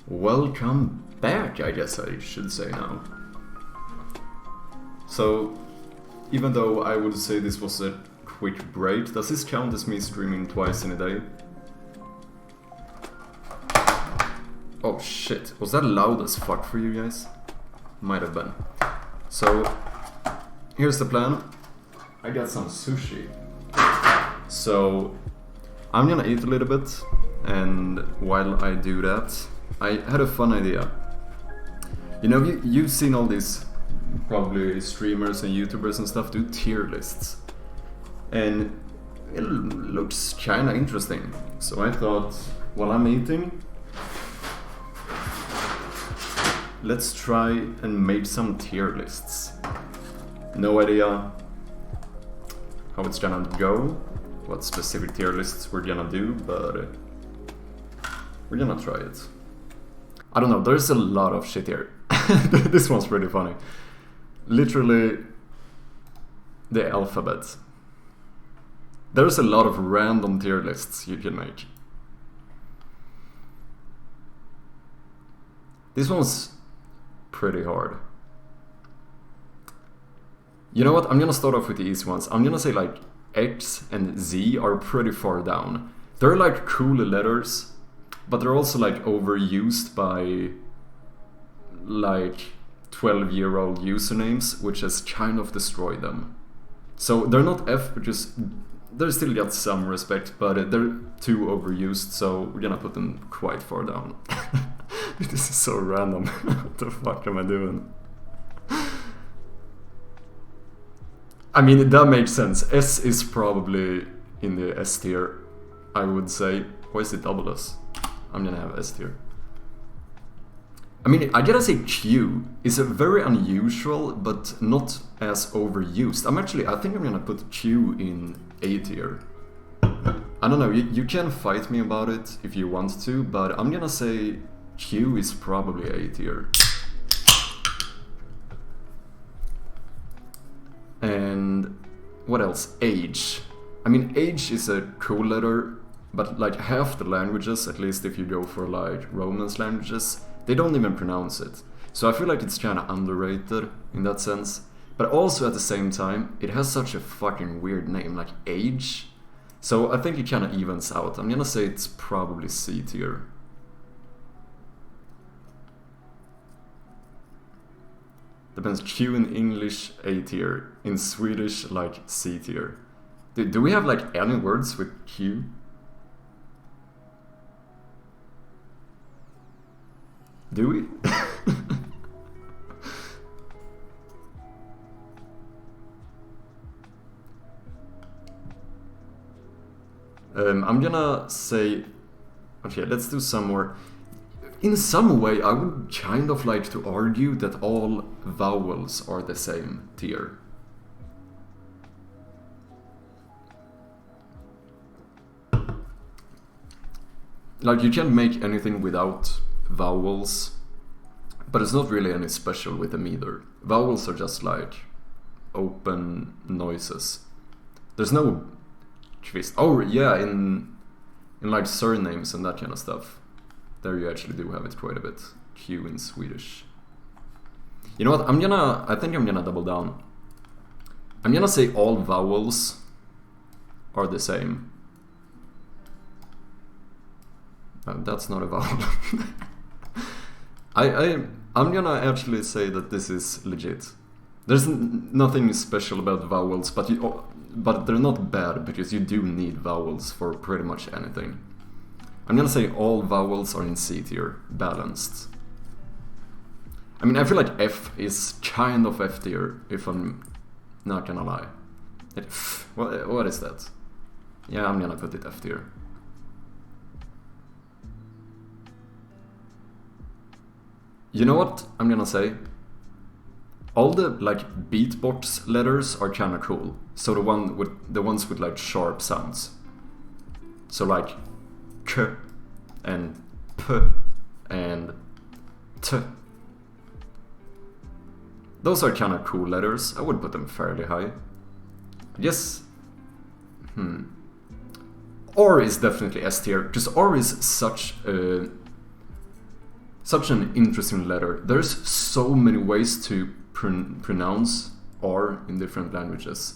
Welcome back, I guess I should say now. So, even though I would say this was a quick break, does this count as me streaming twice in a day? Oh shit, was that loud as fuck for you guys? Might have been. So, here's the plan. I got some sushi. So, I'm gonna eat a little bit, and while I do that, I had a fun idea. You know, you've seen all these probably streamers and YouTubers and stuff do tier lists. And it looks kinda interesting. So I thought, while I'm eating, let's try and make some tier lists. No idea how it's gonna go, what specific tier lists we're gonna do, but we're gonna try it. I don't know, there's a lot of shit here. This one's pretty funny. Literally the alphabet. There's a lot of random tier lists you can make. This one's pretty hard. You know what? I'm gonna start off with the easy ones. I'm gonna say like X and Z are pretty far down. They're like cool letters, but they're also like overused by like 12-year-old usernames, which has kind of destroyed them. So they're not F, because they still got some respect, but they're too overused, so we're gonna put them quite far down. This is so random. What the fuck am I doing? I mean, that makes sense. S is probably in the S tier, I would say. Why is it double S? I'm gonna have S tier. I mean, I gotta say Q is a very unusual, but not as overused. I think I'm gonna put Q in A tier. I don't know, you can fight me about it if you want to, but I'm gonna say Q is probably A tier. And what else? Age. I mean, age is a cool letter, but like half the languages, at least if you go for like Romance languages, they don't even pronounce it. So I feel like it's kinda underrated in that sense. But also at the same time, it has such a fucking weird name, like age. So I think it kinda evens out. I'm gonna say it's probably C tier. Depends, Q in English, A tier. In Swedish, like C tier. Do we have like any words with Q? Do we? I'm gonna say... Okay, let's do some more. In some way, I would kind of like to argue that all vowels are the same tier. Like, you can't make anything without vowels, but it's not really any special with them either. Vowels are just like open noises. There's no twist. Oh yeah, in like surnames and that kind of stuff, there you actually do have it quite a bit. Q in Swedish. You know what? I think I'm gonna double down. I'm gonna say all vowels are the same. That's not a vowel. I'm gonna actually say that this is legit. There's nothing special about vowels, but they're not bad, because you do need vowels for pretty much anything. I'm gonna say all vowels are in C tier, balanced. I mean, I feel like F is kind of F tier, if I'm not gonna lie. What is that? Yeah, I'm gonna put it F tier. You know what I'm gonna say? All the like beatbox letters are kinda cool. So the ones with like sharp sounds. So like K and P and T. Those are kinda cool letters. I would put them fairly high. Yes. R is definitely S tier, because R is Such an interesting letter. There's so many ways to pronounce R in different languages.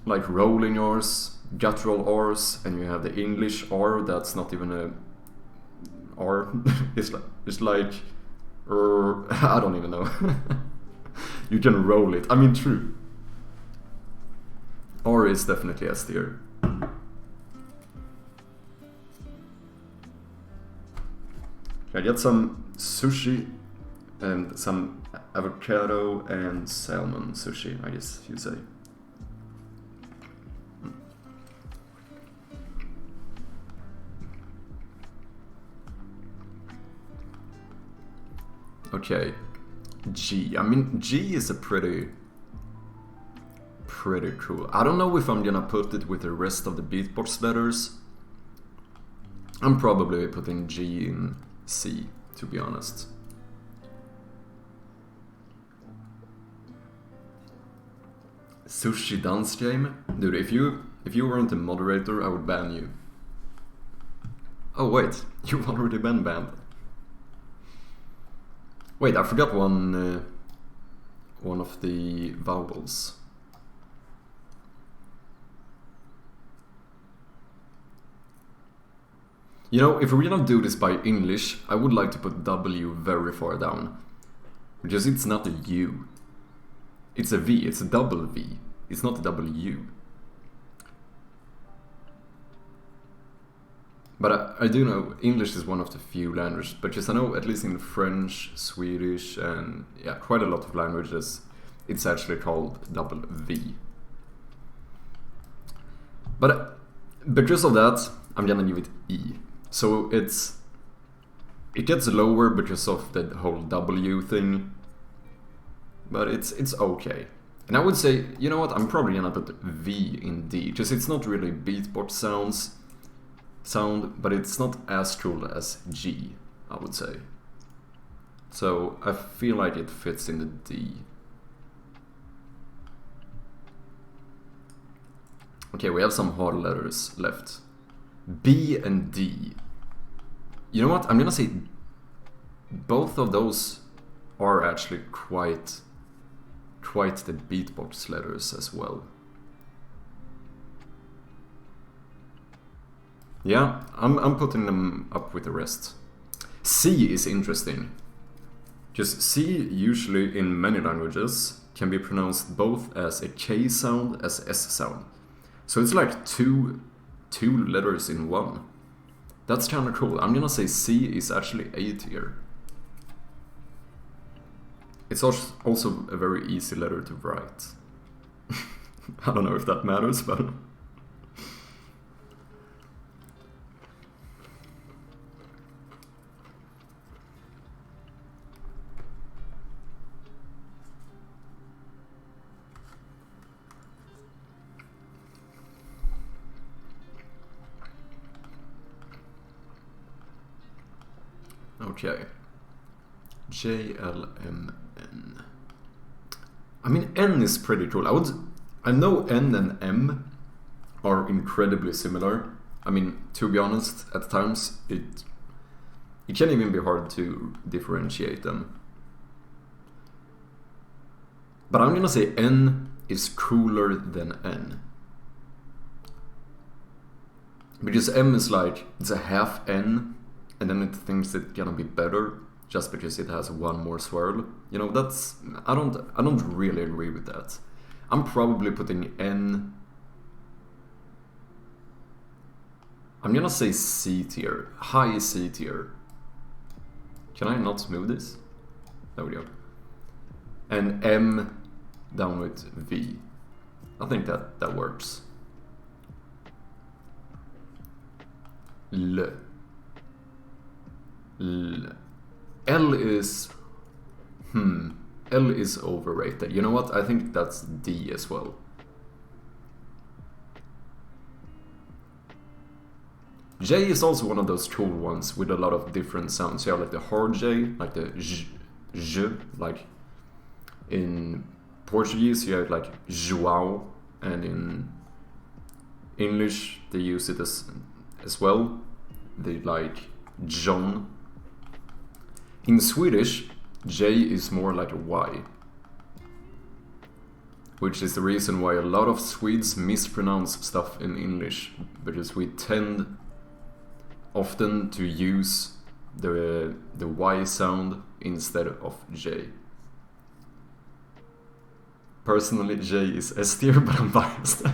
Like rolling R's, guttural R's, and you have the English R that's not even a R. it's like I don't even know. You can roll it. I mean, true. R is definitely S tier. I get some sushi and some avocado and salmon sushi, I guess you say. Okay, G. I mean, G is a pretty cool. I don't know if I'm gonna put it with the rest of the beatbox letters. I'm probably putting G in C, to be honest. Sushi dance game? Dude, if you weren't a moderator, I would ban you. Oh wait, you've already been banned. Wait, I forgot one of the vowels. You know, if we're gonna do this by English, I would like to put W very far down. Because it's not a U. It's a V, it's a double V. It's not a W. But I do know English is one of the few languages, because I know at least in French, Swedish, and yeah, quite a lot of languages, it's actually called double V. But because of that, I'm gonna give it E. So it gets lower because of the whole W thing, but it's okay. And I would say, you know what, I'm probably gonna put V in D, because it's not really beatbox sound, but it's not as cool as G, I would say. So I feel like it fits in the D. Okay, we have some hard letters left. B and D. You know what? I'm gonna say both of those are actually quite the beatbox letters as well. Yeah, I'm putting them up with the rest. C is interesting. Just C usually in many languages can be pronounced both as a K sound as S sound. So it's like two letters in one. That's kind of cool. I'm gonna say C is actually A tier. It's also a very easy letter to write. I don't know if that matters, but... Okay. JLMN. I mean, N is pretty cool. I know N and M are incredibly similar. I mean, to be honest, at times it can even be hard to differentiate them. But I'm gonna say N is cooler than N. Because M is like, it's a half N, and then it thinks it's gonna be better just because it has one more swirl. You know, I don't really agree with that. I'm probably putting N. I'm gonna say C tier, high C tier. Can I not move this? There we go. And M down with V. I think that works. L. L is L is overrated. You know what? I think that's D as well. J is also one of those cool ones with a lot of different sounds. You have like the hard J, like the j, like in Portuguese you have like João, and in English they use it as well. They like John. In Swedish, J is more like a Y, which is the reason why a lot of Swedes mispronounce stuff in English, because we tend often to use the Y sound instead of J. Personally, J is S tier, but I'm biased.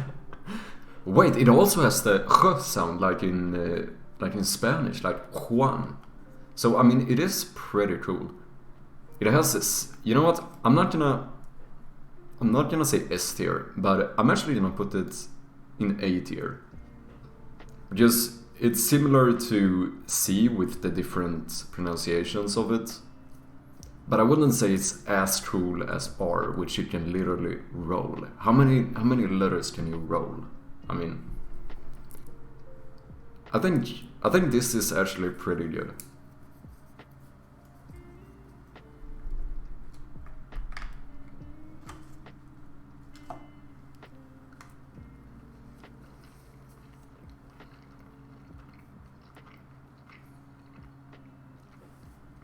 Wait, it also has the ch sound, like in Spanish, like Juan. So I mean, it is pretty cool. It has this. You know what? I'm not gonna say S tier, but I'm actually gonna put it in A tier. Because it's similar to C with the different pronunciations of it. But I wouldn't say it's as cool as R, which you can literally roll. How many letters can you roll? I mean, I think this is actually pretty good.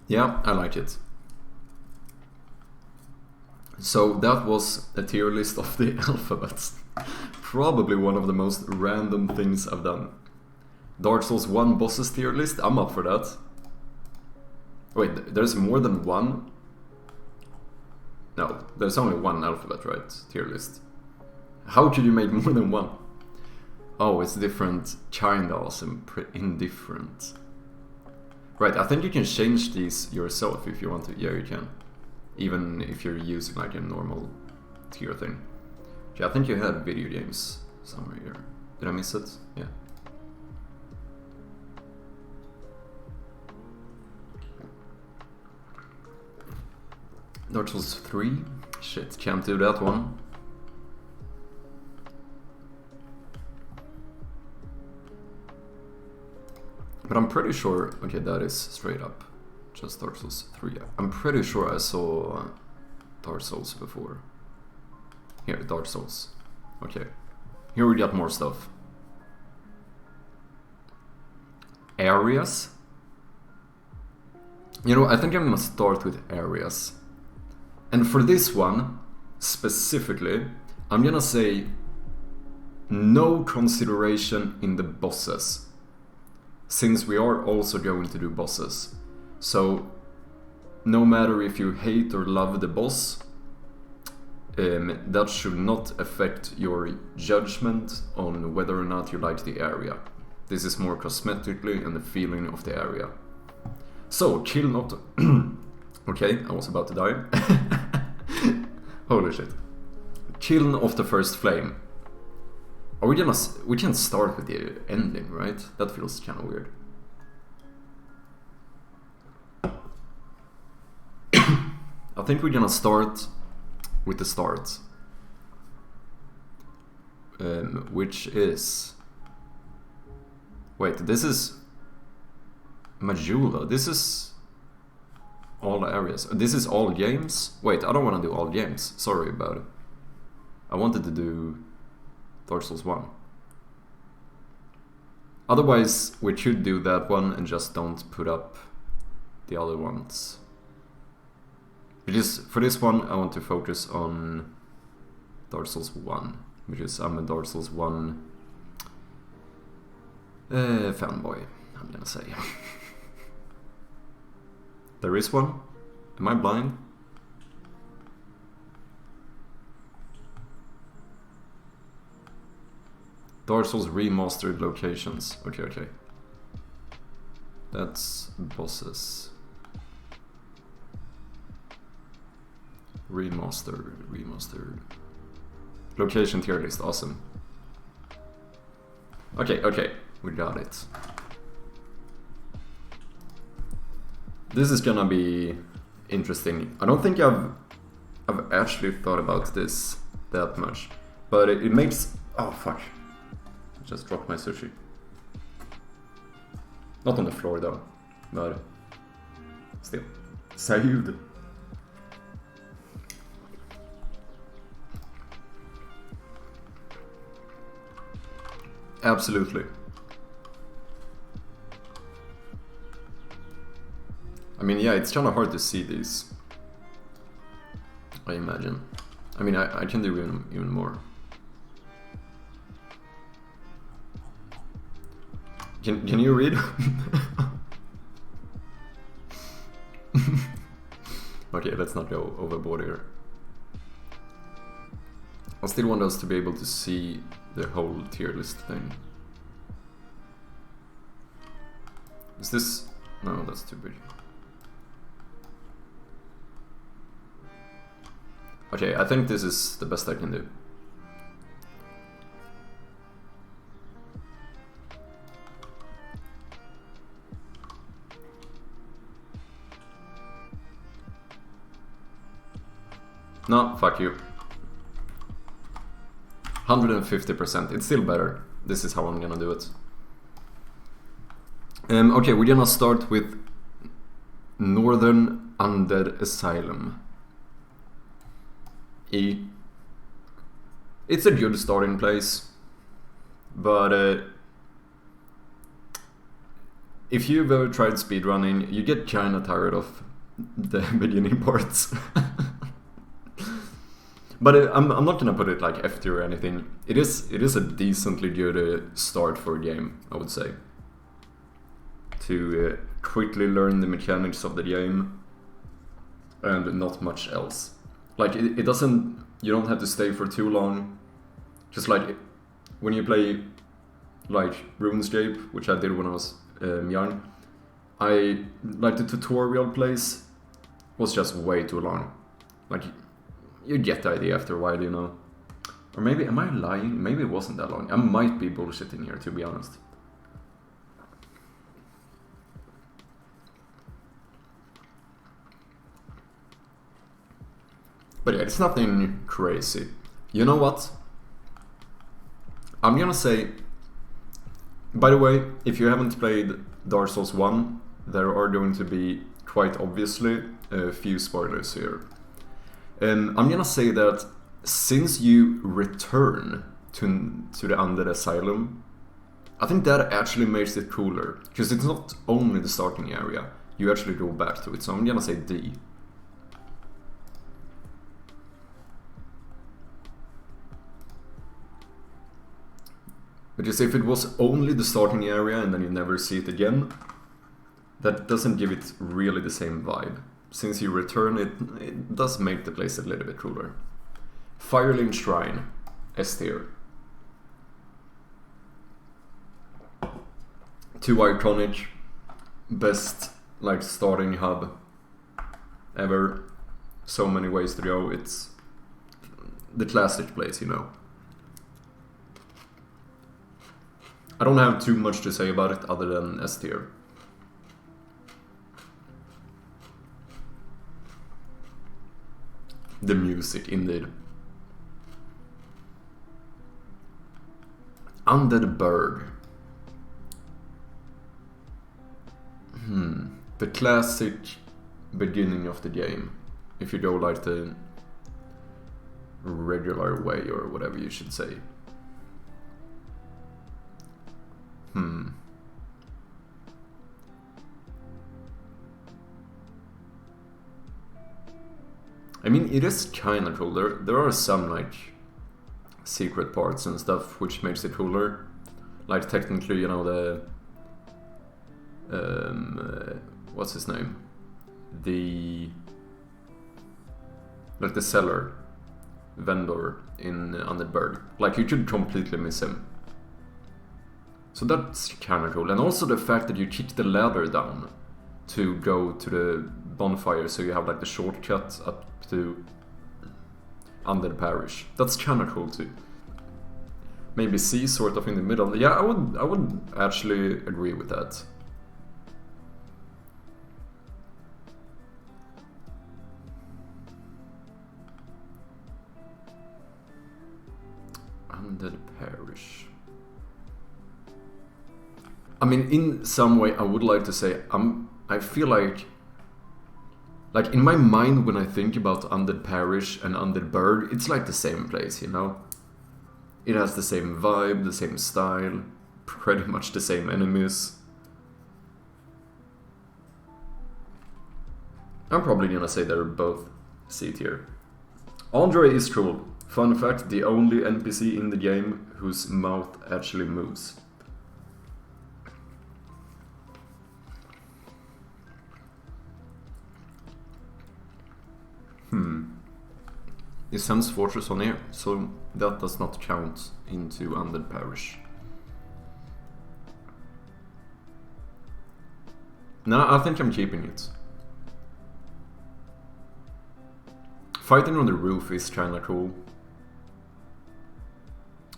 Yeah, I like it. So that was a tier list of the alphabets. Probably one of the most random things I've done. Dark Souls 1 bosses tier list, I'm up for that. Wait, there's more than one? No, there's only one alphabet, right? Tier list. How could you make more than one? Oh, it's different kinda awesome, indifferent. Right, I think you can change these yourself if you want to. Yeah, you can. Even if you're using like a normal tier thing. Yeah, I think you had video games somewhere here. Did I miss it? Yeah. Dark Souls 3? Shit, can't do that one. But I'm pretty sure, okay, that is straight up just Dark Souls 3. I'm pretty sure I saw Dark Souls before. Here, Dark Souls. Okay, here we got more stuff. Areas. You know, I think I'm gonna start with areas. And for this one, specifically, I'm gonna say no consideration in the bosses, since we are also going to do bosses. So no matter if you hate or love the boss, that should not affect your judgment on whether or not you like the area. This is more cosmetically and the feeling of the area. So, kill not... Okay, I was about to die. Holy shit. Kiln of the first flame. Are we gonna... We can start with the ending, right? That feels kind of weird. I think we're gonna start with the start. Which is... Wait, this is... Majula. This is... all areas. This is all games? Wait, I don't want to do all games. Sorry about it. I wanted to do Dark Souls 1. Otherwise, we should do that one and just don't put up the other ones. Because for this one, I want to focus on Dark Souls 1. Because I'm a Dark Souls 1 fanboy, I'm gonna say. There is one? Am I blind? Dark Souls remastered locations. Okay, okay. That's bosses. Remastered. Location tier list, awesome. Okay, okay, we got it. This is gonna be interesting. I don't think I've actually thought about this that much, but it makes... Oh fuck! I just dropped my sushi. Not on the floor though, but still. Saved. Absolutely. I mean, yeah, it's kind of hard to see these, I imagine. I mean, I can do even more. Can you read? Okay, let's not go overboard here. I still want us to be able to see the whole tier list thing. Is this... No, that's too big. Okay, I think this is the best I can do. No, fuck you. 150%, it's still better. This is how I'm gonna do it. Okay, we're gonna start with Northern Undead Asylum. E. It's a good starting place, but if you've ever tried speedrunning, you get kinda tired of the beginning parts. But I'm not gonna put it like F tier or anything. It is a decently good start for a game, I would say. To quickly learn the mechanics of the game, and not much else. Like it doesn't. You don't have to stay for too long. Just like when you play like RuneScape, which I did when I was young. I like the tutorial plays was just way too long. Like. You get the idea after a while, you know. Or maybe, am I lying? Maybe it wasn't that long. I might be bullshitting here, to be honest. But yeah, it's nothing crazy. You know what? I'm gonna say... By the way, if you haven't played Dark Souls 1, there are going to be, quite obviously, a few spoilers here. I'm gonna say that since you return to the Undead Asylum, I think that actually makes it cooler. Because it's not only the starting area, you actually go back to it. So I'm gonna say D. Because if it was only the starting area and then you never see it again, that doesn't give it really the same vibe. Since you return, it does make the place a little bit cooler. Firelink Shrine, S tier. Too iconic, best like starting hub ever. So many ways to go. It's the classic place, you know. I don't have too much to say about it other than S tier. The music, indeed. Undead Bird. The classic beginning of the game. If you go like the regular way or whatever you should say. I mean, it is kinda cool. There are some like secret parts and stuff which makes it cooler. Like technically, you know, the what's his name? Like the seller vendor in Undead Bird. Like you could completely miss him. So that's kinda cool. And also the fact that you kick the ladder down to go to the bonfire, so you have like the shortcut up to Undead Parish. That's kinda cool too. Maybe C sort of in the middle. Yeah, I would actually agree with that. Undead Parish. I mean, in some way, I would like to say I feel like in my mind when I think about Undead Parish and Undead Bird, it's like the same place, you know? It has the same vibe, the same style, pretty much the same enemies. I'm probably gonna say they're both C tier. Andre is troll. Fun fact, the only NPC in the game whose mouth actually moves. It sends fortress on here, so that does not count into Undead Parish. No, I think I'm keeping it. Fighting on the roof is kinda cool.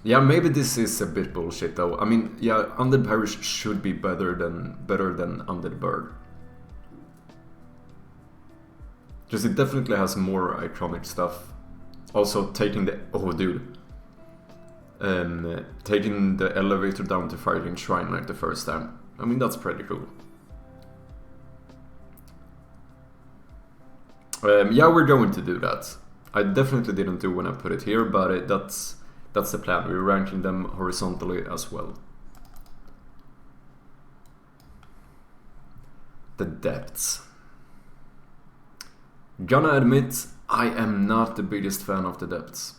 Yeah, maybe this is a bit bullshit though. I mean, yeah, Undead Parish should be better than Undead Bird. Because it definitely has more iconic stuff. Also, taking the... oh, dude. Taking the elevator down to fighting Shrine Knight the first time. I mean, that's pretty cool. Yeah, we're going to do that. I definitely didn't do when I put it here, but that's the plan. We're ranking them horizontally as well. The depths. Gonna admit, I am not the biggest fan of the depths.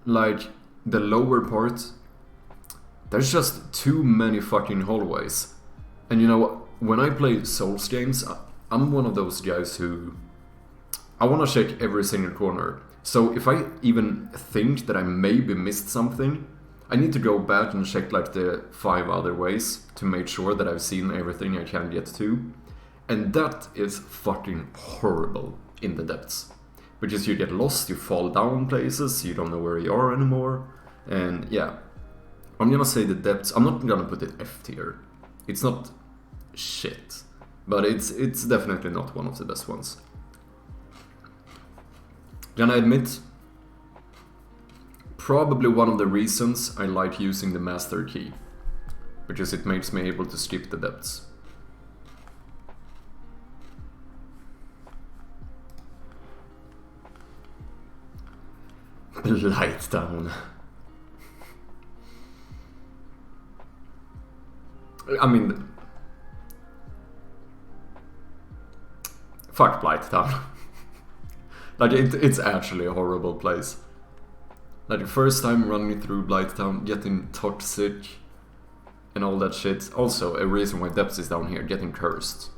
Like, the lower part, there's just too many fucking hallways. And you know, when I play Souls games, I'm one of those guys who... I wanna check every single corner. So if I even think that I maybe missed something, I need to go back and check like the 5 other ways to make sure that I've seen everything I can get to. And that is fucking horrible in the depths. Because you get lost, you fall down places, you don't know where you are anymore. And yeah, I'm gonna say the depths, I'm not gonna put it F tier. It's not shit, but it's definitely not one of the best ones. Gonna admit, probably one of the reasons I like using the master key, because it makes me able to skip the depths. Light down. I mean, fuck Blighttown. Like, it's actually a horrible place. Like, the first time running through Blighttown, getting toxic and all that shit. Also, a reason why Depths is down here, getting cursed.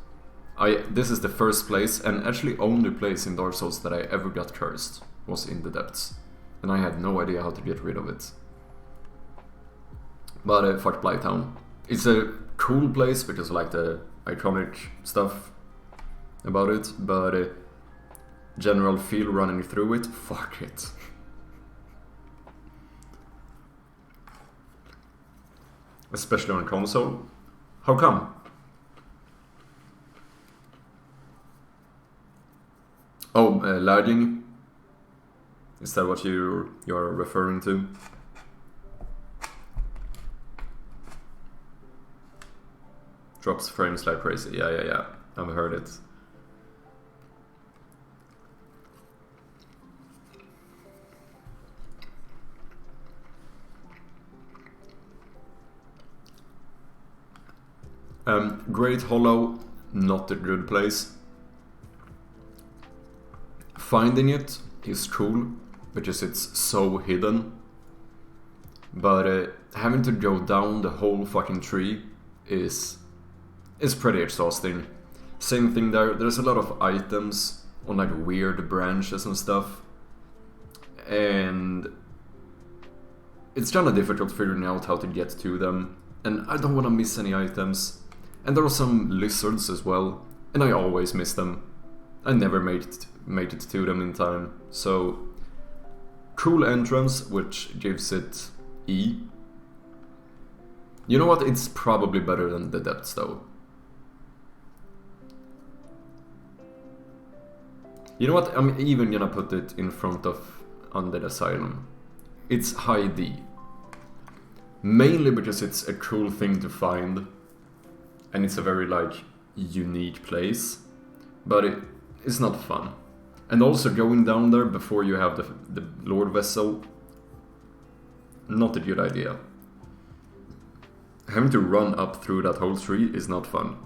This is the first place, and actually only place in Dark Souls that I ever got cursed, was in the Depths. And I had no idea how to get rid of it. But fuck Blighttown. It's a cool place because I like the iconic stuff about it, but general feel running through it, fuck it. Especially on console. How come? Oh, lagging. Is that what you're referring to? Drops frames like crazy. Yeah. I've heard it. Great Hollow, not a good place. Finding it is cool, because it's so hidden. But having to go down the whole fucking tree is pretty exhausting. Same thing there, there's a lot of items on like weird branches and stuff. And it's kinda difficult figuring out how to get to them. And I don't wanna miss any items. And there are some lizards as well, and I always miss them. I never made it to them in time. So, cool entrance, which gives it E. You know what, it's probably better than the depths though. You know what, I'm even gonna put it in front of Undead Asylum. It's high D. Mainly because it's a cool thing to find. And it's a very, like, unique place. But it's not fun. And also going down there before you have the Lord Vessel, not a good idea. having to run up through that whole tree is not fun.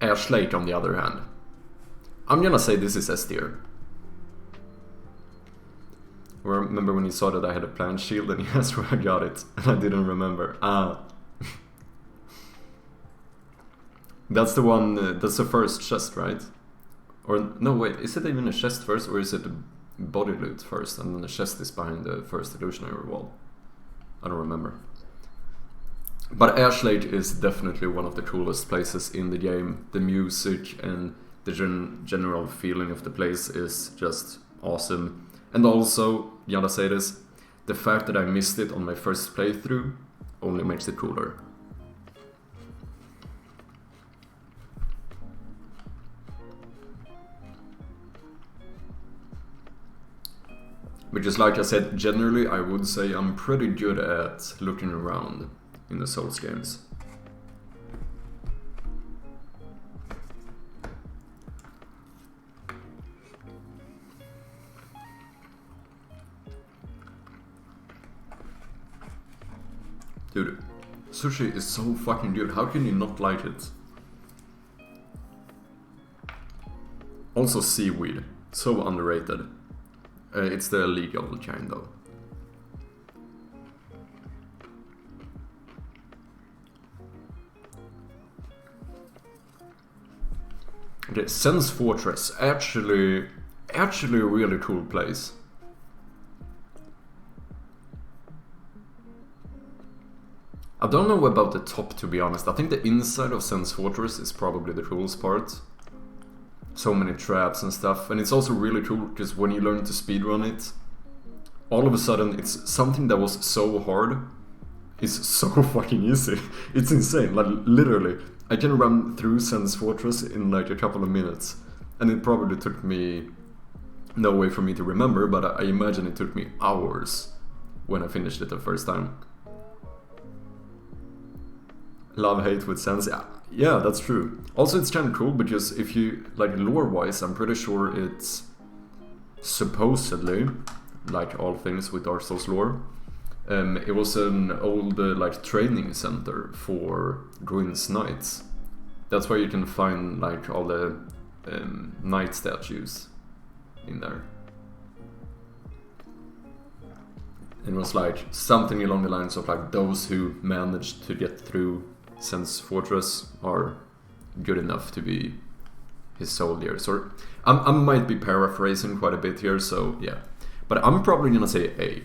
Ash Lake, on the other hand, I'm gonna say this is S tier. Remember when you saw that I had a plant shield and you asked where I got it, and I didn't remember. That's the one, that's the first chest, right? Or, no wait, is it even a chest first, or is it a body loot first, and then the chest is behind the first illusionary wall? I don't remember. But Ash Lake is definitely one of the coolest places in the game. The music and the general feeling of the place is just awesome. And also, gotta say this, the fact that I missed it on my first playthrough only makes it cooler. Because like I said, generally I would say I'm pretty good at looking around in the Souls games. Dude, sushi is so fucking good, how can you not like it? Also seaweed, so underrated. It's the illegal kind though. Okay, Sense Fortress, actually a really cool place. I don't know about the top, to be honest. I think the inside of Sense Fortress is probably the coolest part. So many traps and stuff, and it's also really cool because when you learn to speedrun it, all of a sudden it's something that was so hard is so fucking easy. It's insane, like literally. I can run through Sense Fortress in like a couple of minutes, and it probably took me no way for me to remember, but I imagine it took me hours when I finished it the first time. Love-hate with Sense, yeah, that's true. Also, it's kind of cool because if you, like lore-wise, I'm pretty sure it's supposedly, like all things with Dark Souls lore, it was an old like training center for Gwyn's knights. That's where you can find like all the knight statues in there. And it was like something along the lines of like those who managed to get through Sense Fortress are good enough to be his soldiers. Or I might be paraphrasing quite a bit here, so yeah. But I'm probably gonna say A.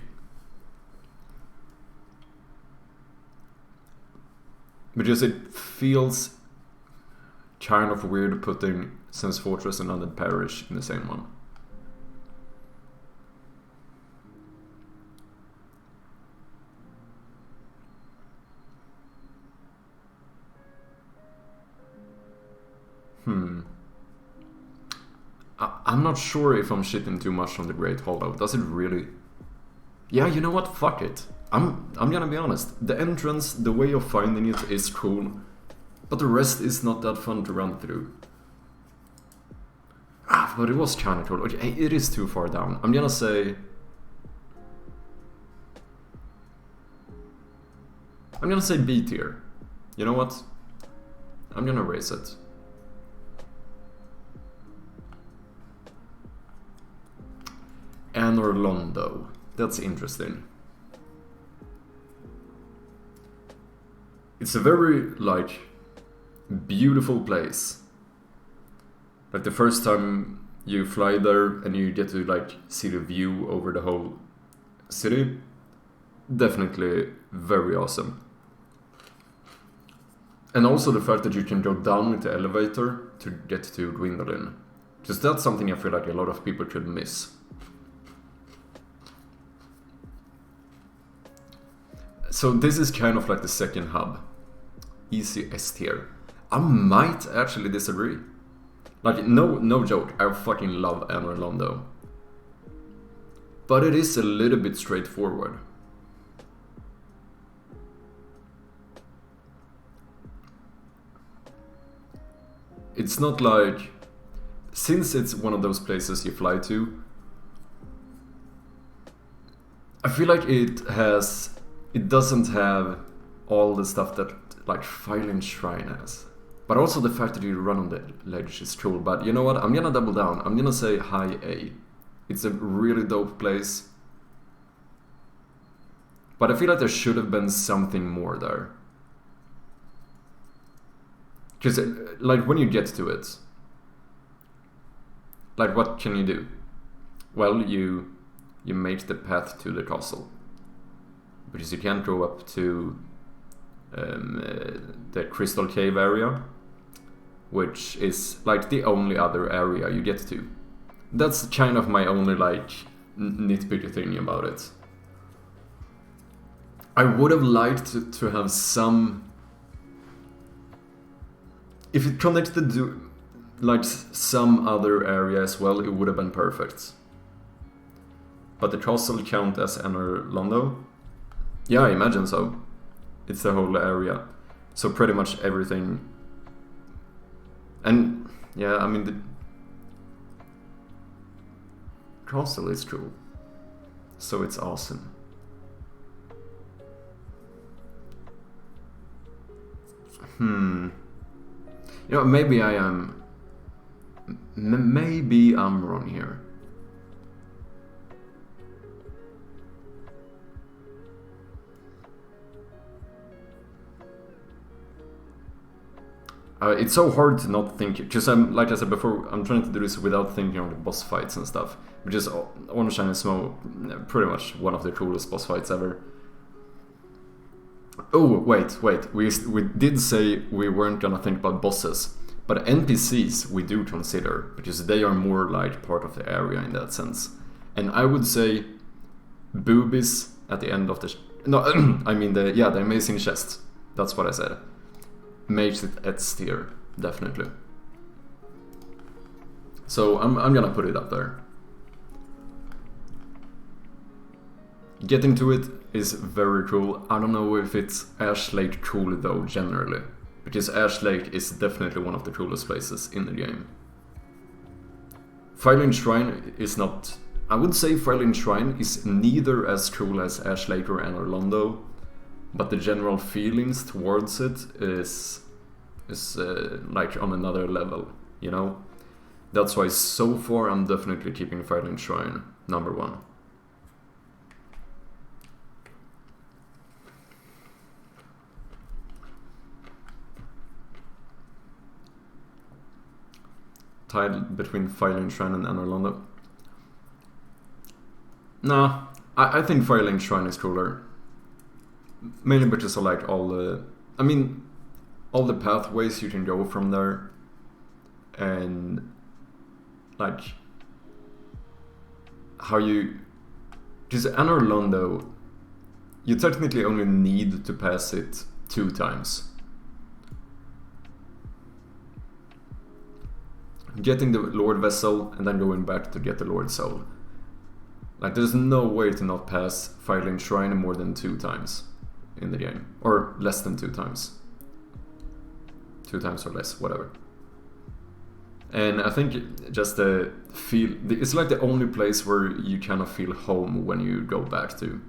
Because it feels kind of weird putting Sense Fortress and Undead Parish in the same one. I'm not sure if I'm shitting too much on the Great Hollow. Does it really? Yeah, you know what? Fuck it. I'm gonna be honest. The entrance, the way of finding it is cool, but the rest is not that fun to run through. But it was kinda cool. Okay, it is too far down. I'm gonna say B tier. You know what? I'm gonna raise it. Anor Londo. That's interesting. It's a very, like, beautiful place. Like, the first time you fly there and you get to, like, see the view over the whole city, definitely very awesome. And also the fact that you can go down with the elevator to get to Gwyndolin. Because that's something I feel like a lot of people could miss. So this is kind of like the second hub. Easy S tier. I might actually disagree. Like, no joke, I fucking love Anor Londo. But it is a little bit straightforward. it's not like, since it's one of those places you fly to, I feel like it doesn't have all the stuff that like Firelink Shrine has. But also the fact that you run on the ledge is cool. But you know what? I'm gonna double down. I'm gonna say high A. It's a really dope place. But I feel like there should have been something more there. Because like when you get to it, like what can you do? Well, you make the path to the castle. Because you can't go up to the Crystal Cave area, which is like the only other area you get to. That's kind of my only like nitpicky thing about it. I would have liked to have some, if it connected to like some other area as well, it would have been perfect. But the castle count as Anor Londo? Yeah, I imagine so. It's the whole area. So pretty much everything. And yeah, I mean the castle is cool. So it's awesome. You know, maybe I am. Maybe I'm wrong here. It's so hard to not think, because like I said before, I'm trying to do this without thinking of the boss fights and stuff, which is Ornstein and Snow, pretty much one of the coolest boss fights ever. Oh, wait, we did say we weren't gonna think about bosses, but NPCs we do consider, because they are more like part of the area in that sense. And I would say boobies at the end of the... No, I mean the amazing chest, that's what I said. Makes it S tier, definitely. So I'm gonna put it up there. Getting to it is very cool. I don't know if it's Ash Lake cool though, generally. Because Ash Lake is definitely one of the coolest places in the game. Firelink Shrine is not... I would say Firelink Shrine is neither as cool as Ash Lake or Anor Londo, but the general feelings towards it is like on another level, you know? That's why so far I'm definitely keeping Firelink Shrine number 1. Tied between Firelink Shrine and Anor Londo. Nah, I think Firelink Shrine is cooler. Mainly because I like all the... I mean, all the pathways you can go from there. And... like... how you... because Anor Londo, you technically only need to pass it 2 times. Getting the Lord Vessel and then going back to get the Lord Soul. Like, there's no way to not pass Firelink Shrine more than 2 times in the game. Or less than 2 times. 2 times or less, whatever. And I think just the feel... it's like the only place where you kind of feel home when you go back to.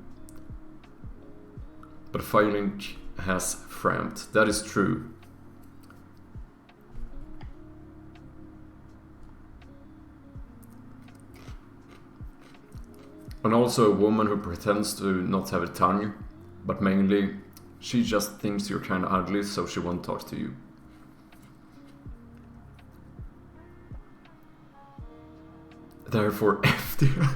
But Firelink has Framped. That is true. And also a woman who pretends to not have a tongue, but mainly she just thinks you're kind of ugly, so she won't talk to you. Therefore, F tier.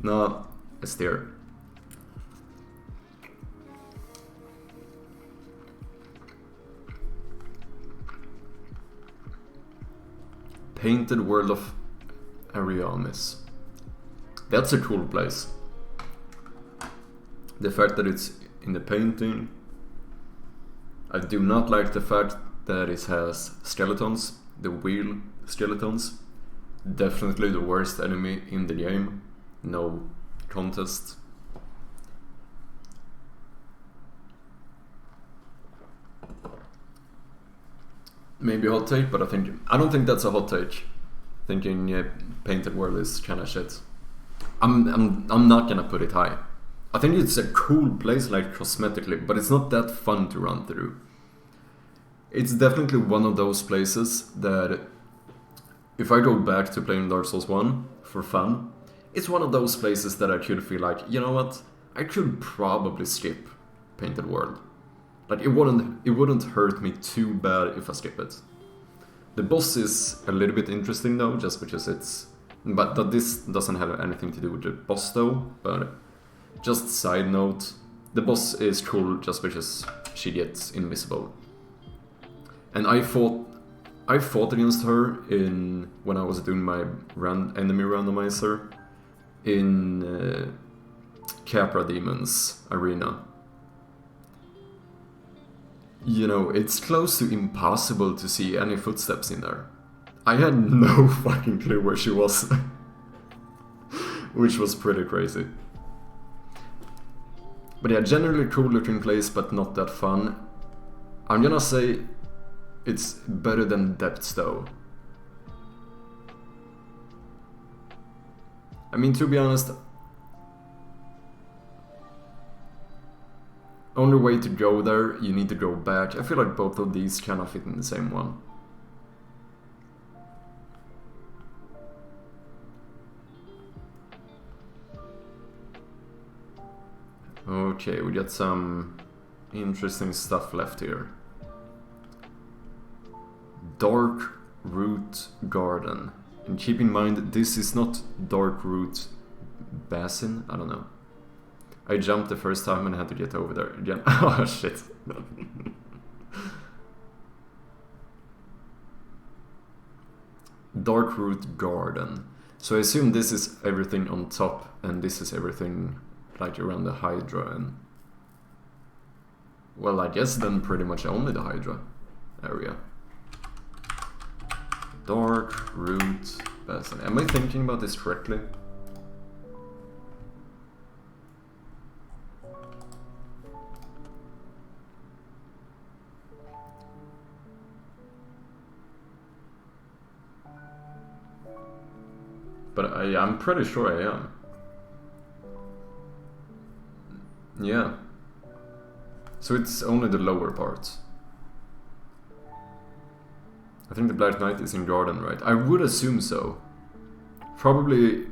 No, S tier. Painted World of Ariamis. That's a cool place. The fact that it's in the painting. I do not like the fact that it has skeletons, the wheel skeletons. Definitely the worst enemy in the game. No contest. maybe a hot take, but I don't think that's a hot take. Thinking Painted World is kind of shit. I'm not gonna put it high. I think it's a cool place, like cosmetically, but it's not that fun to run through. It's definitely one of those places that, if I go back to playing Dark Souls 1 for fun, it's one of those places that I could feel like, you know what, I could probably skip Painted World. Like it wouldn't hurt me too bad if I skip it. The boss is a little bit interesting though, just because but this doesn't have anything to do with the boss though, but just side note, the boss is cool just because she gets invisible. And I fought against her when I was doing my enemy randomizer in Capra Demon's arena. You know, it's close to impossible to see any footsteps in there. I had no fucking clue where she was. Which was pretty crazy. But yeah, generally cool looking place, but not that fun. I'm gonna say it's better than Depths though. I mean, to be honest, only way to go there, you need to go back. I feel like both of these kind of fit in the same one. Okay, we got some interesting stuff left here. Dark Root Garden. And keep in mind, this is not Dark Root Basin, I don't know. I jumped the first time and I had to get over there again. Oh shit. Dark Root Garden. So I assume this is everything on top and this is everything like around the Hydra and... Well, I guess then pretty much only the Hydra area. Dark Root Basin. Am I thinking about this correctly? But I'm pretty sure I am. Yeah. So it's only the lower parts. I think the Black Knight is in Garden, right? I would assume so. Probably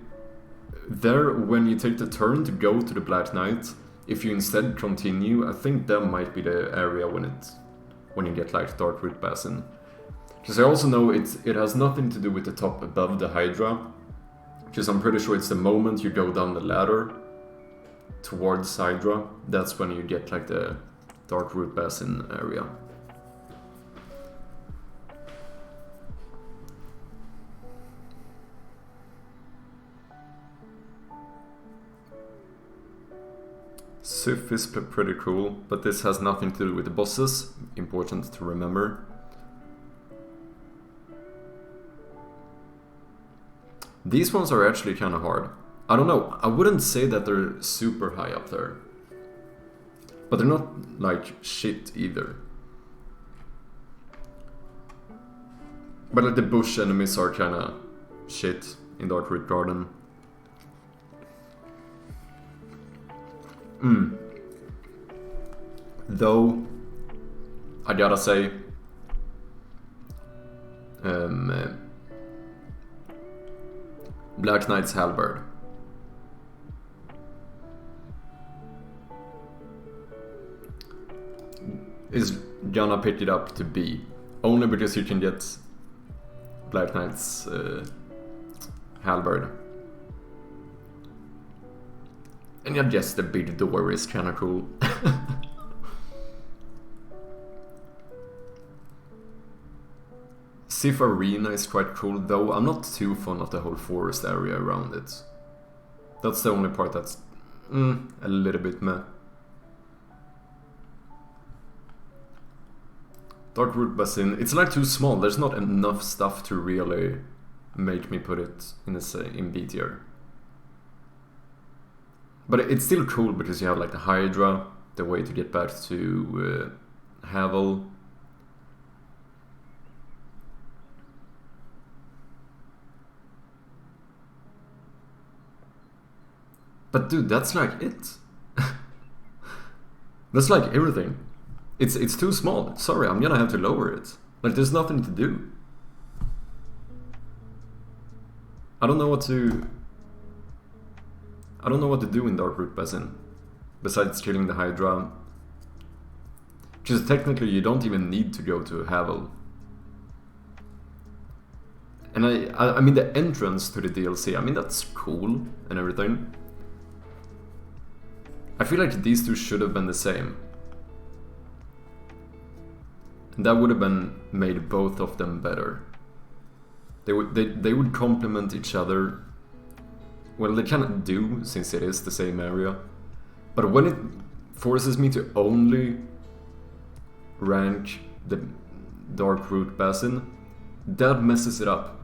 there, when you take the turn to go to the Black Knight, if you instead continue, I think that might be the area when you get like Dark Root Basin. Because I also know it has nothing to do with the top above the Hydra. Because I'm pretty sure it's the moment you go down the ladder towards Hydra, that's when you get like the Dark Root Basin area. Sif is pretty cool, but this has nothing to do with the bosses, important to remember. These ones are actually kind of hard. I don't know, I wouldn't say that they're super high up there. But they're not like shit either. But like the bush enemies are kind of shit in Dark Root Garden. Though, I gotta say, Black Knight's Halberd. Is gonna pick it up to B. Only because you can get Black Knight's Halberd. And I guess the big door is kinda cool. Sif Arena is quite cool, though I'm not too fond of the whole forest area around it. That's the only part that's a little bit meh. Dark Root Basin, it's like too small, there's not enough stuff to really make me put it in B tier. But it's still cool because you have like the Hydra, the way to get back to Havel. But dude, that's like it. That's like everything. It's too small. Sorry, I'm gonna have to lower it. Like, there's nothing to do. I don't know what to do in Darkroot Basin besides killing the Hydra. Because technically you don't even need to go to Havel. And I mean, the entrance to the DLC, I mean, that's cool and everything. I feel like these two should have been the same. And that would have been made both of them better. They would complement each other. Well, they cannot do, since it is the same area. But when it forces me to only rank the Darkroot Basin, that messes it up.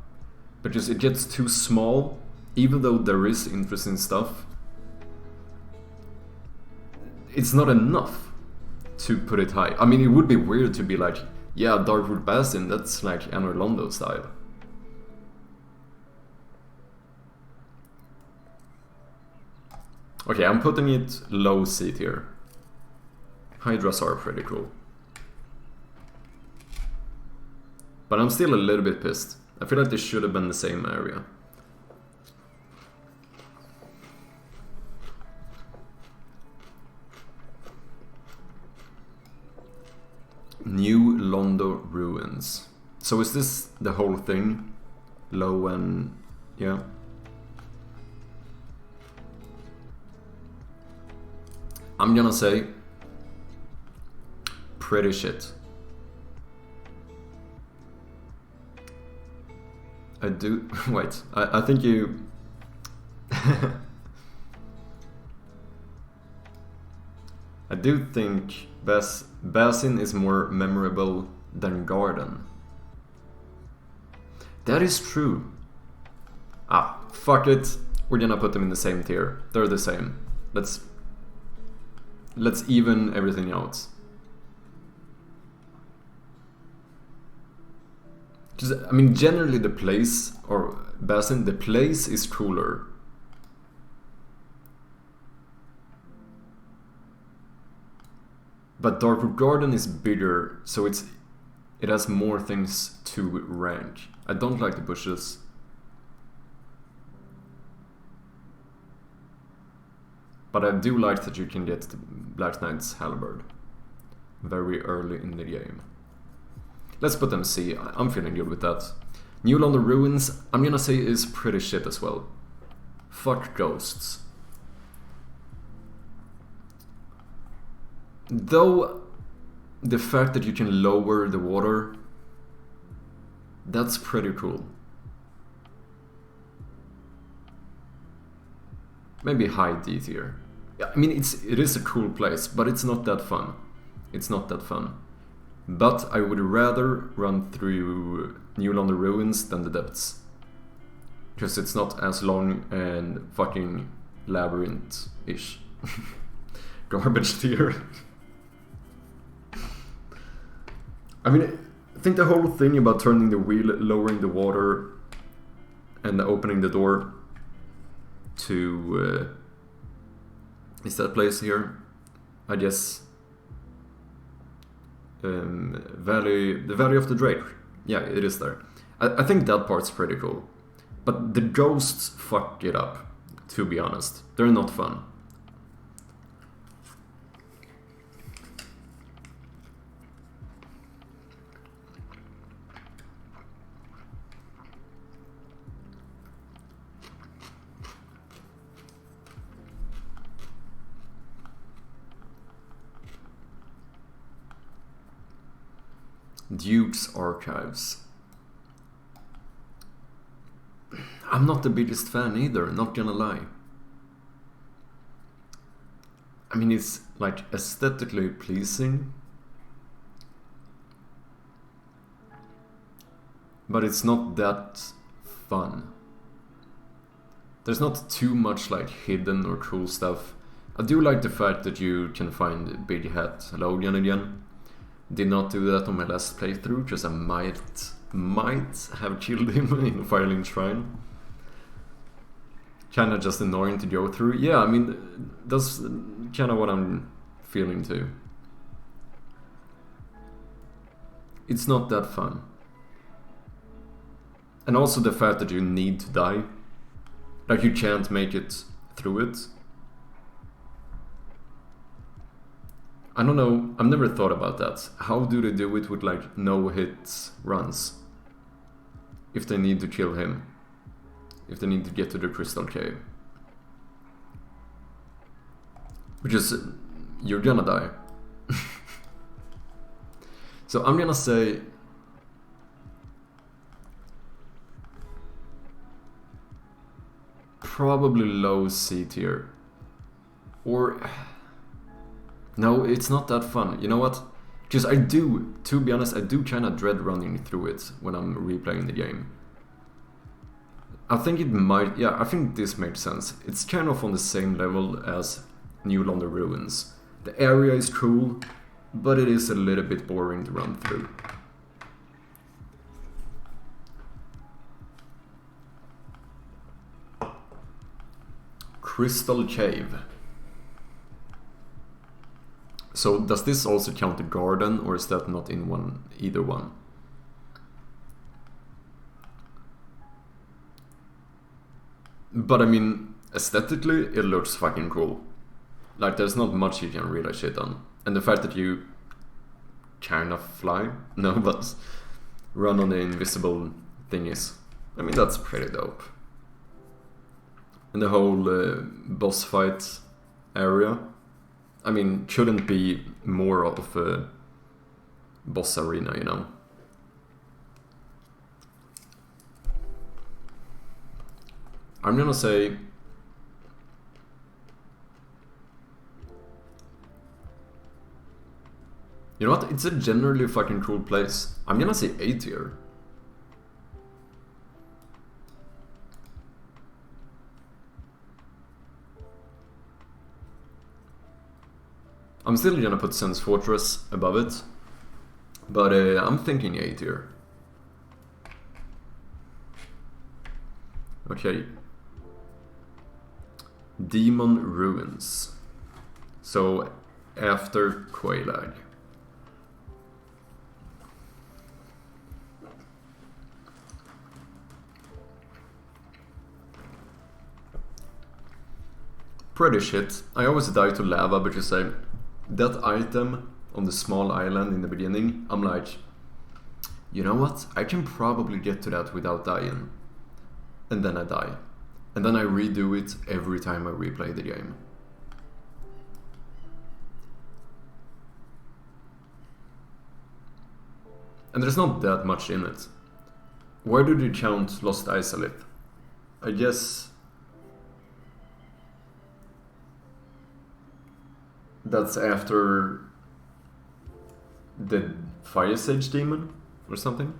Because it gets too small, even though there is interesting stuff. It's not enough to put it high. I mean, it would be weird to be like, yeah, Darkroot Basin, that's like Anor Londo style. Okay, I'm putting it low C tier. Hydras are pretty cool. But I'm still a little bit pissed. I feel like this should have been the same area. New Londo Ruins. So is this the whole thing? Low and... yeah. I'm gonna say... pretty shit. I do... wait, I think you... I do think Basin is more memorable than Garden. That is true. Ah, fuck it. We're gonna put them in the same tier. They're the same. Let's even everything out. Just, I mean, generally the place, or Basin, the place is cooler. But Darkroot Garden is bigger, so it has more things to rank. I don't like the bushes. But I do like that you can get the Black Knight's Halberd very early in the game. Let's put them C. I'm feeling good with that. New Londo Ruins, I'm gonna say, is pretty shit as well. Fuck ghosts. Though the fact that you can lower the water, that's pretty cool. Maybe high D tier. Yeah, I mean, it is a cool place, but it's not that fun. It's not that fun. But I would rather run through New Londo Ruins than the Depths. Because it's not as long and fucking labyrinth-ish. Garbage tier. I mean, I think the whole thing about turning the wheel, lowering the water, and opening the door to... is that place here? I guess... the Valley of the Drake. Yeah, it is there. I think that part's pretty cool. But the ghosts fuck it up, to be honest. They're not fun. Duke's Archives. I'm not the biggest fan either, not gonna lie. I mean, it's like aesthetically pleasing, but it's not that fun. There's not too much like hidden or cool stuff. I do like the fact that you can find Big Hat Logan again. Did not do that on my last playthrough, because I might have killed him in Firelink Shrine. kind of just annoying to go through. Yeah, I mean, that's kind of what I'm feeling too. It's not that fun. And also the fact that you need to die. Like, you can't make it through it. I don't know, I've never thought about that. How do they do it with like no hit runs? If they need to kill him. If they need to get to the crystal cave. Because you're gonna die. So I'm gonna say... probably low C tier. Or... no, it's not that fun. You know what? Because I do, to be honest, I do kind of dread running through it when I'm replaying the game. I think it might... yeah, I think this makes sense. It's kind of on the same level as New London Ruins. The area is cool, but it is a little bit boring to run through. Crystal Cave. So does this also count the garden, or is that not in either one? But I mean, aesthetically, it looks fucking cool. Like, there's not much you can really shit on. And the fact that you kind of fly, no, but run on the invisible thingies. I mean, that's pretty dope. And the whole boss fight area, I mean, shouldn't be more of a boss arena, you know? I'm gonna say... you know what? It's a generally fucking cool place. I'm gonna say A tier. I'm still gonna put Sense Fortress above it, but I'm thinking A tier. Okay. Demon Ruins. So, after Quelaag. Pretty shit. I always die to lava because that item on the small island in the beginning, I'm like, you know what? I can probably get to that without dying. And then I die. And then I redo it every time I replay the game. And there's not that much in it. Where did you count Lost Isolith? I guess... that's after the Fire Sage demon or something?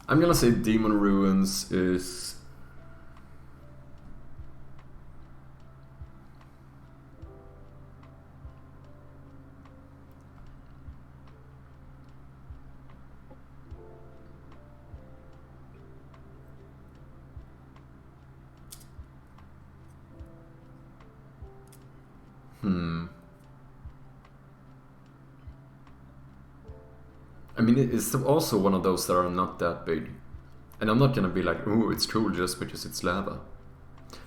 I'm gonna say Demon Ruins is... I mean, it's also one of those that are not that big. And I'm not gonna be like, ooh, it's cool just because it's lava.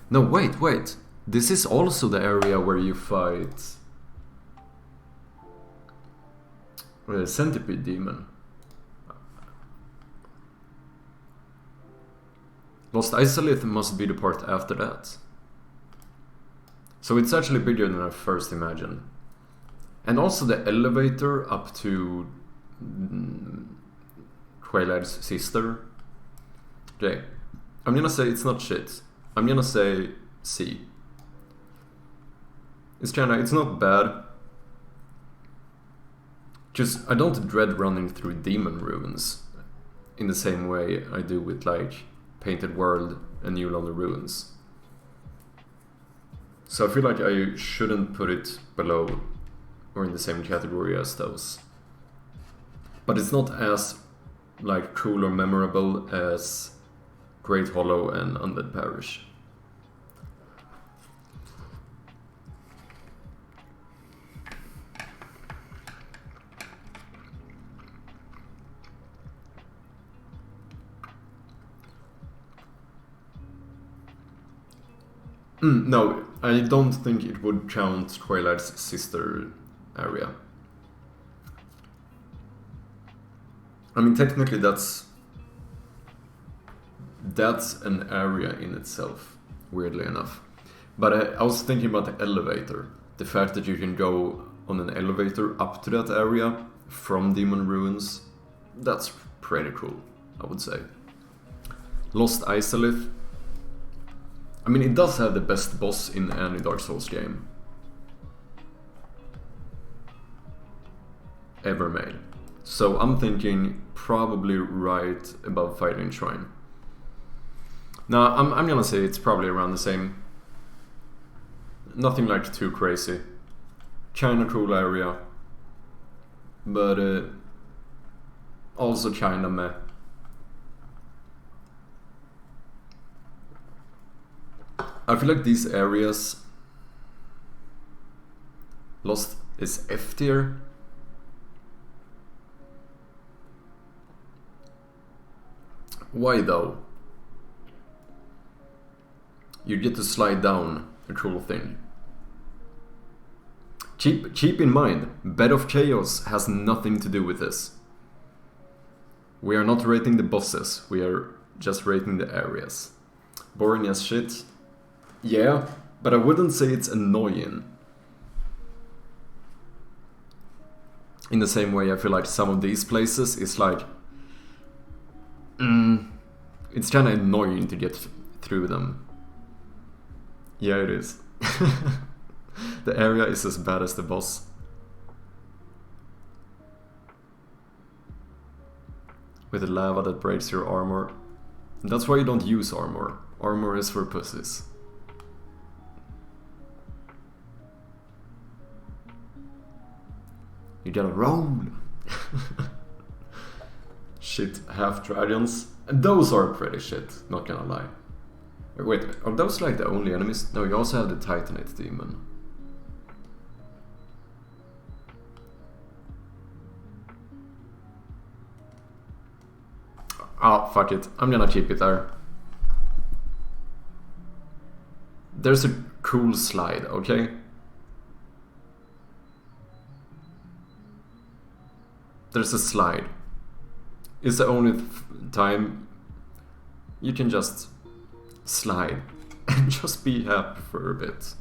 No, wait. This is also the area where you fight... a centipede demon. Lost Isolith must be the part after that. So it's actually bigger than I first imagined. And also the elevator up to Quelaag's sister. Okay, I'm gonna say it's not shit. I'm gonna say C. It's not bad. Just, I don't dread running through Demon Ruins in the same way I do with like Painted World and New London Ruins. So I feel like I shouldn't put it below or in the same category as those. But it's not as like cool or memorable as Great Hollow and Undead Parish. No, I don't think it would count Twilight's sister area. I mean, technically that's an area in itself, weirdly enough. But I was thinking about the elevator. The fact that you can go on an elevator up to that area from Demon Ruins, that's pretty cool, I would say. Lost Isolith. I mean, it does have the best boss in any Dark Souls game ever made. So I'm thinking probably right above Fighting Shrine. Now, I'm gonna say it's probably around the same. Nothing like too crazy. Kinda cool area. But also kinda meh. I feel like these areas... Lost is F tier. Why though? You get to slide down, a cool thing. Keep in mind, Bed of Chaos has nothing to do with this. We are not rating the bosses, we are just rating the areas. Boring as shit. Yeah, but I wouldn't say it's annoying. In the same way I feel like some of these places is like... it's kinda annoying to get through them. Yeah, it is. The area is as bad as the boss. With the lava that breaks your armor. That's why you don't use armor. Armor is for pussies. You gotta roll. Shit, half dragons. And those are pretty shit, not gonna lie. Wait, are those like the only enemies? No, you also have the Titanite demon. Ah, fuck it. I'm gonna keep it there. There's a cool slide, okay? There's a slide. It's the only time you can just slide and just be happy for a bit.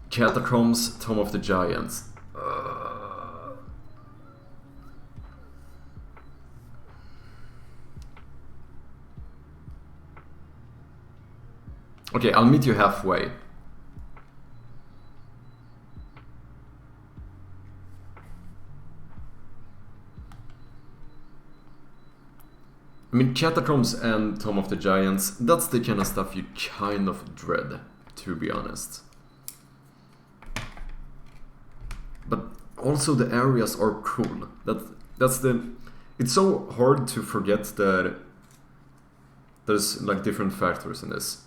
Catacombs, Tomb of the Giants. Okay, I'll meet you halfway. I mean, Catacombs and Tomb of the Giants, that's the kind of stuff you kind of dread, to be honest. But also the areas are cool. That's the... It's so hard to forget that there's like different factors in this.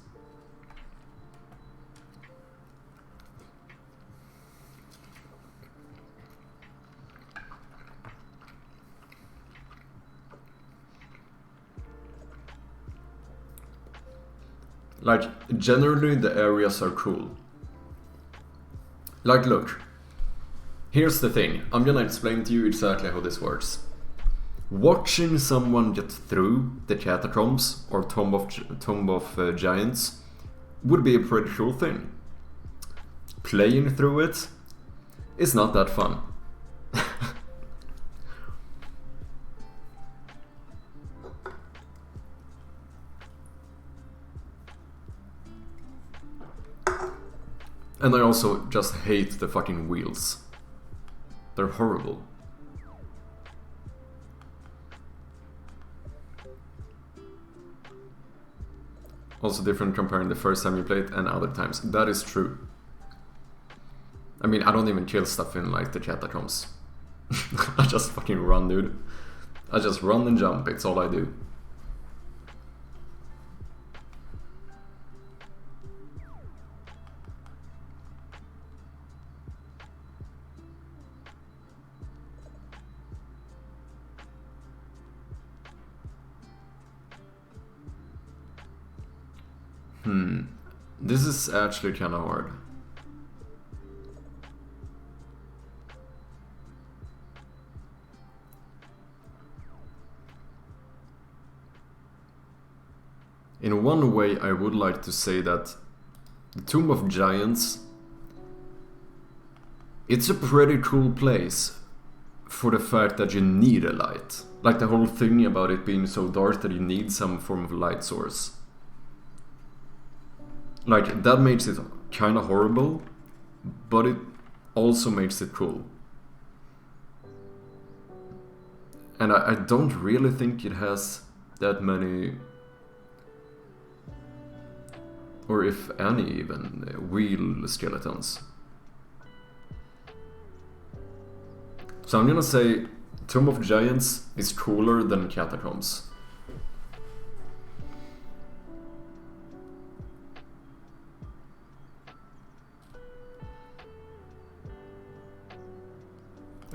Like, generally the areas are cool. Like, look. Here's the thing. I'm gonna explain to you exactly how this works. Watching someone get through the Catacombs or Tomb of Giants would be a pretty cool thing. Playing through it is not that fun. And I also just hate the fucking wheels. They're horrible. Also different comparing the first time you play it and other times. That is true. I mean, I don't even kill stuff in like the catacombs. I just fucking run, dude. I just run and jump, it's all I do. This is actually kinda hard. In one way, I would like to say that the Tomb of Giants, it's a pretty cool place for the fact that you need a light. Like the whole thing about it being so dark that you need some form of light source. Like, that makes it kinda horrible, but it also makes it cool. And I don't really think it has that many, or if any even, wheel skeletons. So I'm gonna say Tomb of Giants is cooler than Catacombs.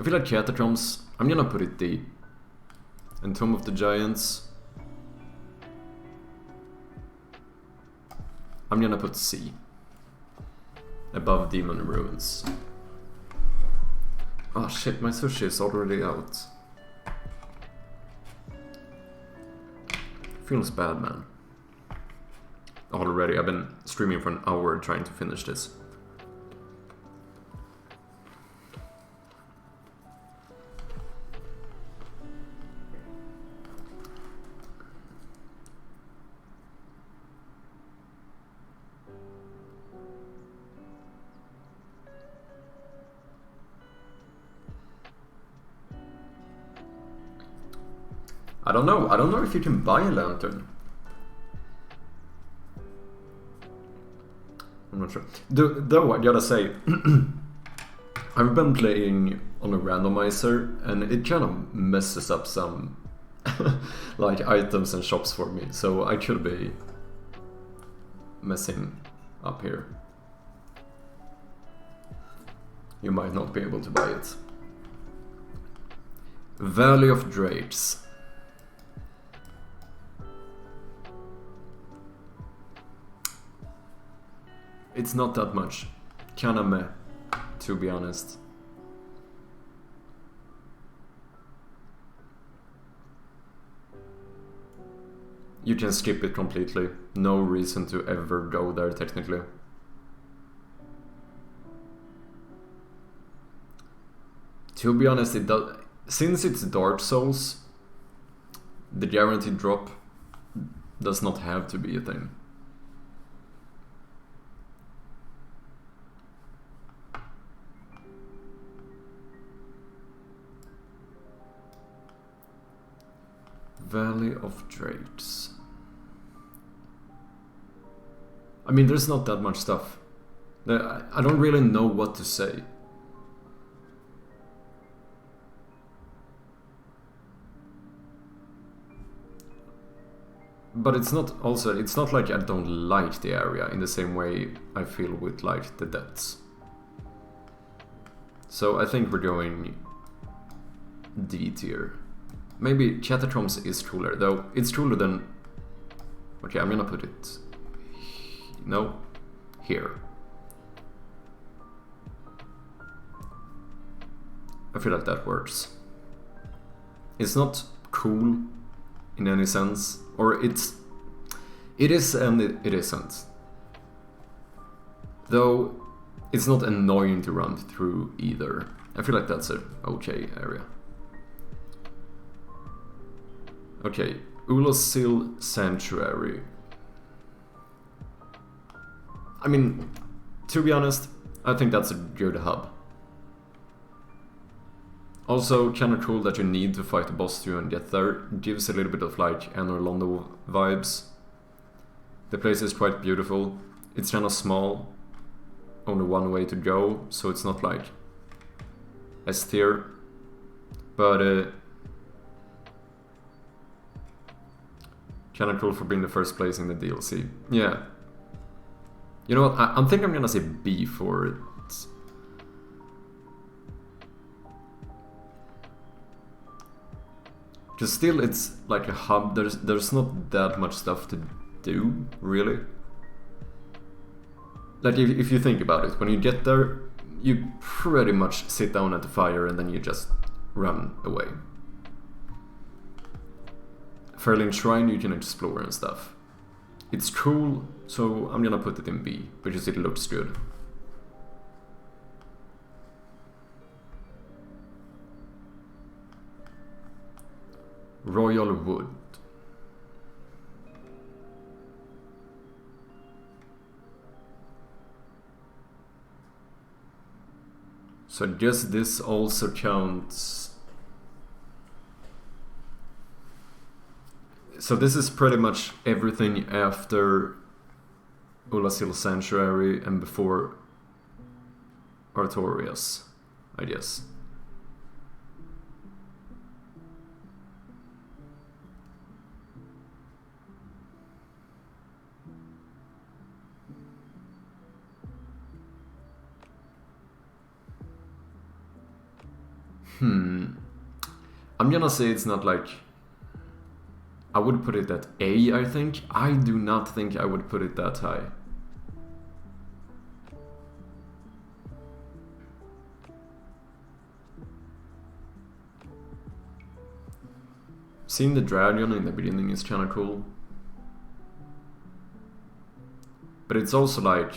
I feel like Catacombs, I'm gonna put it D. And Tomb of the Giants, I'm gonna put C. Above Demon Ruins. Oh shit, my sushi is already out. Feels bad, man. Already, I've been streaming for an hour trying to finish this. I don't know if you can buy a lantern. I'm not sure. Though I gotta say, I've been playing on a randomizer and it kind of messes up some like items and shops for me, so I could be messing up here. You might not be able to buy it. Valley of Drapes. It's not that much. Kinda meh, to be honest. You can skip it completely. No reason to ever go there, technically. To be honest, it does. Since it's Dark Souls, the guaranteed drop does not have to be a thing. Valley of Drapes. I mean, there's not that much stuff. I don't really know what to say. But it's not like I don't like the area in the same way I feel with like the depths. So I think we're going D tier. Maybe Catacombs is cooler, though it's cooler than... Okay, I'm gonna put it... No, here. I feel like that works. It's not cool in any sense, or it is and it isn't. Though it's not annoying to run through either. I feel like that's an okay area. Okay, Ulosil Sanctuary. I mean, to be honest, I think that's a good hub. Also, kinda cool that you need to fight the boss to and get there. Gives a little bit of like Anor Londo vibes. The place is quite beautiful. It's kinda small. only one way to go, so it's not like S tier. But kinda cool for being the first place in the DLC. Yeah. You know what? I think I'm gonna say B for it. Just still, it's like a hub. There's not that much stuff to do, really. Like if you think about it, when you get there, you pretty much sit down at the fire and then you just run away. Fairlane Shrine you can explore and stuff. It's cool, so I'm gonna put it in B, because it looks good. Royal Wood. So I guess this also counts. So this is pretty much everything after Ulasil Sanctuary and before Artorias, I guess. I'm gonna say it's not like... I would put it at A, I think. I do not think I would put it that high. Seeing the dragon in the beginning is kinda cool. But it's also like...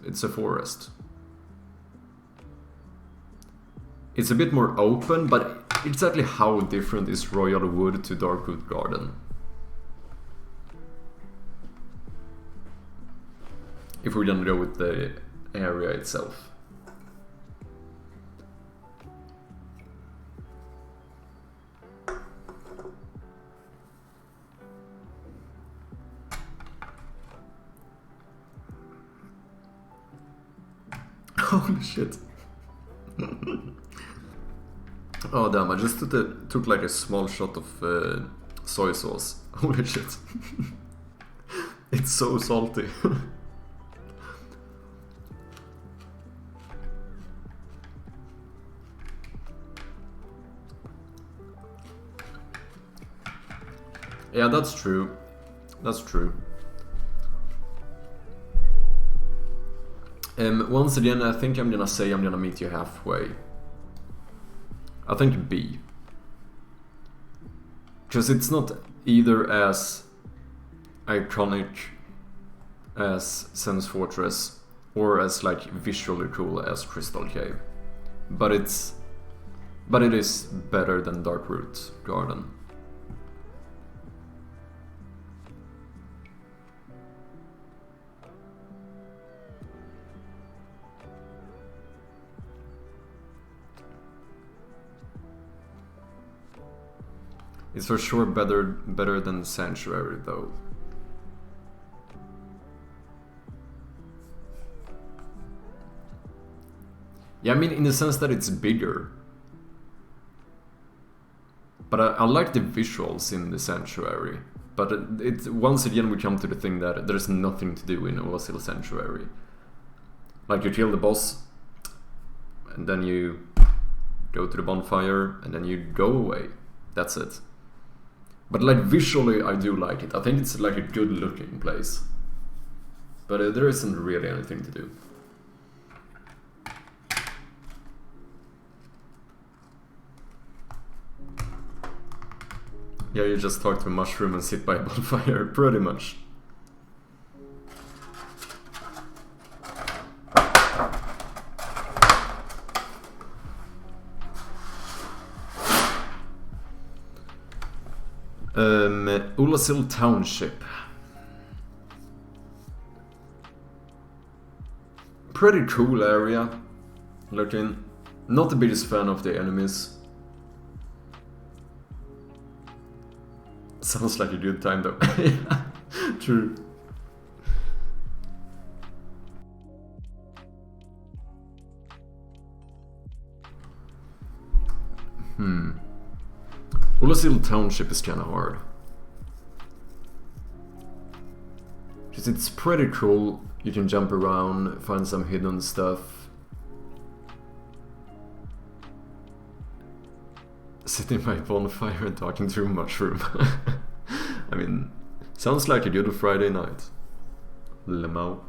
It's a forest. It's a bit more open, but exactly how different is Royal Wood to Darkwood Garden? If we're gonna go with the area itself. Holy shit. Oh damn, I just took like a small shot of soy sauce. Holy shit. It's so salty. Yeah, that's true. That's true. Once again, I think I'm gonna say I'm gonna meet you halfway. I think B. Because it's not either as iconic as Sen's Fortress or as like visually cool as Crystal Cave. But it is better than Darkroot Garden. It's for sure better than the Sanctuary, though. Yeah, I mean, in the sense that it's bigger. But I like the visuals in the Sanctuary. But once again we come to the thing that there's nothing to do in Ulasil Sanctuary. Like, you kill the boss, and then you go to the bonfire, and then you go away. That's it. But like visually I do like it. I think it's like a good looking place. But there isn't really anything to do. Yeah, you just talk to a mushroom and sit by a bonfire, pretty much. Ulasil Township. Pretty cool area. Looking. Not the biggest fan of the enemies. Sounds like a good time though. True. Ullasil Township is kinda hard. Because it's pretty cool, you can jump around, find some hidden stuff. Sitting by a bonfire and talking to a mushroom. I mean, sounds like a good Friday night. Lemao.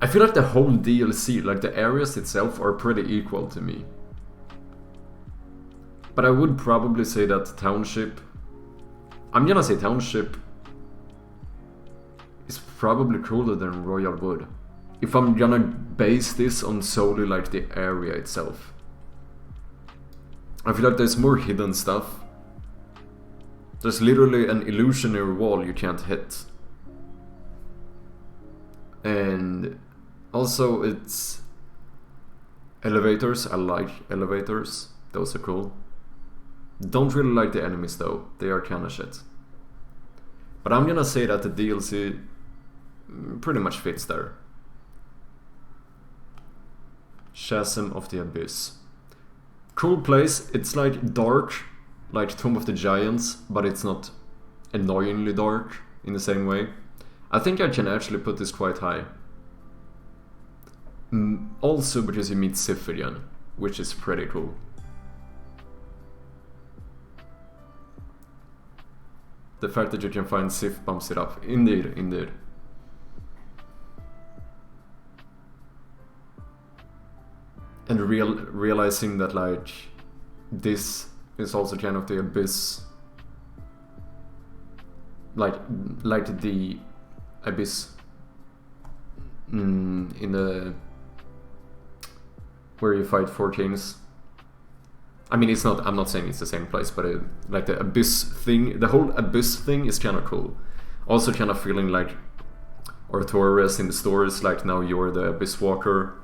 I feel like the whole DLC, like the areas itself, are pretty equal to me. But I would probably say that Township... I'm gonna say Township is probably cooler than Royal Wood. If I'm gonna base this on solely like the area itself. I feel like there's more hidden stuff. There's literally an illusionary wall you can't hit. And also it's elevators. I like elevators. Those are cool. Don't really like the enemies though. They are kinda shit. But I'm gonna say that the DLC pretty much fits there. Chasm of the Abyss. Cool place. It's like dark, like Tomb of the Giants, but it's not annoyingly dark in the same way. I think I can actually put this quite high. Also because you meet Siphidian, which is pretty cool. The fact that you can find Sif bumps it up. Indeed, indeed. And realizing that like this is also kind of the abyss, like the abyss in the where you fight 4 kings. I mean, it's not. I'm not saying it's the same place, but like the abyss thing, the whole abyss thing is kind of cool. Also, kind of feeling like Artorias in the stories, like now you're the abyss walker.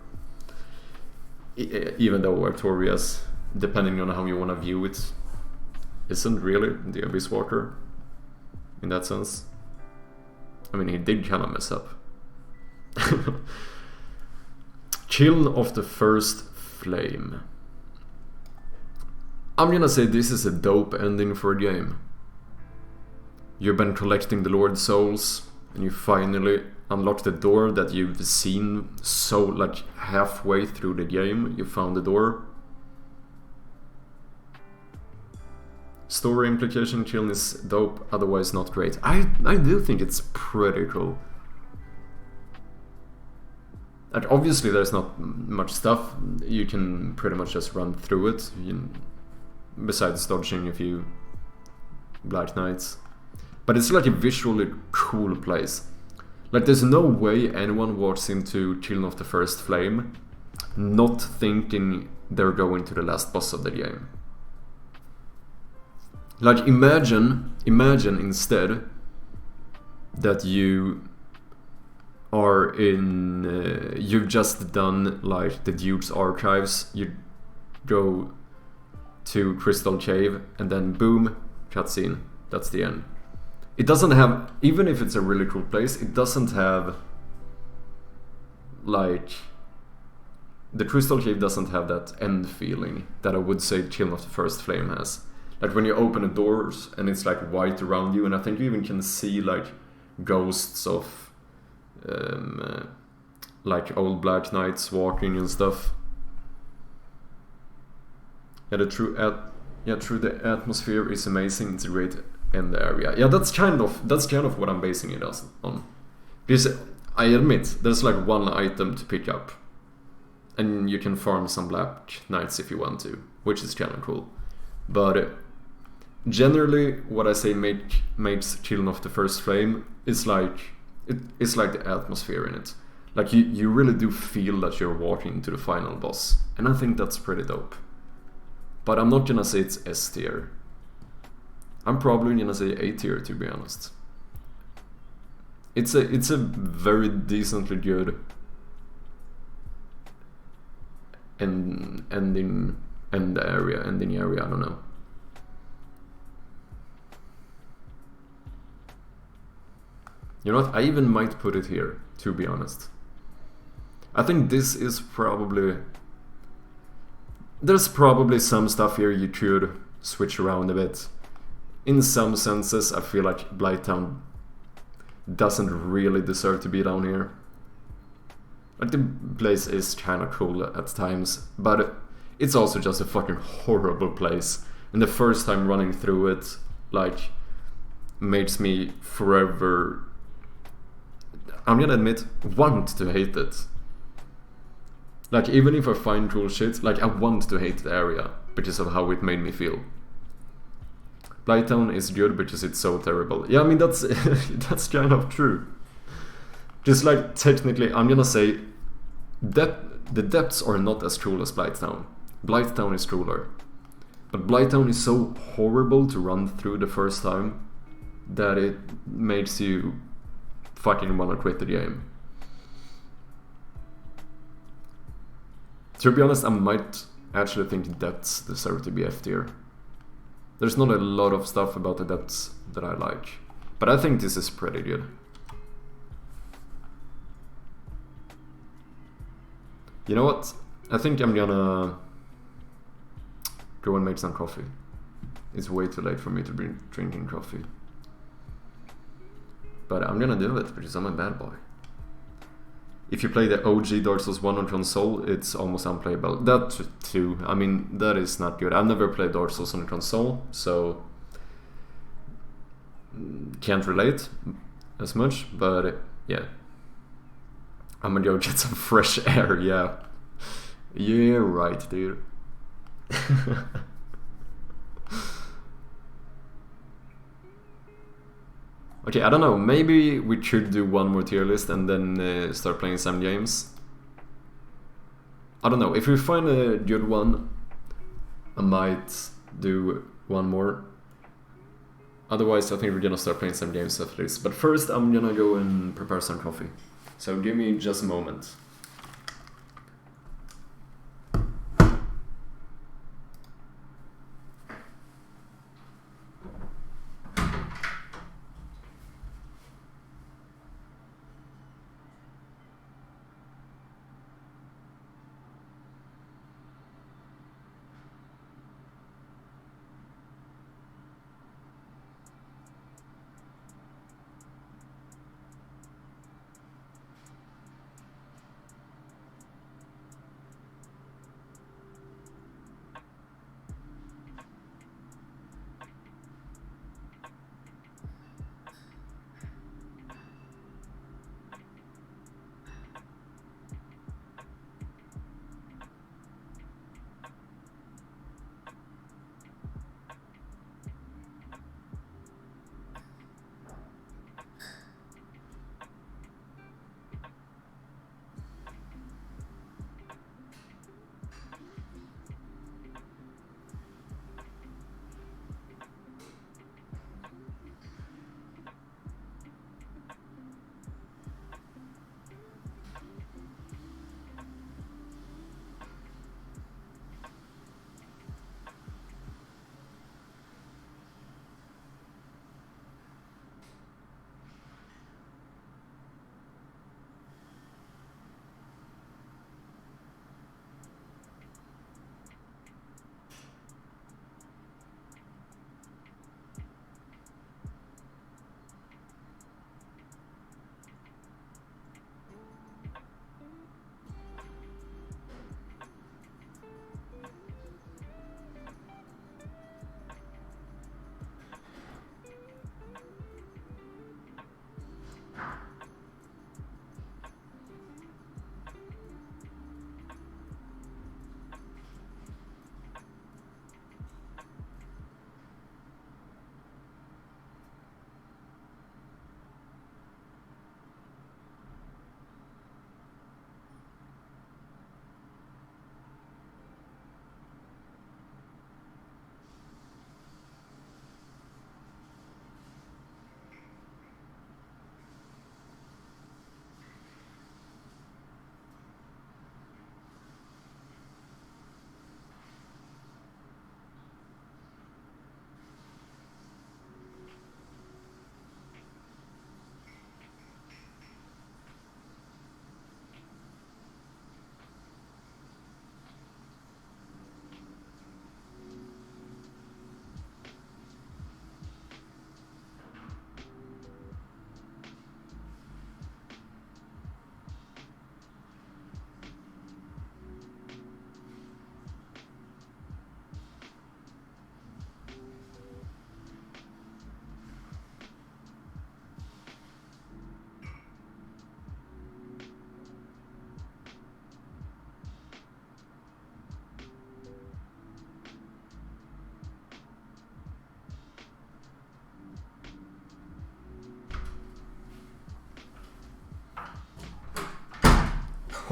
Even though Artorias, depending on how you want to view it, isn't really the abyss walker in that sense. I mean, he did kind of mess up. Chill of the First Flame. I'm gonna say this is a dope ending for a game. You've been collecting the Lord's souls, and you finally unlock the door that you've seen so like halfway through the game. You found the door. Story implication, chill is dope, otherwise not great. I do think it's pretty cool. Like obviously there's not much stuff, you can pretty much just run through it. Besides dodging a few Black Knights. But it's like a visually cool place. Like there's no way anyone walks into Children of the First Flame not thinking they're going to the last boss of the game. Like imagine instead that you are in... you've just done like the Duke's Archives, you go to Crystal Cave, and then boom, cutscene. That's the end. It doesn't have, even if it's a really cool place, it doesn't have like the Crystal Cave doesn't have that end feeling that I would say Children of the First Flame has. Like when you open the doors and it's like white around you, and I think you even can see like ghosts of like old Black Knights walking and stuff. Yeah, the atmosphere is amazing. It's a great end area. Yeah, that's kind of what I'm basing it on. Because I admit there's like one item to pick up, and you can farm some Black Knights if you want to, which is kind of cool. But generally, what I say makes Children of the First Flame is like it's like the atmosphere in it. Like you really do feel that you're walking into the final boss, and I think that's pretty dope. But I'm not gonna say it's S tier. I'm probably gonna say A tier, to be honest. It's a very decently good ending area. I don't know. You know what? I even might put it here, to be honest. I think this is probably... There's probably some stuff here you could switch around a bit. In some senses, I feel like Blighttown doesn't really deserve to be down here. Like, the place is kind of cool at times, but it's also just a fucking horrible place. And the first time running through it, like, makes me forever, I'm gonna admit, want to hate it. Like, even if I find cool shit, like, I want to hate the area because of how it made me feel. Blighttown is good because it's so terrible. Yeah, I mean, that's that's kind of true. Just like, technically, I'm gonna say the depths are not as cool as Blighttown. Blighttown is cooler. But Blighttown is so horrible to run through the first time that it makes you fucking wanna quit the game. To be honest, I might actually think depths deserve to be F tier. There's not a lot of stuff about the depths that I like, but I think this is pretty good. You know what? I think I'm gonna go and make some coffee. It's way too late for me to be drinking coffee. But I'm gonna do it because I'm a bad boy. If you play the OG Dark Souls 1 on console, it's almost unplayable. That too, I mean, that is not good. I've never played Dark Souls on console, so can't relate as much, but yeah. I'm gonna go get some fresh air, yeah. Yeah, right, dude. Okay, I don't know, maybe we should do one more tier list and then start playing some games. I don't know, if we find a good one, I might do one more. Otherwise, I think we're gonna start playing some games after this. But first, I'm gonna go and prepare some coffee. So give me just a moment.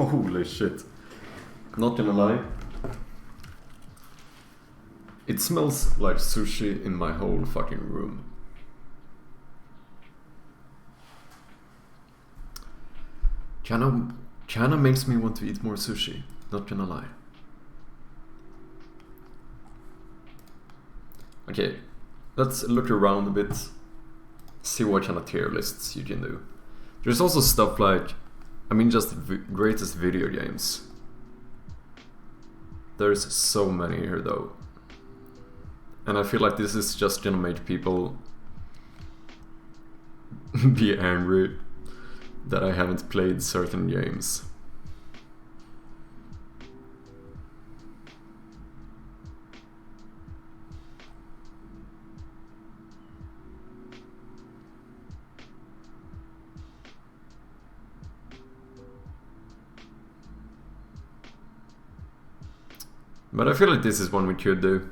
Holy shit. Not gonna lie. It smells like sushi in my whole fucking room. China makes me want to eat more sushi, not gonna lie. Okay, let's look around a bit, see what kind of tier lists you can do. There's also stuff like, I mean, just greatest video games. There's so many here though. And I feel like this is just gonna make people be angry that I haven't played certain games. But I feel like this is one we could do.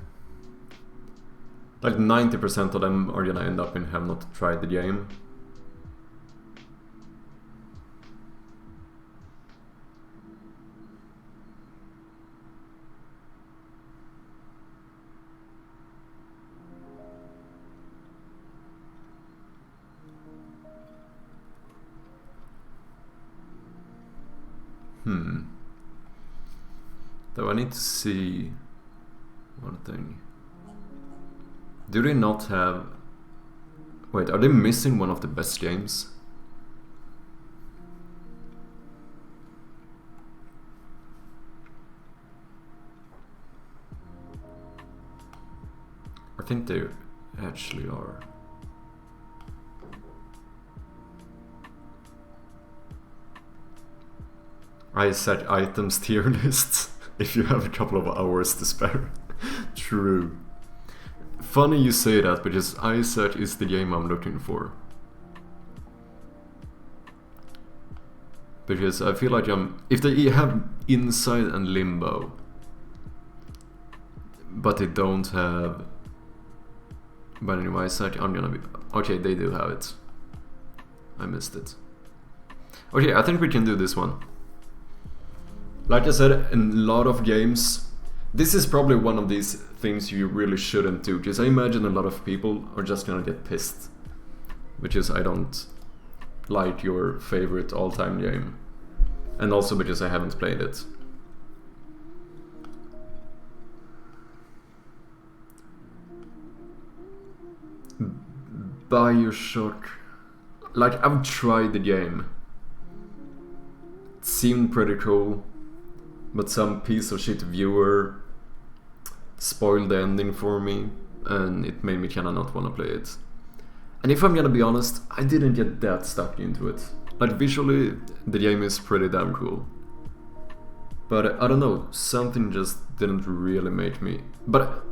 Like 90% of them are gonna end up in have not tried the game. Though I need to see one thing. Do they not have... Wait, are they missing one of the best games? I think they actually are. I set items tier lists if you have a couple of hours to spare. True. Funny you say that, because iSearch is the game I'm looking for. Because I feel like if they have Inside and Limbo, but they don't have Binding of Isaac, I'm gonna be... Okay, they do have it. I missed it. Okay, I think we can do this one. Like I said, in a lot of games, this is probably one of these things you really shouldn't do, because I imagine a lot of people are just gonna get pissed. Because I don't like your favorite all-time game. And also because I haven't played it. BioShock. Like, I've tried the game. It seemed pretty cool. But some piece of shit viewer spoiled the ending for me, and it made me kinda not wanna play it. And if I'm gonna be honest, I didn't get that stuck into it. Like, visually, the game is pretty damn cool. But I don't know, something just didn't really make me... But,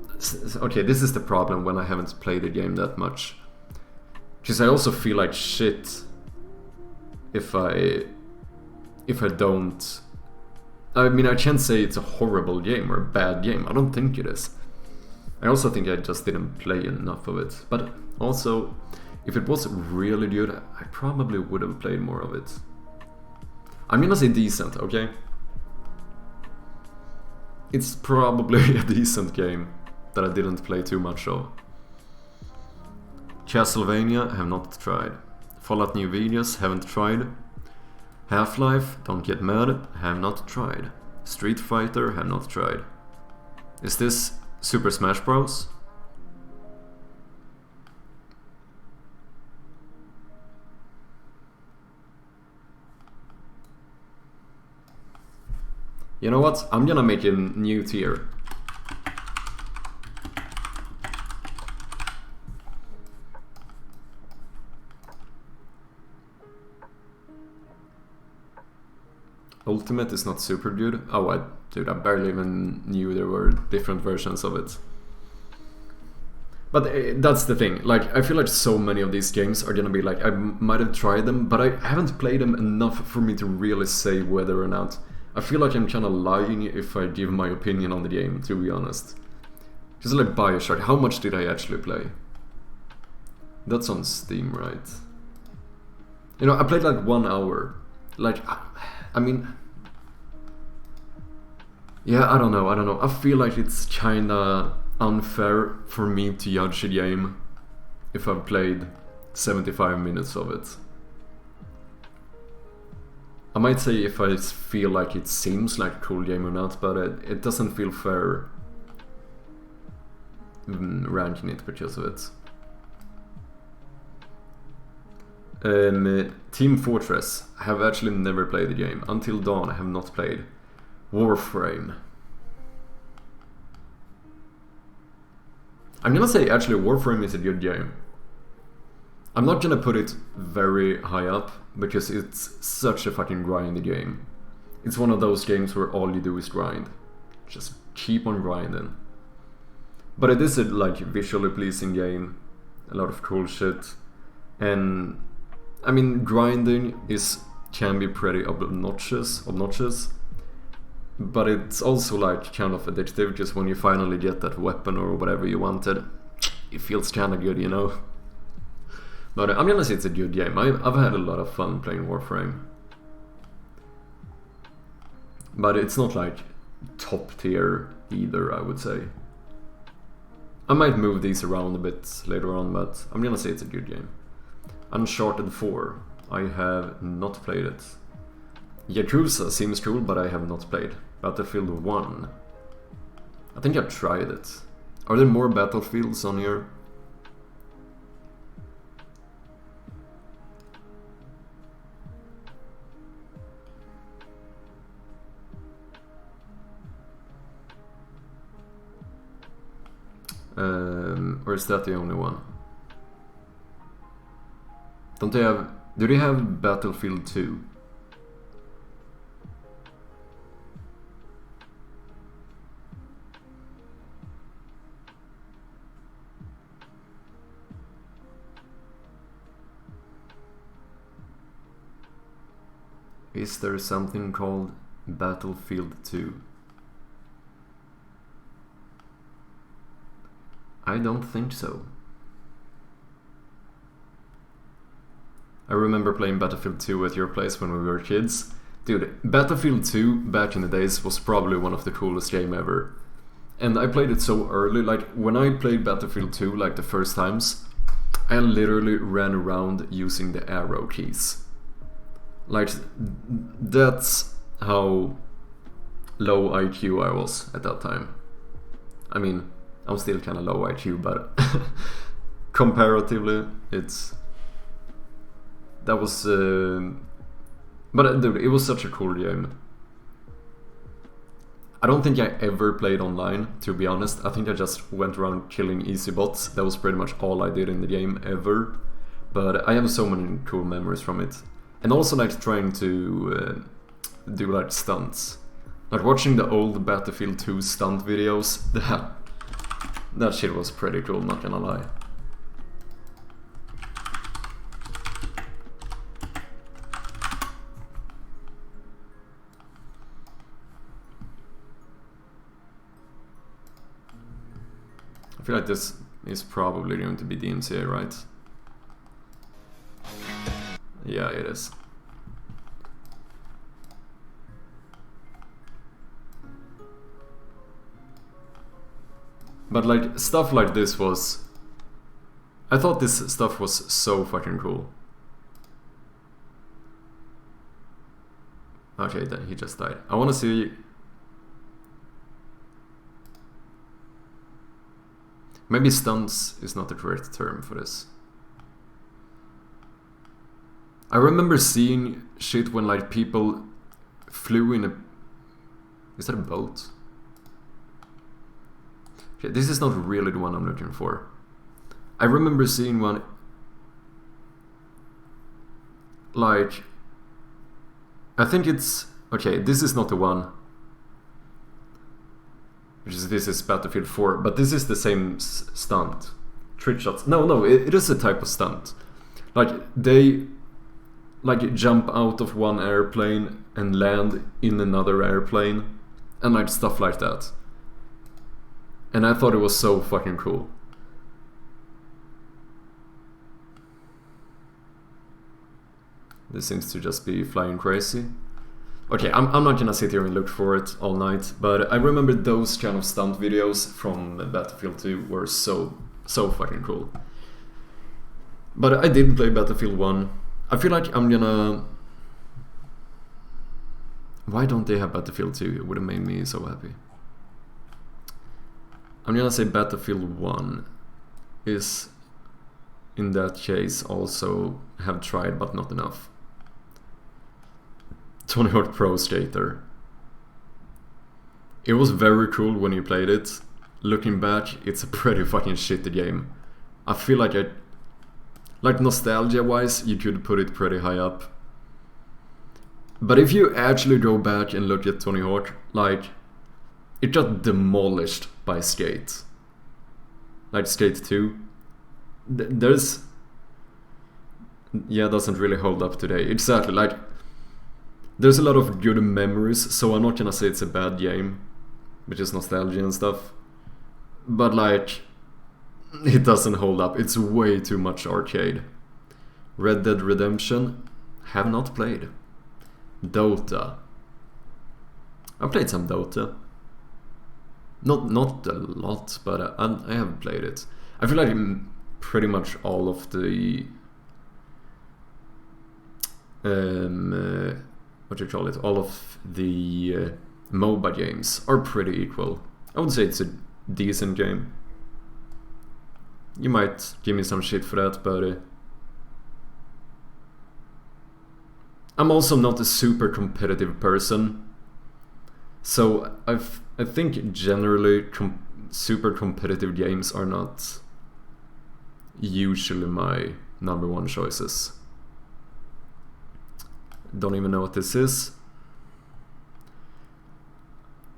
okay, this is the problem when I haven't played the game that much. Because I also feel like shit if I don't... I mean, I can't say it's a horrible game or a bad game. I don't think it is. I also think I just didn't play enough of it. But also, if it was really good, I probably would have played more of it. I'm gonna say decent, okay? It's probably a decent game that I didn't play too much of. Castlevania, have not tried. Fallout New Vegas, haven't tried. Half-Life, don't get mad, have not tried. Street Fighter, have not tried. Is this Super Smash Bros? You know what? I'm gonna make a new tier. Ultimate is not super good. Oh, dude, I barely even knew there were different versions of it. But that's the thing. Like, I feel like so many of these games are gonna be like, I might have tried them, but I haven't played them enough for me to really say whether or not. I feel like I'm kinda lying if I give my opinion on the game, to be honest. Just like BioShock, how much did I actually play? That's on Steam, right? You know, I played like 1 hour. Like, I mean, Yeah, I don't know. I feel like it's kinda unfair for me to judge a game if I've played 75 minutes of it. I might say if I feel like it seems like a cool game or not, but it doesn't feel fair ranking it because of it. Team Fortress. I have actually never played the game. Until Dawn I have not played. Warframe. I'm gonna say actually Warframe is a good game. I'm not gonna put it very high up because it's such a fucking grindy game. It's one of those games where all you do is grind. Just keep on grinding. But it is a like visually pleasing game. A lot of cool shit. And I mean grinding can be pretty obnoxious. But it's also like kind of addictive, just when you finally get that weapon or whatever you wanted, it feels kinda good, you know? But I'm gonna say it's a good game. I've had a lot of fun playing Warframe. But it's not like top tier either, I would say. I might move these around a bit later on, but I'm gonna say it's a good game. Uncharted 4. I have not played it. Yakuza seems cool, but I have not played. Battlefield 1. I think I've tried it. Are there more Battlefields on here? Or is that the only one? Don't they have... Do they have Battlefield 2? Is there something called Battlefield 2? I don't think so. I remember playing Battlefield 2 at your place when we were kids. Dude, Battlefield 2 back in the days was probably one of the coolest game ever. And I played it so early, like when I played Battlefield 2 like the first times, I literally ran around using the arrow keys. Like, that's how low IQ I was at that time. I mean, I'm still kinda low IQ, but comparatively, that was... but dude, it was such a cool game. I don't think I ever played online, to be honest. I think I just went around killing easy bots. That was pretty much all I did in the game ever. But I have so many cool memories from it. And also like trying to do like stunts. Like watching the old Battlefield 2 stunt videos, that shit was pretty cool, not gonna lie. I feel like this is probably going to be DMCA, right? Yeah, it is. But like, stuff like this was... I thought this stuff was so fucking cool. Okay, then he just died. I wanna see... Maybe stunts is not the correct term for this. I remember seeing shit when like people flew in a... Is that a boat? Okay, this is not really the one I'm looking for. I remember seeing one... Like... I think it's... Okay, this is not the one. This is Battlefield 4, but this is the same stunt. Trick shots. No, it is a type of stunt. Like, they... Like, jump out of one airplane and land in another airplane. And like, stuff like that. And I thought it was so fucking cool. This seems to just be flying crazy. Okay, I'm not gonna sit here and look for it all night, but I remember those kind of stunt videos from Battlefield 2 were so fucking cool. But I did play Battlefield 1. I feel like I'm gonna... Why don't they have Battlefield 2? It would have made me so happy. I'm gonna say Battlefield 1 is, in that case, also have tried but not enough. Tony Hawk Pro Skater. It was very cool when you played it. Looking back, it's a pretty fucking shitty game. I feel like like nostalgia-wise, you could put it pretty high up. But if you actually go back and look at Tony Hawk, like, it got demolished by Skate. Like Skate 2. There's... Yeah, doesn't really hold up today. Exactly, like... There's a lot of good memories, so I'm not gonna say it's a bad game, which is nostalgia and stuff. But like, it doesn't hold up. It's way too much arcade. Red Dead Redemption, have not played. Dota. I played some Dota. Not a lot, but I have played it. I feel like pretty much all of the what you call it, all of the MOBA games are pretty equal. I would say it's a decent game. You might give me some shit for that, but I'm also not a super competitive person. So I think generally super competitive games are not usually my number one choices. Don't even know what this is.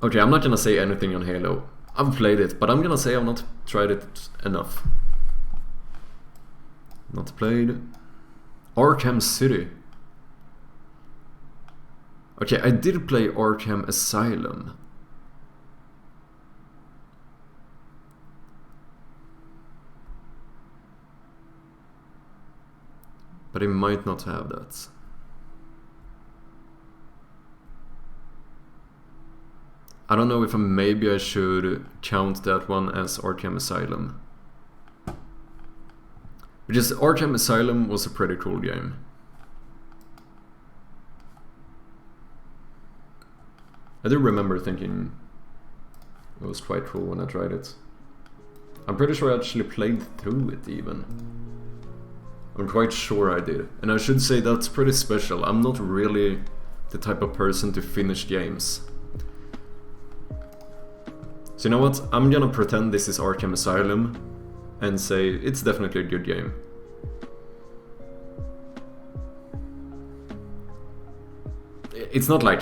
Okay, I'm not gonna say anything on Halo. I've played it, but I'm gonna say I've not tried it enough. Not played. Arkham City. Okay, I did play Arkham Asylum. But I might not have that. I don't know if maybe I should count that one as Arkham Asylum. Because Arkham Asylum was a pretty cool game. I do remember thinking it was quite cool when I tried it. I'm pretty sure I actually played through it even. I'm quite sure I did. And I should say that's pretty special. I'm not really the type of person to finish games. So you know what? I'm gonna pretend this is Arkham Asylum and say it's definitely a good game. It's not like...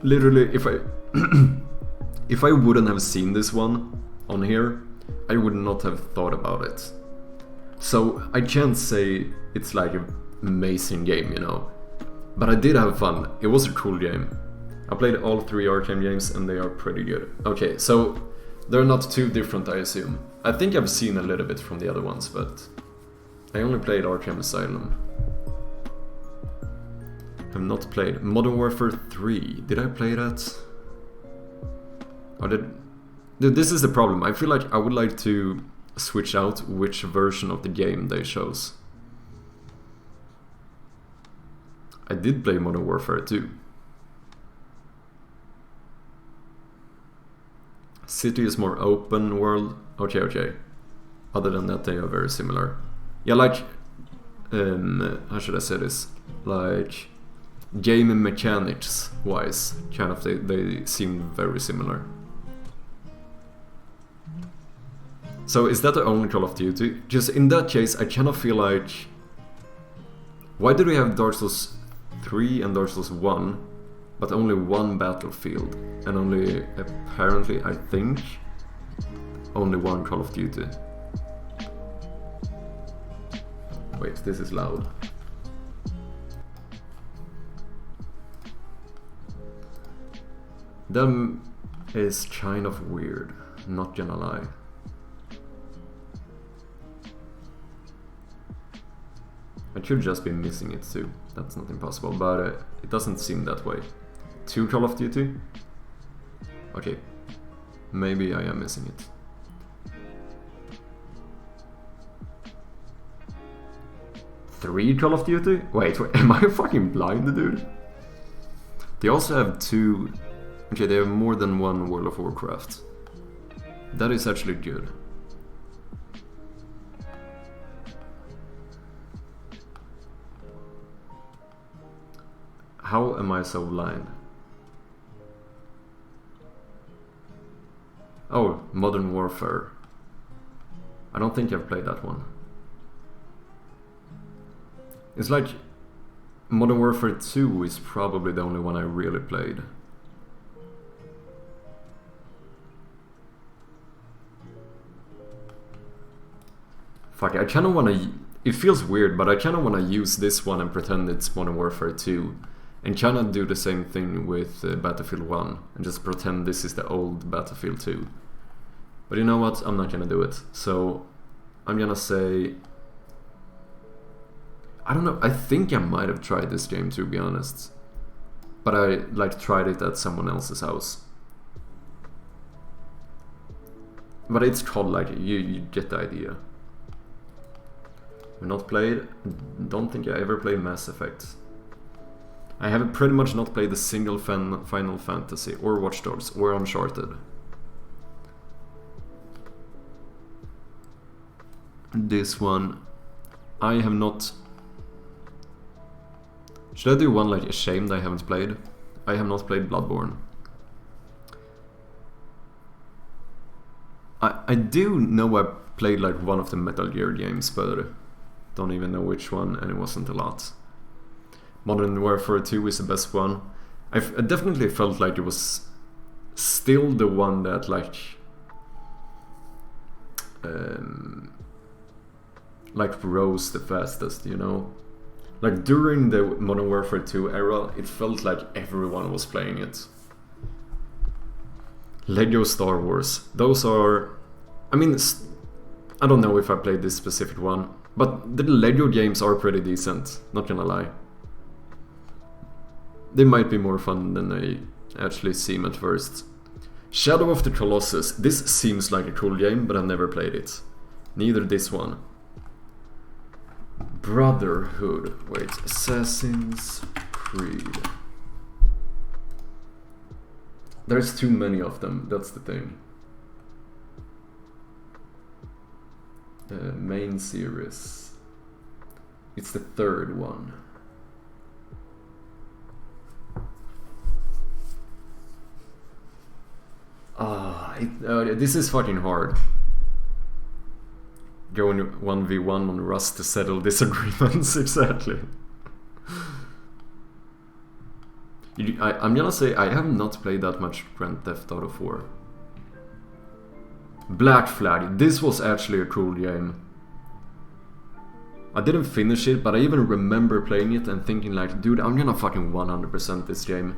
Literally, if I... if I wouldn't have seen this one on here, I would not have thought about it. So I can't say it's like an amazing game, you know. But I did have fun. It was a cool game. I played all 3 Arkham games and they are pretty good. Okay, so they're not too different, I assume. I think I've seen a little bit from the other ones, but I only played Arkham Asylum. I've not played Modern Warfare 3. Did I play that? Or did... Dude, this is the problem. I feel like I would like to switch out which version of the game they chose. I did play Modern Warfare 2. City is more open world. Okay. Other than that, they are very similar. Yeah, like... how should I say this? Like... game mechanics wise, kind of they seem very similar. So is that the only Call of Duty? Just in that case, I kind of feel like... Why do we have Dark Souls 3 and Dark Souls 1, but only one Battlefield, and only, apparently, I think, only one Call of Duty? Wait, this is loud. That is kind of weird, not gonna lie. I could just be missing it too. That's not impossible, but it doesn't seem that way. 2 Call of Duty? Okay, maybe I am missing it. Three Call of Duty? Wait, am I fucking blind, dude? They also have 2... Okay, they have more than 1 World of Warcraft. That is actually good. How am I so blind? Oh, Modern Warfare. I don't think I've played that one. It's like Modern Warfare 2 is probably the only one I really played. Fuck, I kinda wanna... It feels weird, but I kinda wanna use this one and pretend it's Modern Warfare 2. And kinda do the same thing with Battlefield 1. And just pretend this is the old Battlefield 2. But you know what? I'm not gonna do it. So, I'm gonna say... I don't know, I think I might have tried this game, to be honest. But I like tried it at someone else's house. But it's called like, you get the idea. I've not played, don't think I ever played Mass Effect. I have pretty much not played a single Final Fantasy, or Watch Dogs, or Uncharted. This one, I have not... Should I do one like Ashamed I haven't played? I have not played Bloodborne. I do know I played like one of the Metal Gear games, but don't even know which one, and it wasn't a lot. Modern Warfare 2 is the best one. I definitely felt like it was still the one that like rose the fastest, you know? Like during the Modern Warfare 2 era, it felt like everyone was playing it. Lego Star Wars. Those are... I mean, I don't know if I played this specific one, but the Lego games are pretty decent, not gonna lie. They might be more fun than they actually seem at first. Shadow of the Colossus. This seems like a cool game, but I've never played it. Neither this one. Brotherhood. Wait, Assassin's Creed. There's too many of them, that's the thing. Main series. It's the third one. This is fucking hard. Going 1v1 on Rust to settle disagreements, exactly. I'm gonna say I have not played that much Grand Theft Auto 4. Black Flag, this was actually a cool game. I didn't finish it, but I even remember playing it and thinking like, dude, I'm gonna fucking 100% this game.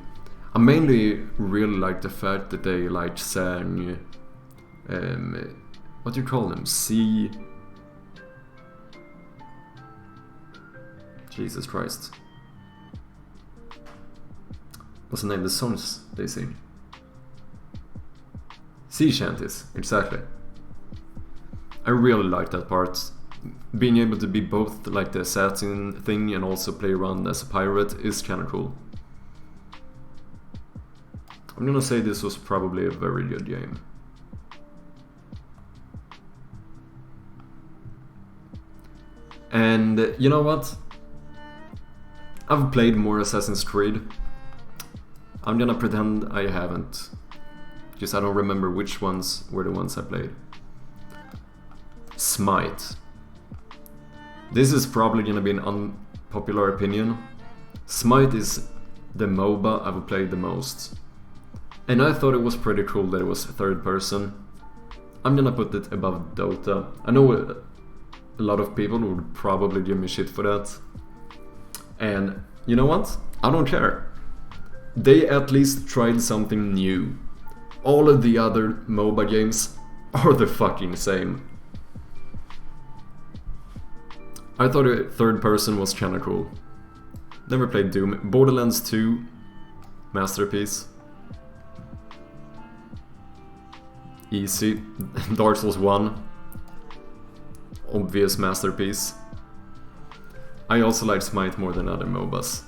I mainly really like the fact that they like sang... what do you call them? Jesus Christ. What's the name of the songs they sing? Sea shanties, exactly. I really like that part. Being able to be both like the assassin thing and also play around as a pirate is kinda cool. I'm gonna say this was probably a very good game. And you know what? I've played more Assassin's Creed. I'm gonna pretend I haven't. Because I don't remember which ones were the ones I played. Smite. This is probably gonna be an unpopular opinion. Smite is the MOBA I've played the most. And I thought it was pretty cool that it was third person. I'm gonna put it above Dota. I know a lot of people would probably give me shit for that. And you know what? I don't care. They at least tried something new. All of the other MOBA games are the fucking same. I thought third person was kinda cool. Never played Doom. Borderlands 2, masterpiece. Easy. Dark Souls 1, obvious masterpiece. I also like Smite more than other MOBAs.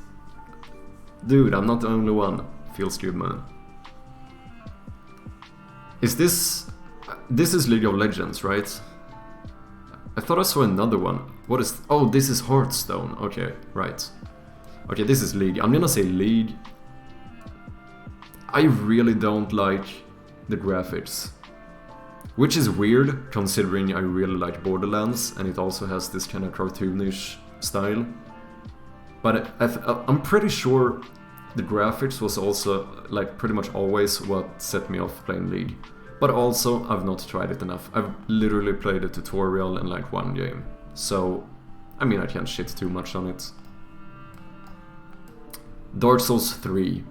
Dude, I'm not the only one. Feels good, man. Is this... This is League of Legends, right? I thought I saw another one. What is... Oh, this is Hearthstone. Okay, right. Okay, this is League. I'm gonna say League. I really don't like the graphics. Which is weird, considering I really like Borderlands, and it also has this kind of cartoonish style. But I'm pretty sure the graphics was also, like, pretty much always what set me off playing League. But also, I've not tried it enough. I've literally played a tutorial in like one game. So, I mean, I can't shit too much on it. Dark Souls 3.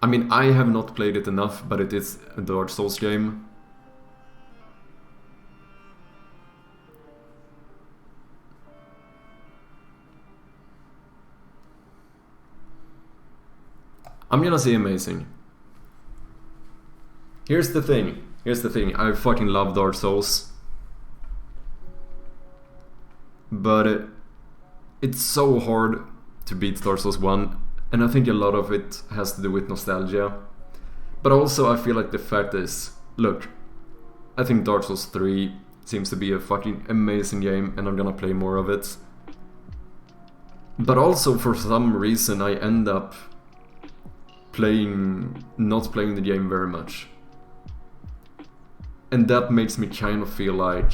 I mean, I have not played it enough, but it is a Dark Souls game. I'm gonna say amazing. Here's the thing. I fucking love Dark Souls. But it's so hard to beat Dark Souls 1. And I think a lot of it has to do with nostalgia. But also I feel like the fact is, look, I think Dark Souls 3 seems to be a fucking amazing game, and I'm gonna play more of it. But also for some reason I end up not playing the game very much. And that makes me kind of feel like,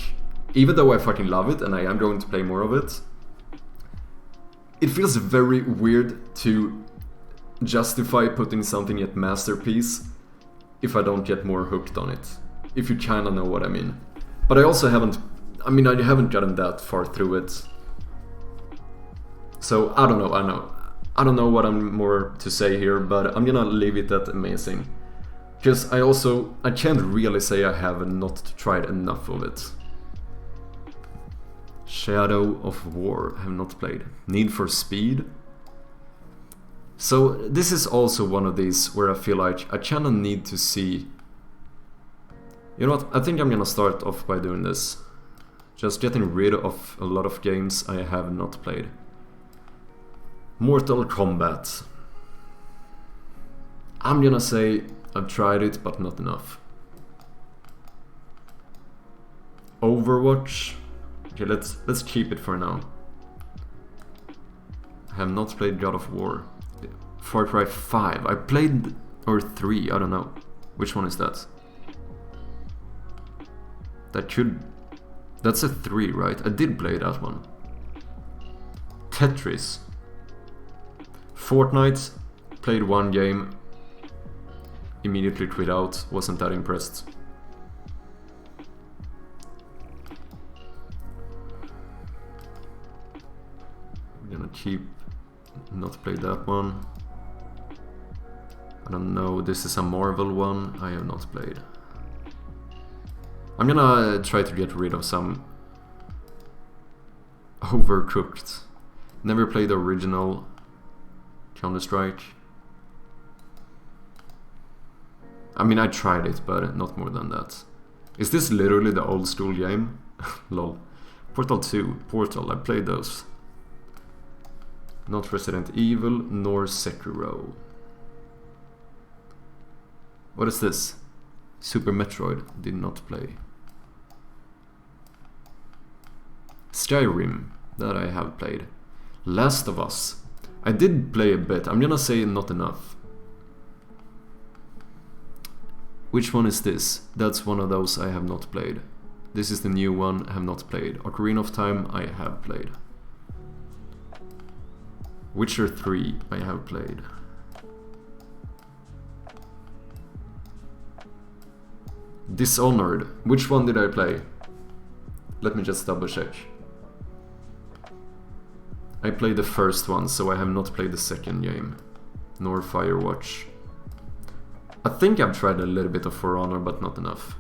even though I fucking love it and I am going to play more of it, it feels very weird to justify putting something at masterpiece if I don't get more hooked on it. If you kinda know what I mean. But I also haven't gotten that far through it. So I don't know what I'm more to say here, but I'm gonna leave it at amazing. Because I can't really say I have not tried enough of it. Shadow of War, I have not played. Need for Speed. So this is also one of these where I feel like I kinda need to see... You know what, I think I'm gonna start off by doing this. Just getting rid of a lot of games I have not played. Mortal Kombat. I'm gonna say I've tried it, but not enough. Overwatch. Okay, let's keep it for now. I have not played God of War. Far Cry 5. I played... or 3, I don't know. Which one is that? That's a 3, right? I did play that one. Tetris. Fortnite, played one game, immediately quit out, wasn't that impressed. I'm gonna not play that one. I don't know, this is a Marvel one, I have not played. I'm gonna try to get rid of some Overcooked. Never played the original Counter-Strike. I mean, I tried it, but not more than that. Is this literally the old school game? Lol. Portal 2, Portal, I played those. Not Resident Evil, nor Sekiro. What is this? Super Metroid, did not play. Skyrim, that I have played. Last of Us. I did play a bit, I'm gonna say not enough. Which one is this? That's one of those I have not played. This is the new one I have not played. Ocarina of Time I have played. Witcher 3 I have played. Dishonored. Which one did I play? Let me just double check. I played the first one, so I have not played the second game. Nor Firewatch. I think I've tried a little bit of For Honor, but not enough.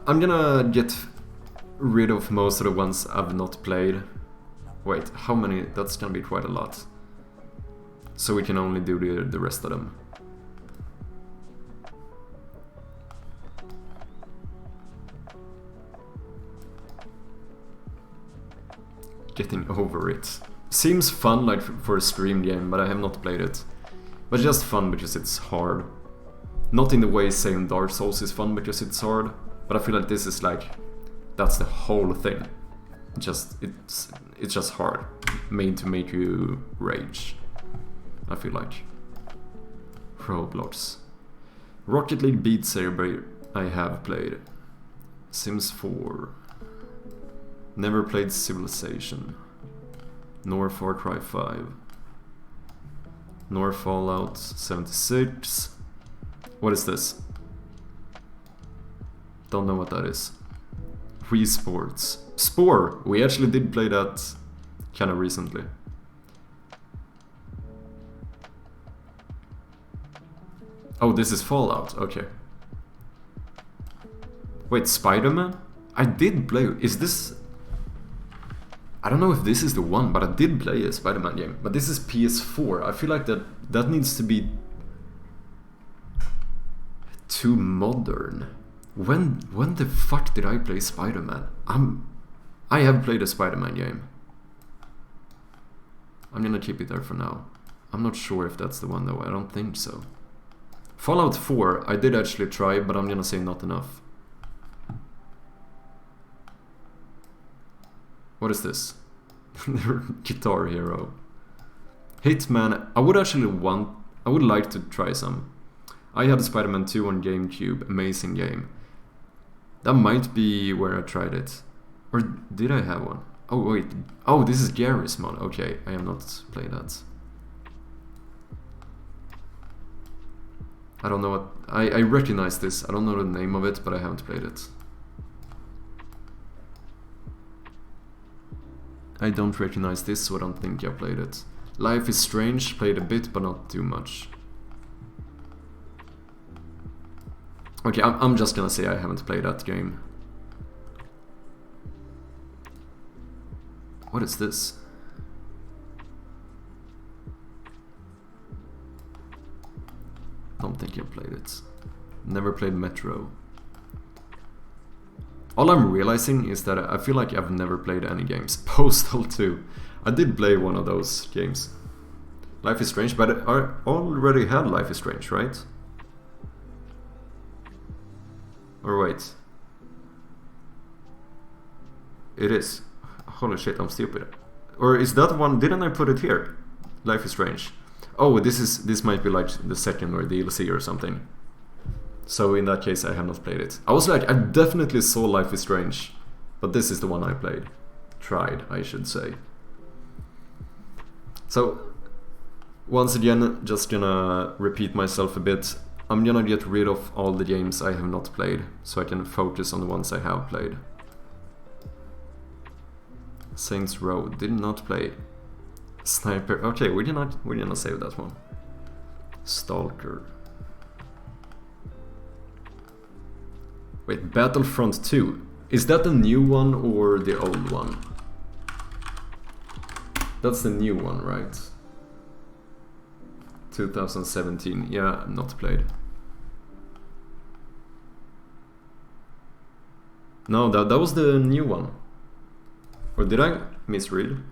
I'm gonna get rid of most of the ones I've not played. Wait, how many? That's gonna be quite a lot. So we can only do the rest of them. Getting over it. Seems fun, like for a stream game, but I have not played it. But just fun because it's hard. Not in the way saying Dark Souls is fun because it's hard, but I feel like this is like, that's the whole thing. It's just hard, made to make you rage. I feel like. Roblox. Rocket League Beat Saber I have played. Sims 4. Never played Civilization. Nor Far Cry 5. Nor Fallout 76. What is this? Don't know what that is. Wii Sports. Spore! We actually did play that kind of recently. Oh, this is Fallout, okay. Wait, Spider-Man? I did play... Is this... I don't know if this is the one, but I did play a Spider-Man game. But this is PS4. I feel like that needs to be... too modern. When the fuck did I play Spider-Man? I have played a Spider-Man game. I'm gonna keep it there for now. I'm not sure if that's the one though, I don't think so. Fallout 4, I did actually try, but I'm gonna say not enough. What is this? Guitar Hero. Hitman, I would like to try some. I had Spider-Man 2 on GameCube, amazing game. That might be where I tried it. Or did I have one? Oh wait, oh this is Gary's mod, okay, I have not played that. I don't know what... I recognize this. I don't know the name of it, but I haven't played it. I don't recognize this, so I don't think I played it. Life is Strange, played a bit, but not too much. Okay, I'm just gonna say I haven't played that game. What is this? Don't think I played it. Never played Metro. All I'm realizing is that I feel like I've never played any games. Postal 2. I did play one of those games. Life is Strange, but I already had Life is Strange, right? Or wait. It is. Holy shit, I'm stupid. Or is that one... Didn't I put it here? Life is Strange. Oh, this might be like the second or DLC or something. So in that case I have not played it. I was like, I definitely saw Life is Strange, but this is the one I played. Tried, I should say. So, once again, just gonna repeat myself a bit. I'm gonna get rid of all the games I have not played, so I can focus on the ones I have played. Saints Row, did not play. Sniper, okay, we're gonna save that one. Stalker. Wait, Battlefront 2. Is that the new one or the old one? That's the new one, right? 2017, yeah, not played. No, that was the new one. Or did I misread?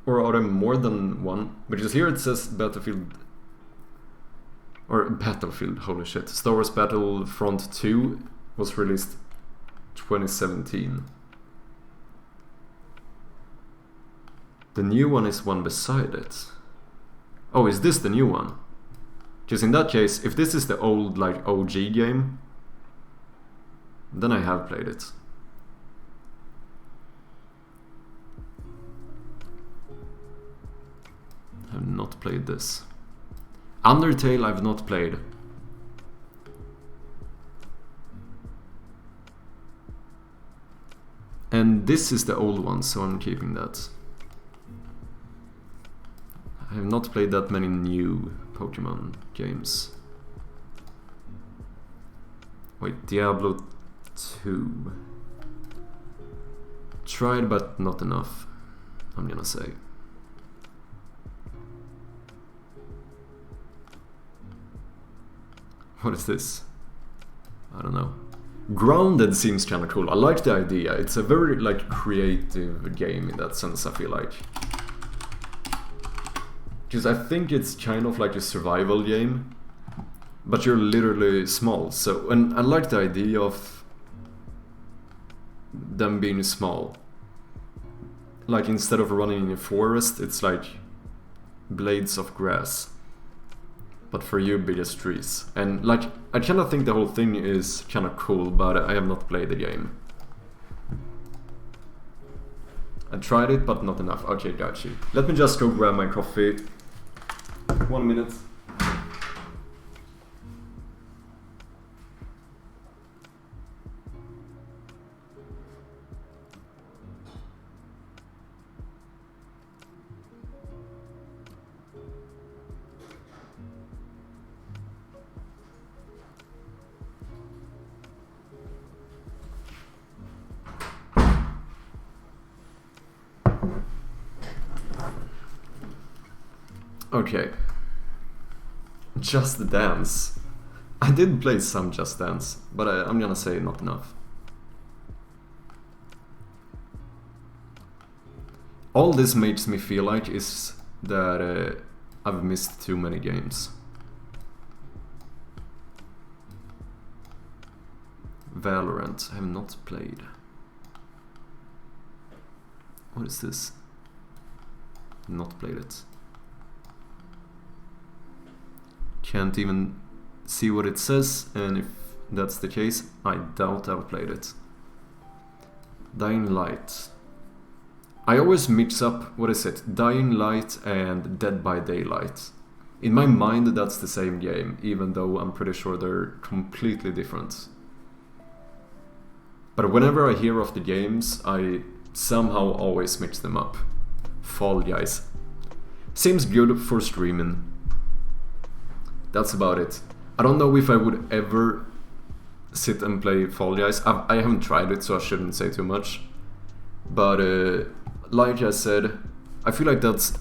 Or are there more than one? Because here it says Battlefield... Or Battlefield, holy shit. Star Wars Battlefront 2 was released 2017. The new one is one beside it. Oh, is this the new one? Because in that case, if this is the old, like, OG game, then I have played it. I have not played this. Undertale I've not played. And this is the old one, so I'm keeping that. I I've not played that many new Pokemon games. Wait, Diablo 2. Tried, but not enough, I'm gonna say. What is this? I don't know. Grounded seems kind of cool. I like the idea. It's a very like creative game in that sense, I feel like. Because I think it's kind of like a survival game, but you're literally small. So, and I like the idea of them being small. Like instead of running in a forest, it's like blades of grass. But for you, biggest trees. And like, I kind of think the whole thing is kind of cool, but I have not played the game. I tried it, but not enough. Okay, got you. Let me just go grab my coffee. 1 minute. Okay. Just Dance. I did play some Just Dance, but I'm gonna say not enough. All this makes me feel like is that I've missed too many games. Valorant, I have not played. What is this? Not played it. Can't even see what it says, and if that's the case, I doubt I've played it. Dying Light. I always mix up, what is it, Dying Light and Dead by Daylight. In my mind that's the same game, even though I'm pretty sure they're completely different. But whenever I hear of the games, I somehow always mix them up. Fall Guys. Seems good for streaming. That's about it. I don't know if I would ever sit and play Fall Guys. I haven't tried it, so I shouldn't say too much. But like I said, I feel like that's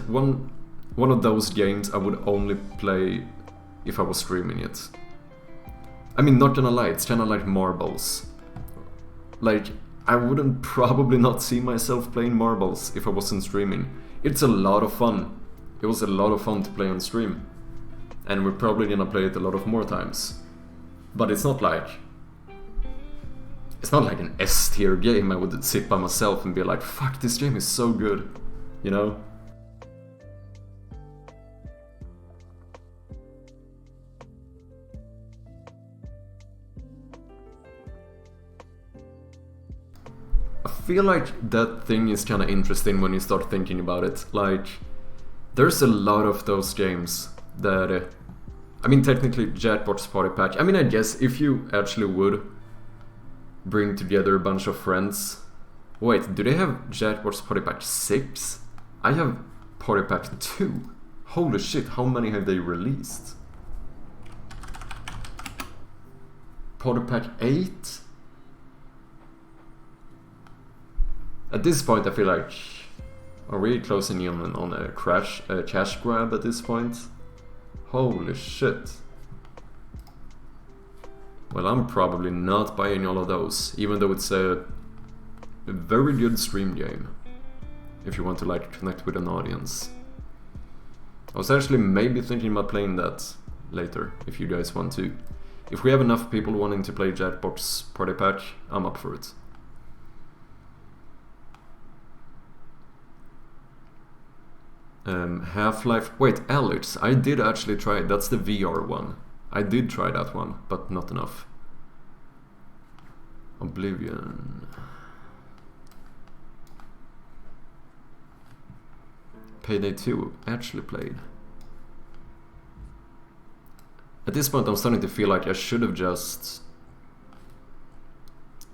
one of those games I would only play if I was streaming it. I mean, not gonna lie, it's kinda like marbles. Like, I wouldn't probably not see myself playing marbles if I wasn't streaming. It's a lot of fun. It was a lot of fun to play on stream. And we're probably gonna play it a lot of more times. But it's not like an S tier game I would sit by myself and be like, fuck, this game is so good, you know? I feel like that thing is kinda interesting when you start thinking about it. Like, there's a lot of those games that I mean, technically Jackpot's Party Pack. I mean, I guess if you actually would bring together a bunch of friends. Wait, do they have Jackpot's Party Pack 6? I have Party Pack 2. Holy shit, how many have they released? Party Pack 8? At this point I feel like, are we closing in on a cash grab at this point? Holy shit. Well, I'm probably not buying all of those, even though it's a very good stream game. If you want to like connect with an audience. I was actually maybe thinking about playing that later, if you guys want to. If we have enough people wanting to play Jackpot's Party Pack, I'm up for it. Half-Life... Wait, Alex, I did actually try it. That's the VR one. I did try that one, but not enough. Oblivion... Payday 2 actually played. At this point I'm starting to feel like I should have just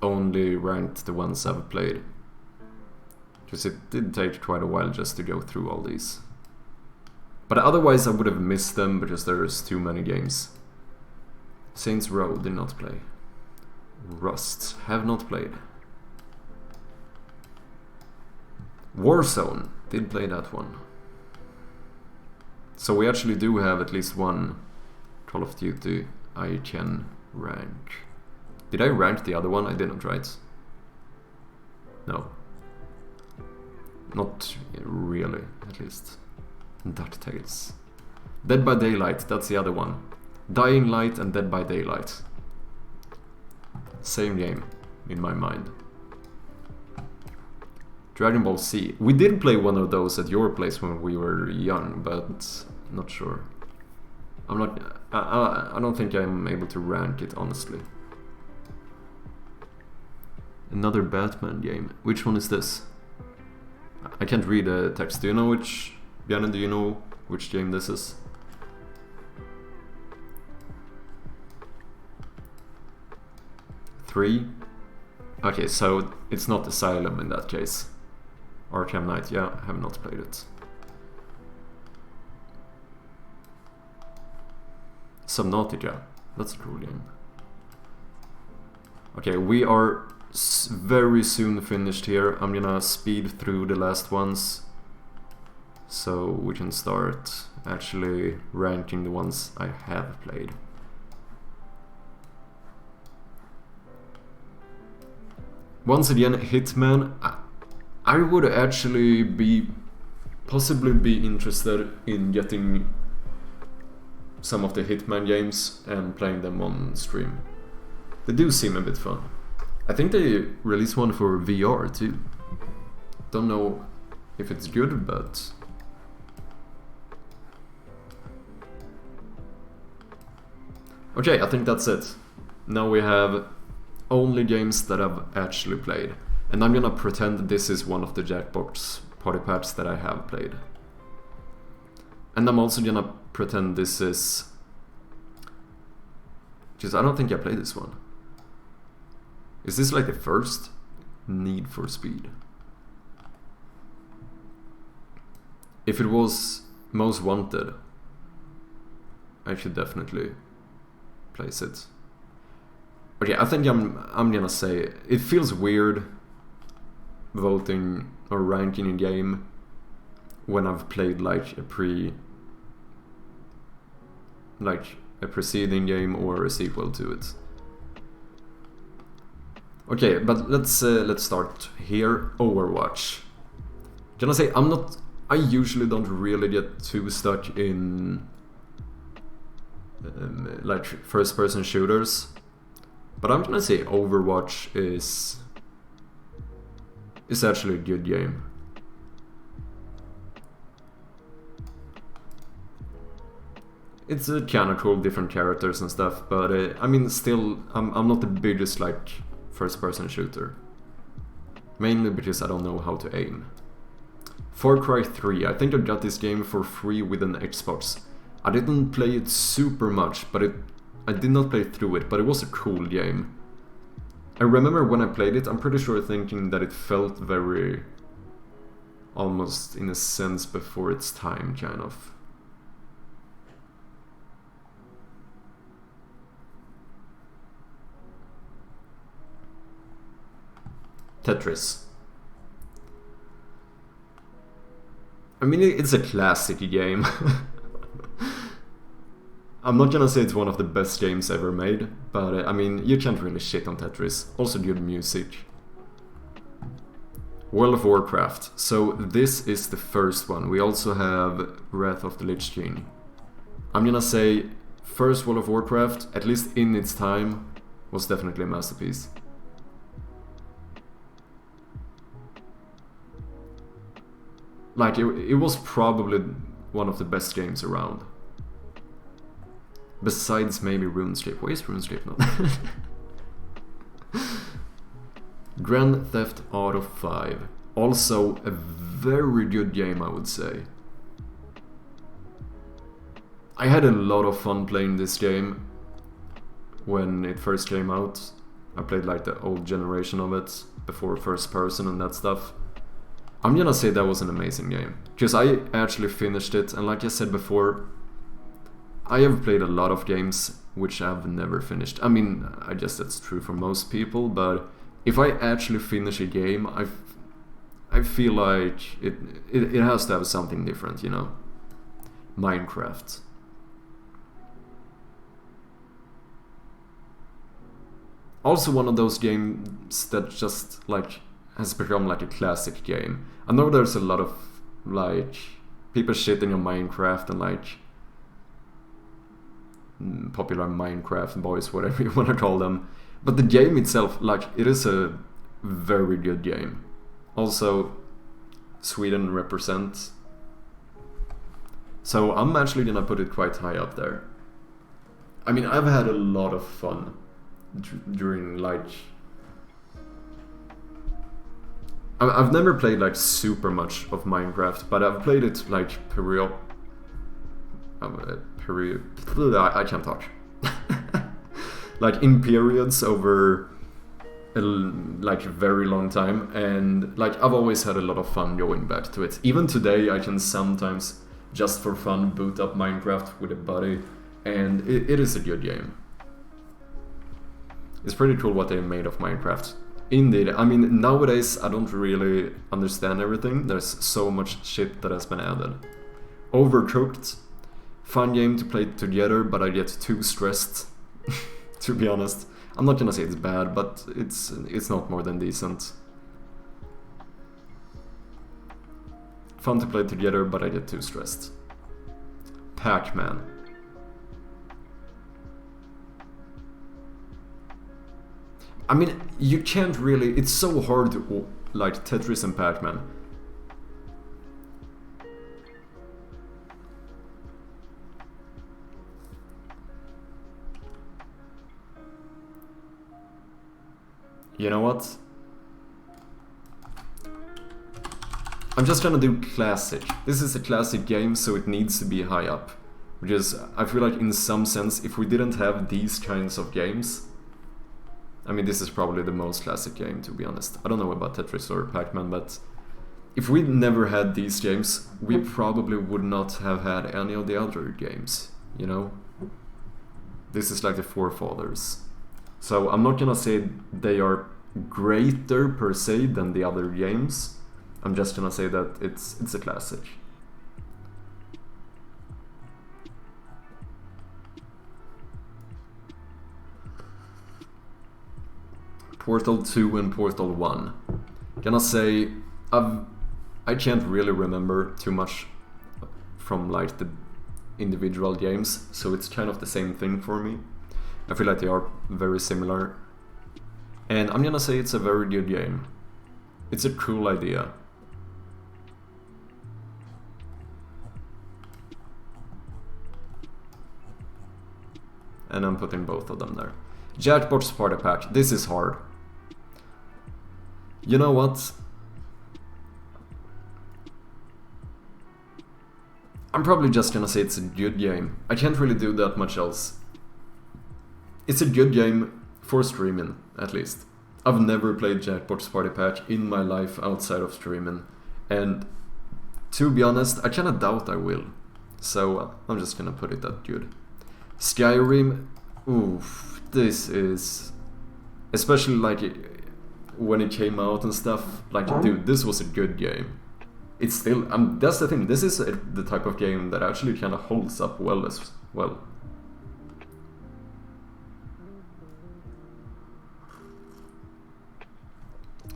only ranked the ones I've played. Because it did take quite a while just to go through all these. But otherwise I would have missed them because there's too many games. Saints Row did not play. Rust have not played. Warzone did play that one. So we actually do have at least one Call of Duty I can rank. Did I rank the other one? I didn't, right? No. Not really, at least. DuckTales. Dead by Daylight, that's the other one. Dying Light and Dead by Daylight. Same game, in my mind. Dragon Ball Z. We did play one of those at your place when we were young, but not sure. I'm not. I don't think I'm able to rank it, honestly. Another Batman game. Which one is this? I can't read the text. Do you know which? Bjarne, do you know which game this is? Three? Okay, so it's not Asylum in that case. Arkham Knight, yeah, I have not played it. Subnautica, that's a cool game. Okay, we are very soon finished here. I'm gonna speed through the last ones so we can start actually ranking the ones I have played. Once again, Hitman. I would actually possibly be interested in getting some of the Hitman games and playing them on stream. They do seem a bit fun. I think they released one for VR too. Don't know if it's good, but... Okay, I think that's it. Now we have only games that I've actually played. And I'm gonna pretend this is one of the Jackbox party packs that I have played. And I'm also gonna pretend this is... Just, I don't think I played this one. Is this like the first? Need for Speed. If it was Most Wanted, I should definitely place it. Okay, I think I'm gonna say it feels weird voting or ranking a game when I've played like a preceding game or a sequel to it. Okay, but let's start here. Overwatch. Can I say I usually don't really get too stuck in like first-person shooters, but I'm gonna say Overwatch is actually a good game. It's kind of cool, different characters and stuff, but I mean, still, I'm not the biggest like first-person shooter. Mainly because I don't know how to aim. Far Cry 3, I think I got this game for free with an Xbox. I didn't play it super much, but I did not play through it, but it was a cool game. I remember when I played it, I'm pretty sure thinking that it felt very... almost in a sense before its time, kind of. Tetris. I mean, it's a classic game. I'm not gonna say it's one of the best games ever made, but I mean, you can't really shit on Tetris. Also good music. World of Warcraft. So this is the first one. We also have Wrath of the Lich King. I'm gonna say first World of Warcraft, at least in its time, was definitely a masterpiece. Like, it was probably one of the best games around. Besides maybe RuneScape. Why is RuneScape not? Grand Theft Auto 5. Also a very good game, I would say. I had a lot of fun playing this game when it first came out. I played like the old generation of it, before first person and that stuff. I'm gonna say that was an amazing game, because I actually finished it, and like I said before, I have played a lot of games which I've never finished. I mean, I guess that's true for most people, but if I actually finish a game, I feel like it has to have something different, you know? Minecraft. Also one of those games that just like has become like a classic game. I know there's a lot of like people shitting on Minecraft and like popular Minecraft boys, whatever you want to call them, but the game itself, like, it is a very good game. Also, Sweden represents, so I'm actually gonna put it quite high up there. I mean, I've had a lot of fun during like I've never played like super much of Minecraft, but I've played it like I can't talk. Like in periods over like a very long time, and like I've always had a lot of fun going back to it. Even today I can sometimes just for fun boot up Minecraft with a buddy, and it is a good game. It's pretty cool what they made of Minecraft. Indeed, I mean, nowadays I don't really understand everything. There's so much shit that has been added. Overcooked, fun game to play together, but I get too stressed, to be honest. I'm not gonna say it's bad, but it's not more than decent. Fun to play together, but I get too stressed. Pac-Man. I mean, you can't really... It's so hard to... Like Tetris and Pac-Man. You know what? I'm just gonna do classic. This is a classic game, so it needs to be high up. Because I feel like in some sense, if we didn't have these kinds of games... I mean, this is probably the most classic game, to be honest. I don't know about Tetris or Pac-Man, but if we never had these games, we probably would not have had any of the other games, you know? This is like the forefathers. So I'm not gonna say they are greater per se than the other games. I'm just gonna say that it's a classic. Portal 2 and Portal 1. Gonna say I can't really remember too much from like the individual games, so it's kind of the same thing for me. I feel like they are very similar. And I'm gonna say it's a very good game. It's a cool idea. And I'm putting both of them there. Jackpot's Party Pack. This is hard. You know what? I'm probably just gonna say it's a good game. I can't really do that much else. It's a good game for streaming, at least. I've never played Jackpot's Party Pack in my life outside of streaming. And to be honest, I kinda doubt I will. So I'm just gonna put it at good. Skyrim, oof, this is... Especially like when it came out and stuff, like dude, this was a good game. It's still, that's the thing, this is the type of game that actually kind of holds up well as well.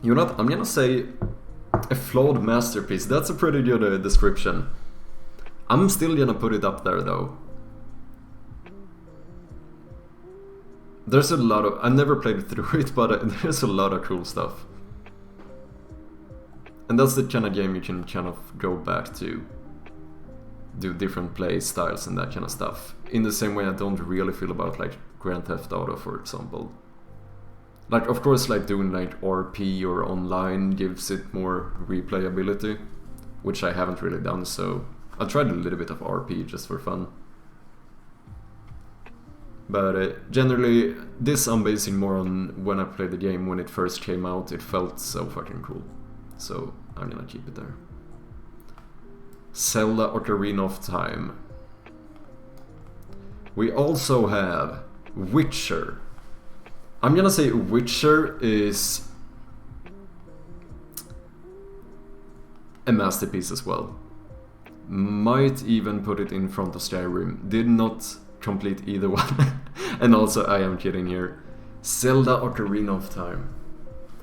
You know what, I'm gonna say a flawed masterpiece. That's a pretty good description. I'm still gonna put it up there though. There's a lot of... I never played through it, but there's a lot of cool stuff. And that's the kind of game you can kind of go back to. Do different play styles and that kind of stuff. In the same way I don't really feel about like Grand Theft Auto, for example. Like, of course, like doing like RP or online gives it more replayability, which I haven't really done, so I tried a little bit of RP just for fun. But generally, this I'm basing more on when I played the game when it first came out. It felt so fucking cool. so I'm gonna keep it there. Zelda Ocarina of Time. We also have Witcher. I'm gonna say Witcher is a masterpiece as well. Might even put it in front of Skyrim. Did not complete either one. And also, I am kidding here. Zelda Ocarina of Time.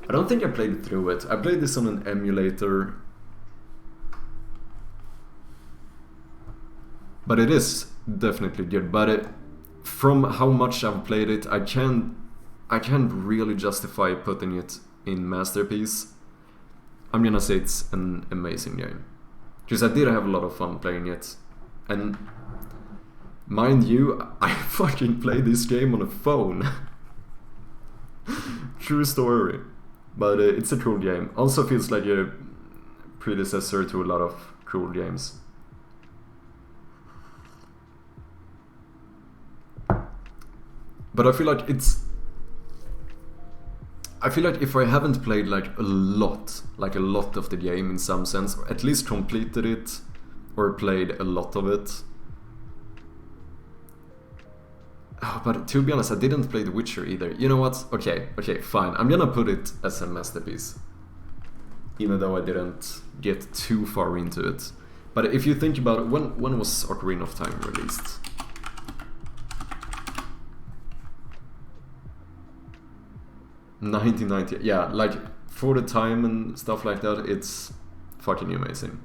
I don't think I played through it. I played this on an emulator. But it is definitely good. But from how much I've played it, I can't really justify putting it in Masterpiece. I'm gonna say it's an amazing game. Because I did have a lot of fun playing it. And mind you, I fucking played this game on a phone. True story. But it's a cool game. Also feels like a predecessor to a lot of cool games. But I feel like if I haven't played like a lot of the game in some sense, or at least completed it, or played a lot of it. Oh, but to be honest, I didn't play The Witcher either. You know what? Okay, fine. I'm gonna put it as a masterpiece. Even though I didn't get too far into it. But if you think about it, when was Ocarina of Time released? 1990, yeah, like for the time and stuff like that, it's fucking amazing.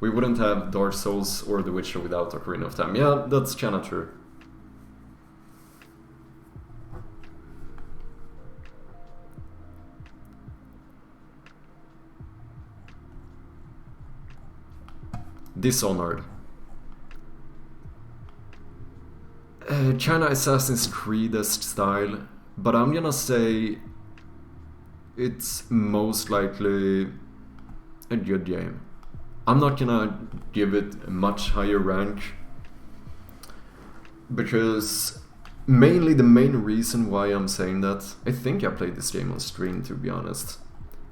We wouldn't have Dark Souls or The Witcher without Ocarina of Time. Yeah, that's kinda true. Dishonored. China Assassin's Creed-esque style, but I'm gonna say it's most likely a good game. I'm not gonna give it a much higher rank because mainly the main reason why I'm saying that, I think I played this game on stream to be honest,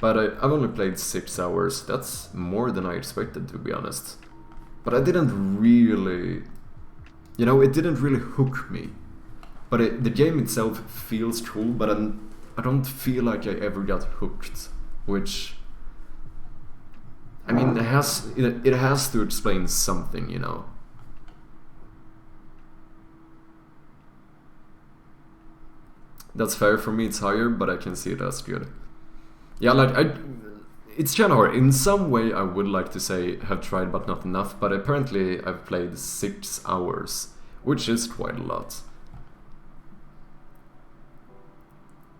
but I've only played 6 hours. That's more than I expected to be honest. But I didn't really, it didn't really hook me. But the game itself feels cool, but I don't feel like I ever got hooked, which, I mean, it has to explain something, That's fair. For me it's higher, but I can see it as good. Yeah, like, it's kinda hard. In some way I would like to say have tried but not enough, but apparently I've played 6 hours, which is quite a lot.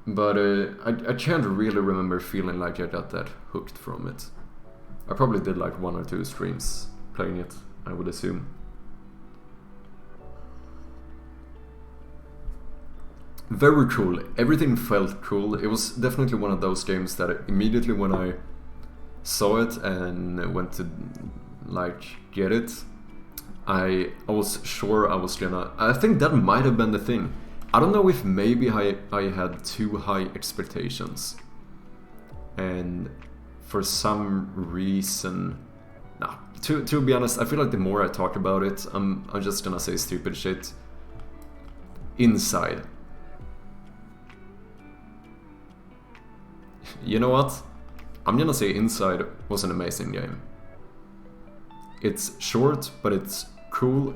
But I can't really remember feeling like I got that hooked from it. I probably did like 1 or 2 streams playing it, I would assume. Very cool. Everything felt cool. It was definitely one of those games that immediately when I saw it and went to like get it, I was sure I was gonna... I think that might have been the thing. I don't know if maybe I had too high expectations, and for some reason, nah. To be honest, I feel like the more I talk about it, I'm just gonna say stupid shit. Inside. You know what? I'm gonna say Inside was an amazing game. It's short, but it's cool.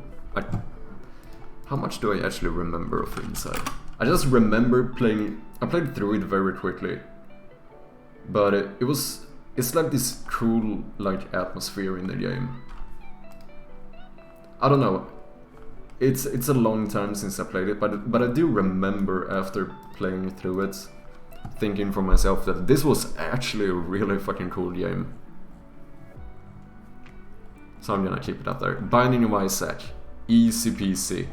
How much do I actually remember of Inside? I just remember playing... I played through it very quickly. But it's like this cool like atmosphere in the game. I don't know. It's a long time since I played it, but I do remember after playing through it, thinking for myself that this was actually a really fucking cool game. So I'm gonna keep it up there. Binding of Isaac. Easy peasy.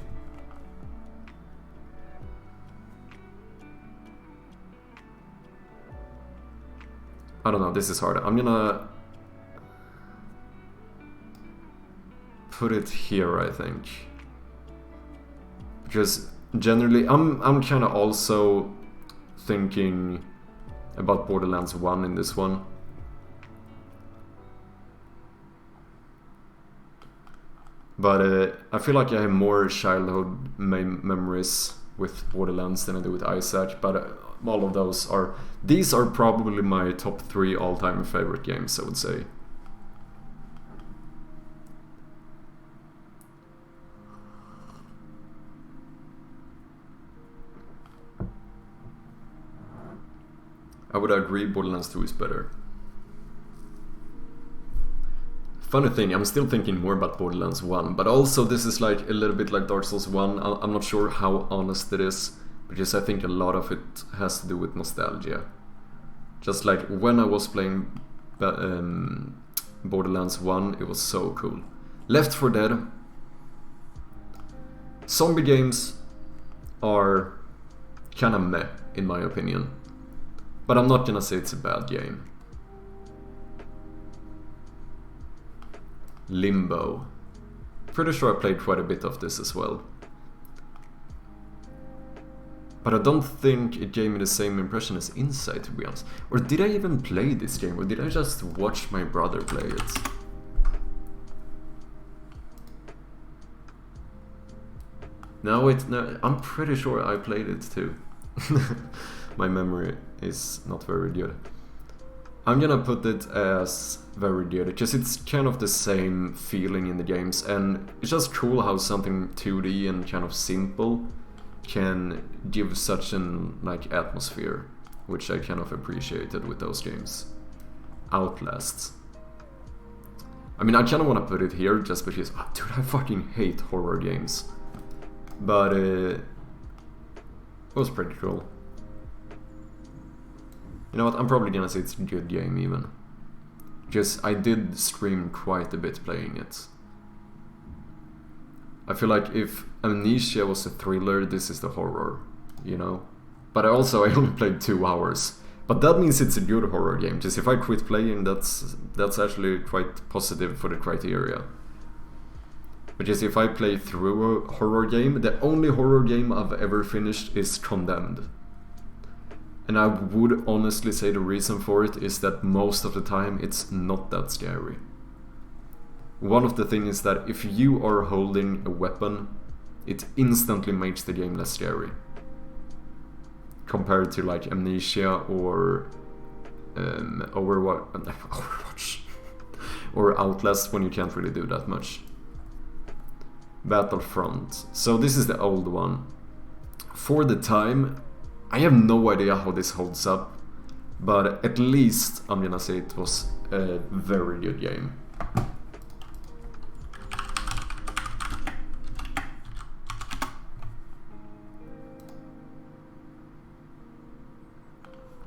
I don't know, this is hard. I'm gonna put it here, I think. Because generally, I'm kind of also thinking about Borderlands 1 in this one. But I feel like I have more childhood memories with Borderlands than I do with Isaac, but all of those are... These are probably my top 3 all-time favorite games, I would say. I would agree Borderlands 2 is better. Funny thing, I'm still thinking more about Borderlands 1, but also this is like a little bit like Dark Souls 1. I'm not sure how honest it is, because I think a lot of it has to do with nostalgia. Just like when I was playing Borderlands 1, it was so cool. Left 4 Dead. Zombie games are kinda meh, in my opinion. But I'm not gonna say it's a bad game. Limbo. Pretty sure I played quite a bit of this as well. But I don't think it gave me the same impression as Inside, to be honest. Or did I even play this game? Or did I just watch my brother play it? No, I'm pretty sure I played it too. My memory is not very good. I'm gonna put it as very good, because it's kind of the same feeling in the games, and it's just cool how something 2D and kind of simple can give such an like atmosphere, which I kind of appreciated with those games. Outlast. I mean, I kind of want to put it here just because, oh, dude, I fucking hate horror games. But it was pretty cool. You know what, I'm probably gonna say it's a good game even. Because I did stream quite a bit playing it. I feel like if Amnesia was a thriller, this is the horror, you know? But I only played 2 hours. But that means it's a good horror game, because if I quit playing, that's actually quite positive for the criteria. Because if I play through a horror game, the only horror game I've ever finished is Condemned. And I would honestly say the reason for it is that most of the time it's not that scary. One of the things is that if you are holding a weapon, it instantly makes the game less scary. Compared to like Amnesia or Overwatch or Outlast, when you can't really do that much. Battlefront. So this is the old one. For the time, I have no idea how this holds up, but at least I'm gonna say it was a very good game.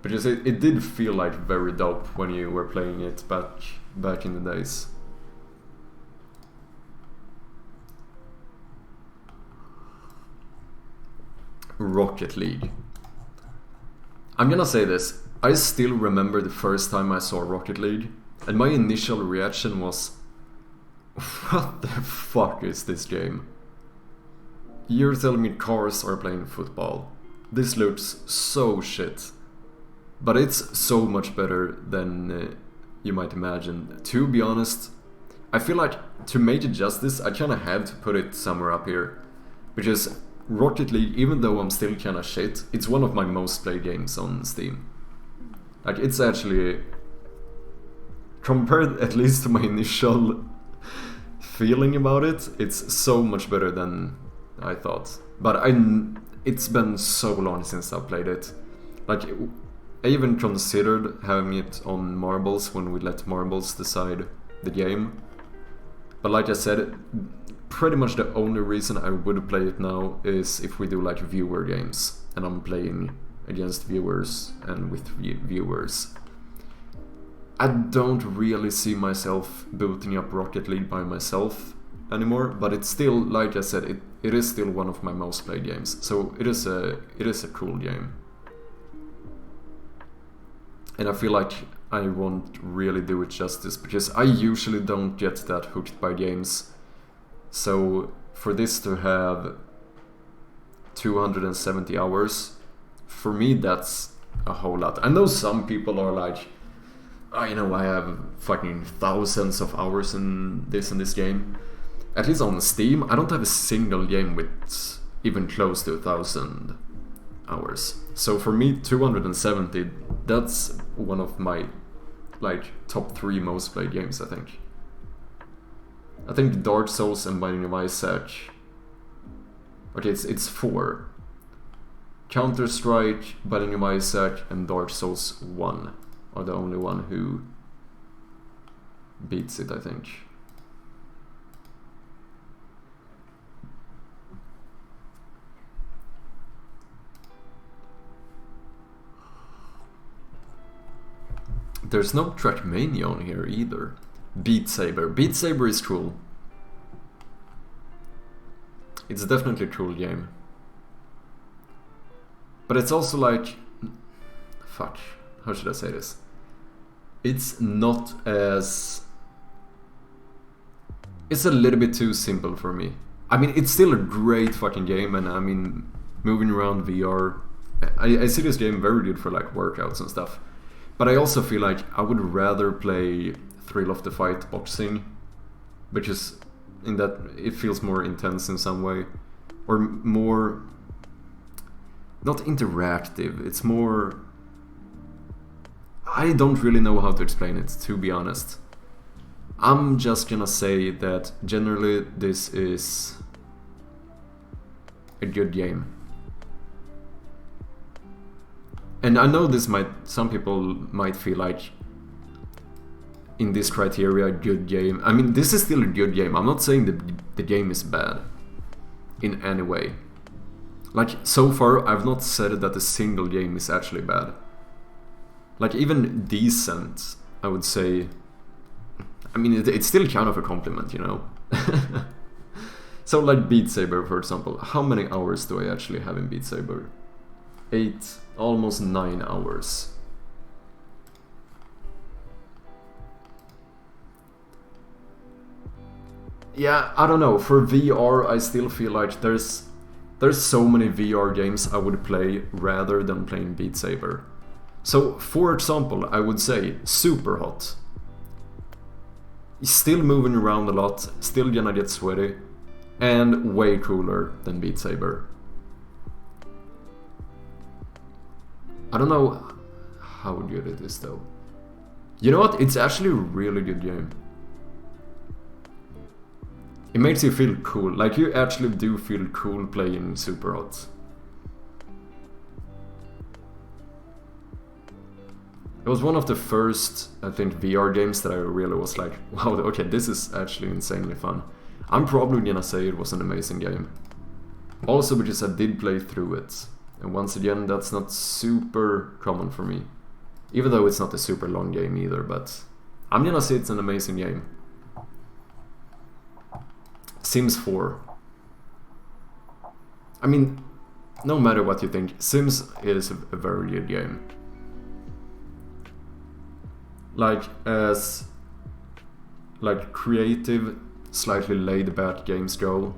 Because it did feel like very dope when you were playing it back in the days. Rocket League. I'm gonna say this, I still remember the first time I saw Rocket League, and my initial reaction was, what the fuck is this game? You're telling me cars are playing football. This looks so shit. But it's so much better than you might imagine. To be honest, I feel like to make it justice, I kinda had to put it somewhere up here. Because Rocket League, even though I'm still kinda shit, it's one of my most played games on Steam. Like, it's actually, compared at least to my initial feeling about it, it's so much better than I thought. But it's been so long since I played it. Like, I even considered having it on marbles when we let marbles decide the game. But like I said, pretty much the only reason I would play it now is if we do like viewer games and I'm playing against viewers and with viewers. I don't really see myself booting up Rocket League by myself anymore, but it's still, like I said, it is still one of my most played games. So it is a cool game. And I feel like I won't really do it justice, because I usually don't get that hooked by games. So for this to have 270 hours, for me that's a whole lot. I know some people are like, oh, you know, I have fucking thousands of hours in this game. At least on Steam, I don't have a single game with even close to 1,000 hours. So for me, 270, that's one of my like top 3 most played games, I think. I think Dark Souls and Binding of Isaac. Okay, it's 4. Counter-Strike, Binding of Isaac, and Dark Souls 1 are the only one who beats it, I think. There's no Trackmania on here either. Beat Saber. Beat Saber is cool. It's definitely a cool game. But it's also like... Fuck. How should I say this? It's not as... It's a little bit too simple for me. I mean, it's still a great fucking game, and I mean, moving around VR... I see this game very good for like workouts and stuff. But I also feel like I would rather play Thrill of the Fight boxing, which is in that it feels more intense in some way, or more not interactive. It's more, I don't really know how to explain it, to be honest. I'm just gonna say that generally this is a good game. And I know this might, some people might feel like in this criteria, a good game. I mean, this is still a good game. I'm not saying that the game is bad in any way. Like, so far, I've not said that a single game is actually bad. Like, even decent, I would say. I mean, it's still kind of a compliment, you know? So, like Beat Saber, for example. How many hours do I actually have in Beat Saber? 8, almost 9 hours. Yeah, I don't know. For VR, I still feel like there's so many VR games I would play rather than playing Beat Saber. So, for example, I would say Super Hot. Still moving around a lot, still gonna get sweaty, and way cooler than Beat Saber. I don't know how good it is though. You know what? It's actually a really good game. It makes you feel cool. Like, you actually do feel cool playing Super Hot. It was one of the first, I think, VR games that I really was like, wow, okay, this is actually insanely fun. I'm probably gonna say it was an amazing game. Also because I did play through it. And once again, that's not super common for me. Even though it's not a super long game either, but I'm gonna say it's an amazing game. Sims 4. I mean, no matter what you think, Sims is a very good game. Like, as like creative, slightly laid-back games go,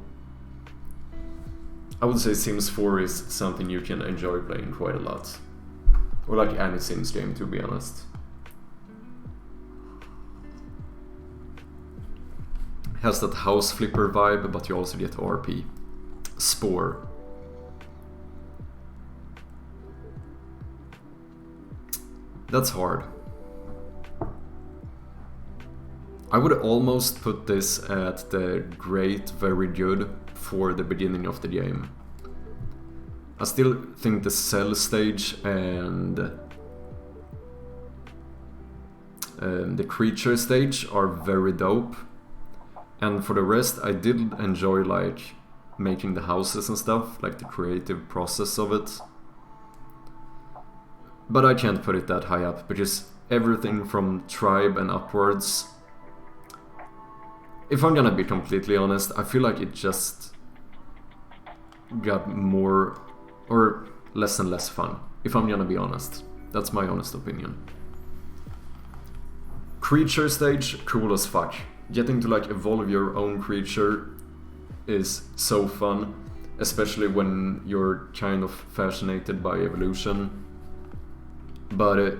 I would say Sims 4 is something you can enjoy playing quite a lot. Or like any Sims game, to be honest. Has that house flipper vibe, but you also get RP. Spore. That's hard. I would almost put this at the great, very good for the beginning of the game. I still think the cell stage and the creature stage are very dope. And for the rest, I did enjoy like making the houses and stuff, like the creative process of it. But I can't put it that high up, because everything from tribe and upwards, if I'm gonna be completely honest, I feel like it just got more or less and less fun, if I'm gonna be honest. That's my honest opinion. Creature stage, cool as fuck. Getting to like evolve your own creature is so fun, especially when you're kind of fascinated by evolution. But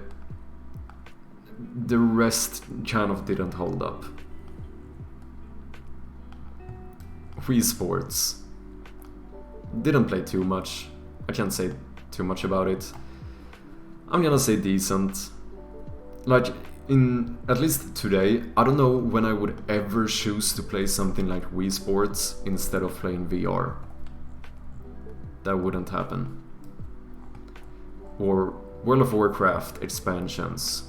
the rest kind of didn't hold up. Wii Sports. Didn't play too much. I can't say too much about it. I'm gonna say decent. Like, in at least today, I don't know when I would ever choose to play something like Wii Sports instead of playing VR. That wouldn't happen. Or World of Warcraft expansions.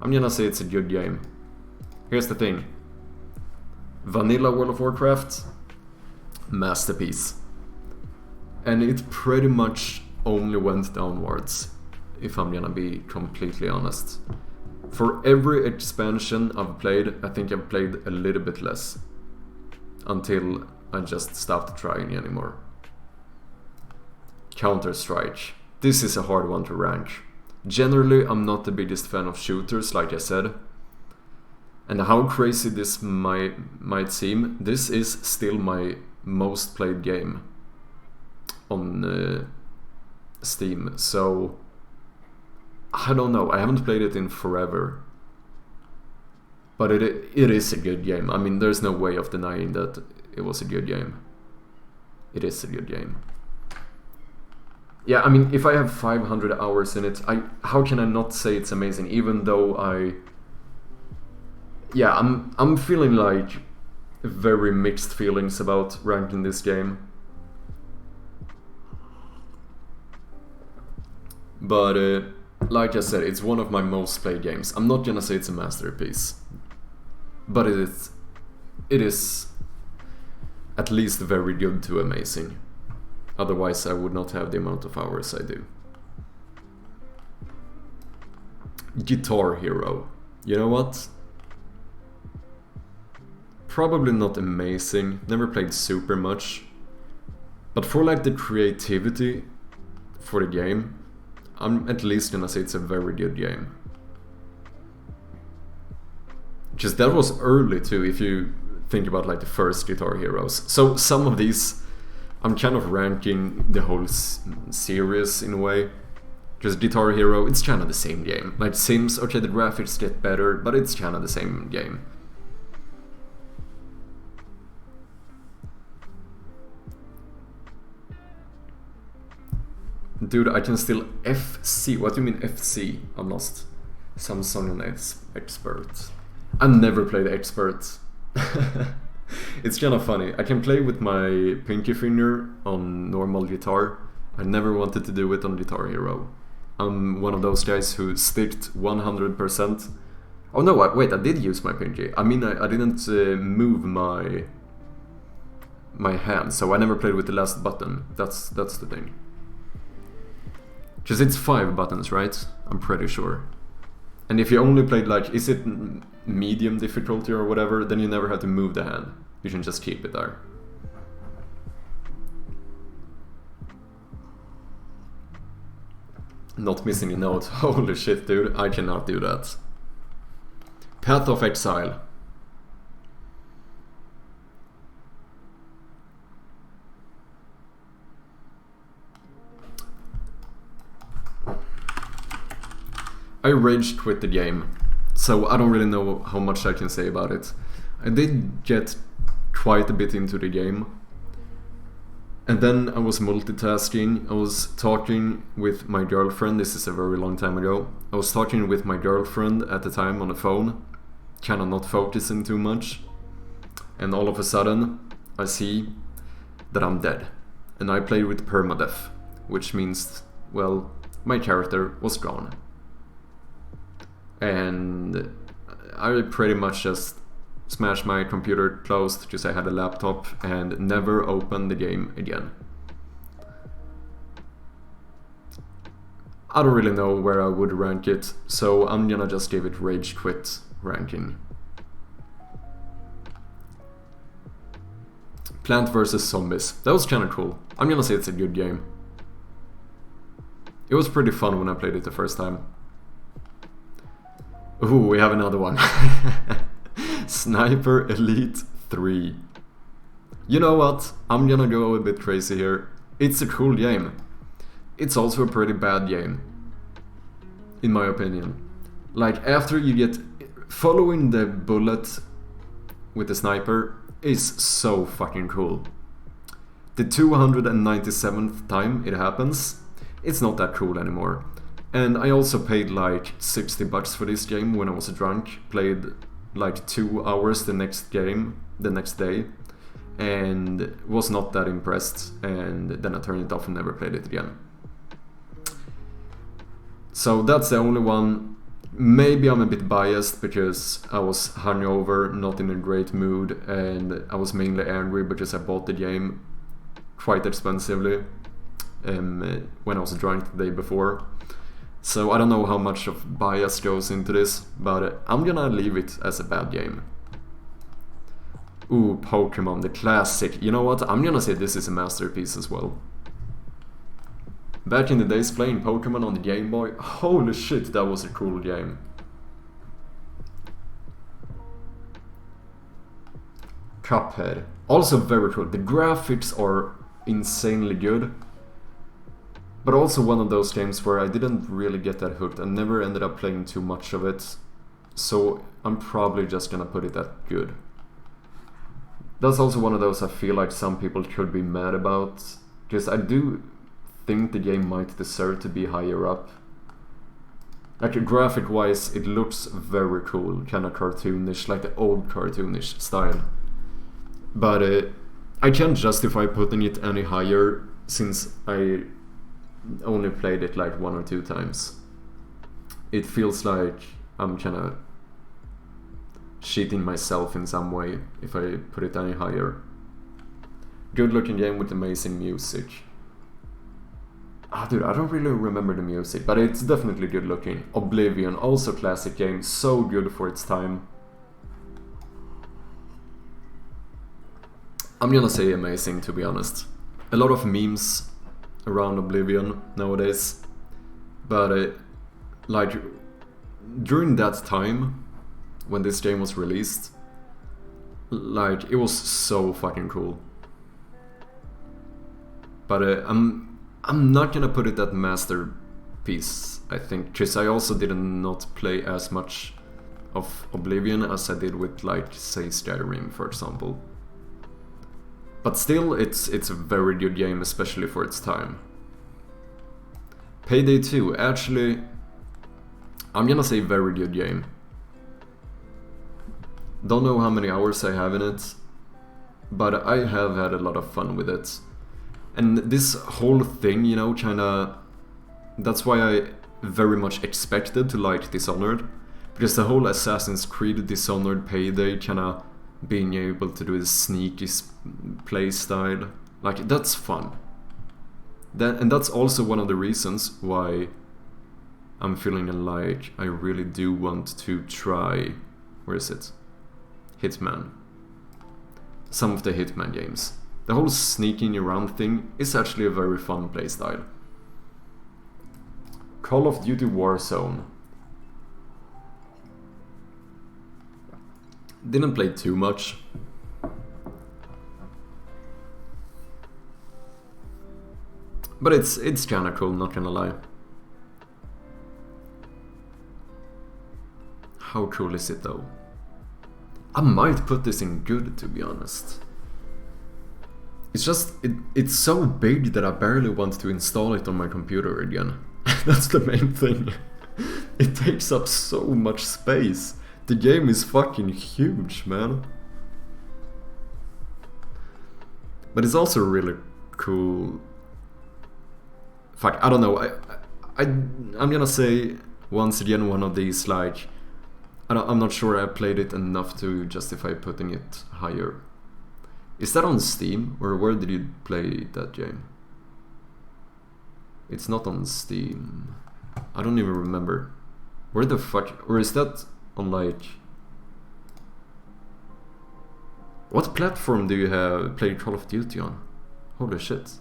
I'm gonna say it's a good game. Here's the thing. Vanilla World of Warcraft, masterpiece. And it pretty much only went downwards, if I'm gonna be completely honest. For every expansion I've played, I think I've played a little bit less. Until I just stopped trying anymore. Counter-Strike. This is a hard one to rank. Generally, I'm not the biggest fan of shooters, like I said. And how crazy this might seem, this is still my most played game on Steam. So, I don't know, I haven't played it in forever. But it is a good game. I mean, there's no way of denying that it was a good game. It is a good game. Yeah, I mean, if I have 500 hours in it, how can I not say it's amazing? Even though I'm feeling like very mixed feelings about ranking this game. But like I said, it's one of my most played games. I'm not gonna say it's a masterpiece, but it is at least very good to amazing. Otherwise I would not have the amount of hours I do. Guitar Hero. You know what? Probably not amazing, never played super much. But for like the creativity for the game, I'm at least gonna say it's a very good game. Just that was early too, if you think about like the first Guitar Heroes. So some of these, I'm kind of ranking the whole series in a way. Just Guitar Hero, it's kind of the same game. Like Sims, okay, the graphics get better, but it's kind of the same game. Dude, I can still FC. What do you mean FC? I'm lost. Samsung expert. I never played expert. It's kind of funny. I can play with my pinky finger on normal guitar. I never wanted to do it on Guitar Hero. I'm one of those guys who sticked 100%. Oh no, wait, I did use my pinky. I mean, I didn't move my hand, so I never played with the last button. That's the thing. Because it's 5 buttons, right? I'm pretty sure. And if you only played like, is it medium difficulty or whatever, then you never have to move the hand. You can just keep it there. Not missing a note. Holy shit, dude. I cannot do that. Path of Exile. I rage quit the game, so I don't really know how much I can say about it. I did get quite a bit into the game, and then I was multitasking. I was talking with my girlfriend. This is a very long time ago. I was talking with my girlfriend at the time on the phone, kind of not focusing too much, and all of a sudden I see that I'm dead, and I played with permadeath, which means, well, my character was gone. And I pretty much just smashed my computer closed because I had a laptop and never opened the game again. I don't really know where I would rank it, so I'm gonna just give it rage quit ranking. Plant vs Zombies. That was kinda cool. I'm gonna say it's a good game. It was pretty fun when I played it the first time. Ooh, we have another one. Sniper Elite 3. You know what? I'm gonna go a bit crazy here. It's a cool game. It's also a pretty bad game, in my opinion. Like, after you get... Following the bullet with the sniper is so fucking cool. The 297th time it happens, it's not that cool anymore. And I also paid like $60 for this game when I was drunk, played like 2 hours the next day, and was not that impressed, and then I turned it off and never played it again. So that's the only one. Maybe I'm a bit biased because I was hungover, not in a great mood, and I was mainly angry because I bought the game quite expensively when I was drunk the day before. So I don't know how much of bias goes into this, but I'm gonna leave it as a bad game. Ooh, Pokemon, the classic. You know what? I'm gonna say this is a masterpiece as well. Back in the days playing Pokemon on the Game Boy, holy shit, that was a cool game. Cuphead, also very cool. The graphics are insanely good, but also one of those games where I didn't really get that hooked. I never ended up playing too much of it, so I'm probably just gonna put it at good. That's also one of those I feel like some people could be mad about, because I do think the game might deserve to be higher up. Like graphic wise, it looks very cool, kinda cartoonish, like the old cartoonish style. But I can't justify putting it any higher since I only played it like 1 or 2 times. It feels like I'm kinda cheating myself in some way if I put it any higher. Good looking game with amazing music. Dude, I don't really remember the music, but it's definitely good looking. Oblivion, also classic game, so good for its time. I'm gonna say amazing, to be honest. A lot of memes around Oblivion nowadays, but like during that time when this game was released, like it was so fucking cool. But I'm not gonna put it at masterpiece, I think, because I also did not play as much of Oblivion as I did with, like, say, Skyrim, for example. But still, it's a very good game, especially for its time. Payday 2, actually, I'm gonna say very good game. Don't know how many hours I have in it, but I have had a lot of fun with it. And this whole thing, you know, kinda... That's why I very much expected to like Dishonored. Because the whole Assassin's Creed, Dishonored, Payday, kinda being able to do the sneaky play style. Like, that's fun. And that's also one of the reasons why I'm feeling like I really do want to try... Where is it? Hitman. Some of the Hitman games. The whole sneaking around thing is actually a very fun playstyle. Call of Duty Warzone. Didn't play too much. But it's kinda cool, not gonna lie. How cool is it though? I might put this in good, to be honest. It's just, it's so big that I barely want to install it on my computer again. That's the main thing. It takes up so much space. The game is fucking huge, man. But it's also really cool. Fuck, I don't know. I'm gonna say once again one of these, like, I'm not sure I played it enough to justify putting it higher. Is that on Steam, or where did you play that game? It's not on Steam. I don't even remember. Where the fuck... Or is that on, like... What platform do you have played Call of Duty on? Holy shit.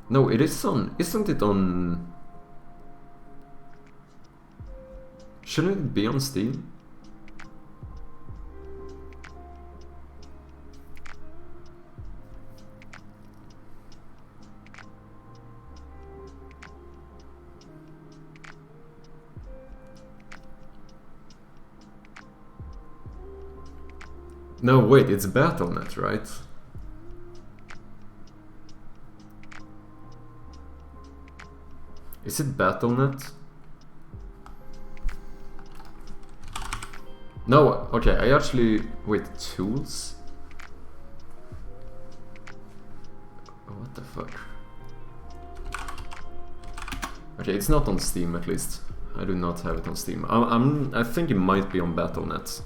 No, it is on... Isn't it on... Shouldn't it be on Steam? No, wait, it's Battle.net, right? Is it Battle.net? No, okay, I actually... Wait, tools? What the fuck? Okay, it's not on Steam at least. I do not have it on Steam. I think it might be on Battle.net.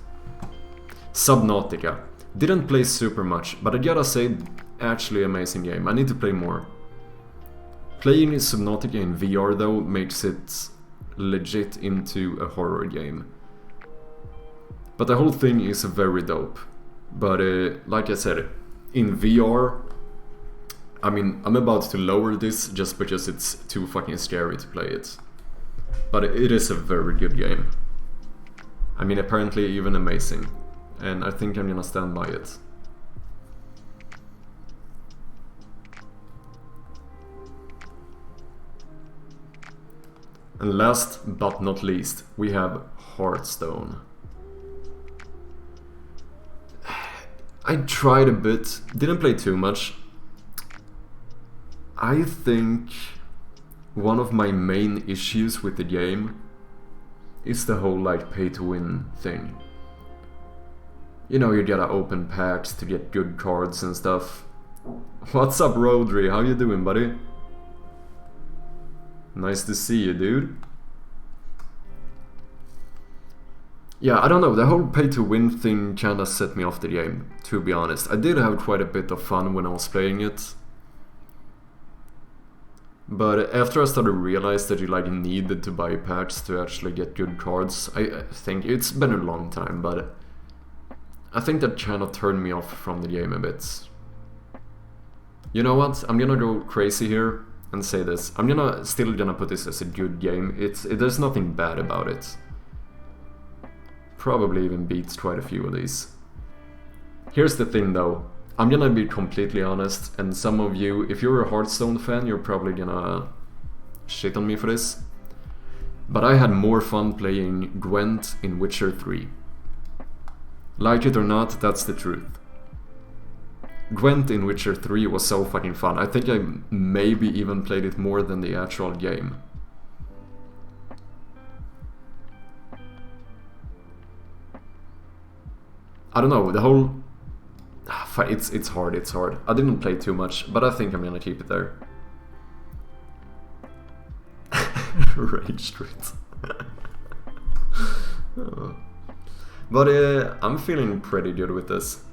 Subnautica. Didn't play super much, but I gotta say, actually amazing game. I need to play more. Playing Subnautica in VR though makes it legit into a horror game. But the whole thing is very dope. But like I said, in VR, I mean, I'm about to lower this just because it's too fucking scary to play it. But it is a very good game. I mean, apparently even amazing. And I think I'm gonna stand by it. And last but not least, we have Hearthstone. I tried a bit, didn't play too much. I think one of my main issues with the game is the whole like pay to win thing. You know, you gotta open packs to get good cards and stuff. What's up, Rodri? How you doing, buddy? Nice to see you, dude. Yeah, I don't know, the whole pay to win thing kinda set me off the game, to be honest. I did have quite a bit of fun when I was playing it. But after I started to realize that you like needed to buy packs to actually get good cards, I think it's been a long time, but I think that kind of turned me off from the game a bit. You know what? I'm gonna go crazy here and say this. I'm still gonna put this as a good game. There's nothing bad about it. Probably even beats quite a few of these. Here's the thing though. I'm gonna be completely honest, and some of you, if you're a Hearthstone fan, you're probably gonna shit on me for this. But I had more fun playing Gwent in Witcher 3. Like it or not, that's the truth. Gwent in Witcher 3 was so fucking fun. I think I maybe even played it more than the actual game. I don't know, the whole... It's hard. I didn't play too much, but I think I'm gonna keep it there. Rage Street. Oh. But I'm feeling pretty good with this.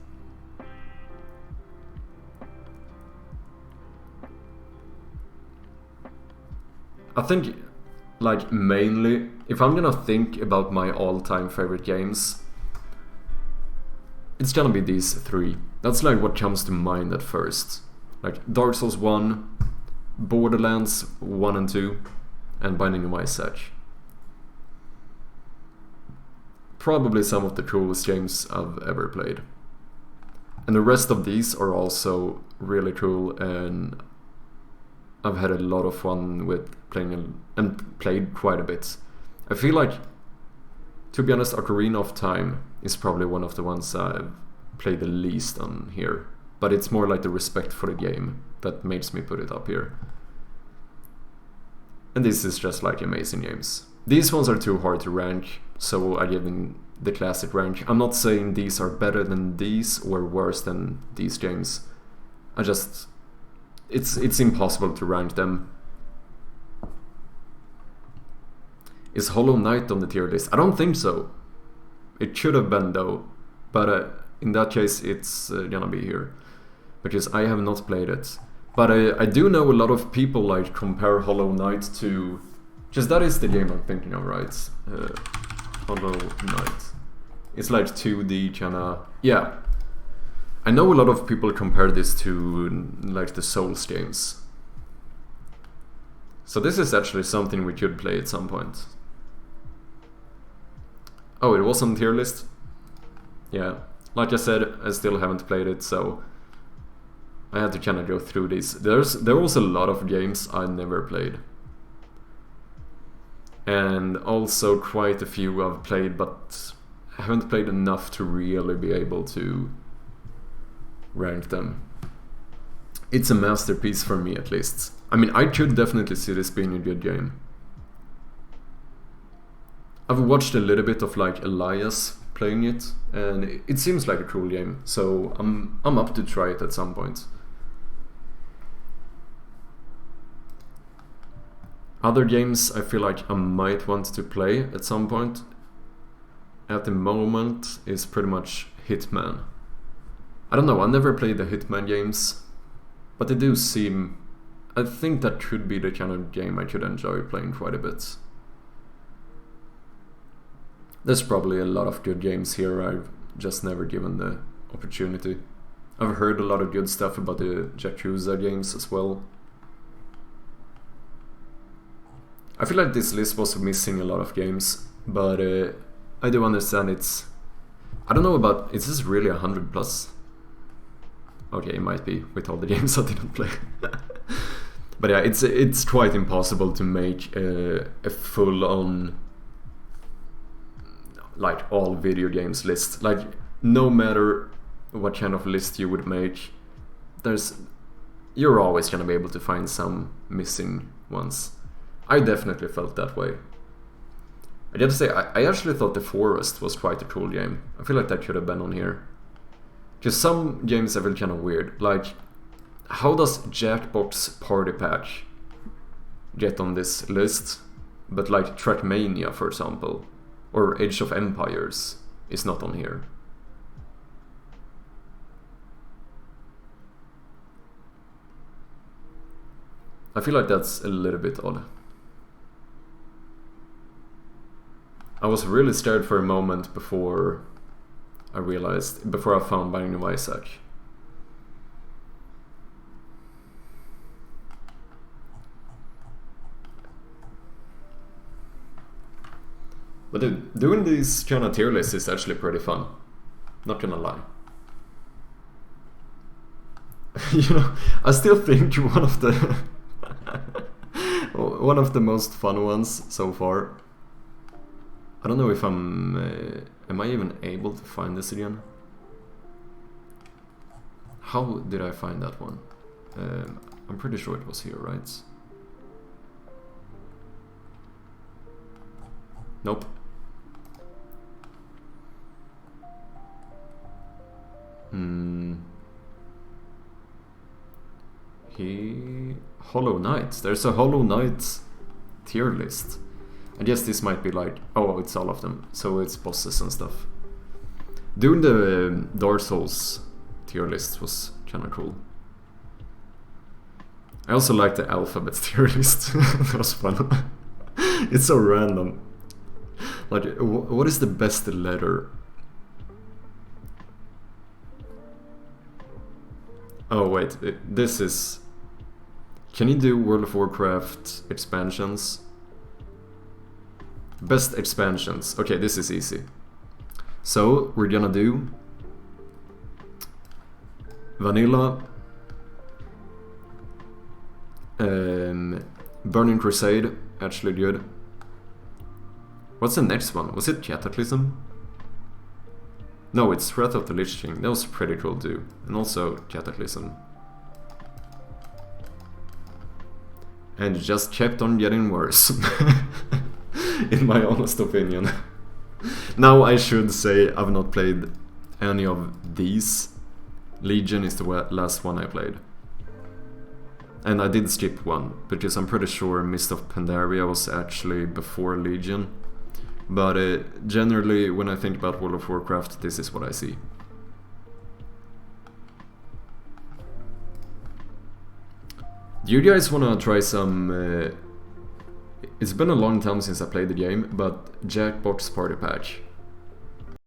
I think, like, mainly, if I'm gonna think about my all-time favorite games, it's gonna be these three. That's like what comes to mind at first. Like Dark Souls 1, Borderlands 1 and 2, and Binding of Isaac. Probably some of the coolest games I've ever played. And the rest of these are also really cool, and I've had a lot of fun with playing and played quite a bit. I feel like, to be honest, Ocarina of Time is probably one of the ones I've played the least on here. But it's more like the respect for the game that makes me put it up here. And this is just like amazing games. These ones are too hard to rank, so I give them the classic rank. I'm not saying these are better than these or worse than these games. It's impossible to rank them. Is Hollow Knight on the tier list? I don't think so. It should have been though, but in that case it's gonna be here, because I have not played it. But I do know a lot of people like compare Hollow Knight to... Just that is the game I'm thinking of, right? Hollow Knight. It's like 2D kinda... Yeah. I know a lot of people compare this to like the Souls games. So this is actually something we could play at some point. Oh, it was on tier list? Yeah. Like I said, I still haven't played it, so I had to kind of go through these. There was a lot of games I never played. And also quite a few I've played but haven't played enough to really be able to rank them. It's a masterpiece for me, at least. I mean, I could definitely see this being a good game. I've watched a little bit of like Elias playing it, and it seems like a cool game, so I'm up to try it at some point. Other games I feel like I might want to play at some point at the moment is pretty much Hitman. I don't know, I never played the Hitman games, but they do seem... I think that could be the kind of game I could enjoy playing quite a bit. There's probably a lot of good games here I've just never given the opportunity. I've heard a lot of good stuff about the Yakuza games as well. I feel like this list was missing a lot of games, but I do understand it's... I don't know about... Is this really 100 plus? Okay, it might be, with all the games I didn't play. But yeah, it's quite impossible to make a full-on... like all video games list. Like, no matter what kind of list you would make, you're always gonna be able to find some missing ones. I definitely felt that way. I gotta say, I actually thought The Forest was quite a cool game. I feel like that could have been on here. Because some games I feel kind of weird. Like, how does Jackbox Party Pack get on this list? But like Trackmania, for example, or Age of Empires is not on here. I feel like that's a little bit odd. I was really scared for a moment before I found Binding of Isaac. But dude, doing these kind of tier lists is actually pretty fun. Not gonna lie. You know, I still think one of the most fun ones so far. I don't know if am I even able to find this again? How did I find that one? I'm pretty sure it was here, right? Nope. Hollow Knight. There's a Hollow Knight tier list. I guess this might be like... Oh, it's all of them. So it's bosses and stuff. Doing the Dark Souls tier list was kind of cool. I also like the Alphabet tier list. That was fun. It's so random. Like, what is the best letter? Oh wait, this is... Can you do World of Warcraft expansions? Best expansions. Okay, this is easy. So, we're gonna do... Vanilla... Burning Crusade, actually good. What's the next one? Was it Cataclysm? No, it's Wrath of the Lich King. That was pretty cool too. And also Cataclysm. And it just kept on getting worse. In my honest opinion. Now I should say I've not played any of these. Legion is the last one I played. And I did skip one, because I'm pretty sure Mist of Pandaria was actually before Legion. But generally, when I think about World of Warcraft, this is what I see. Do you guys wanna try some... It's been a long time since I played the game, but Jackbox Party Pack.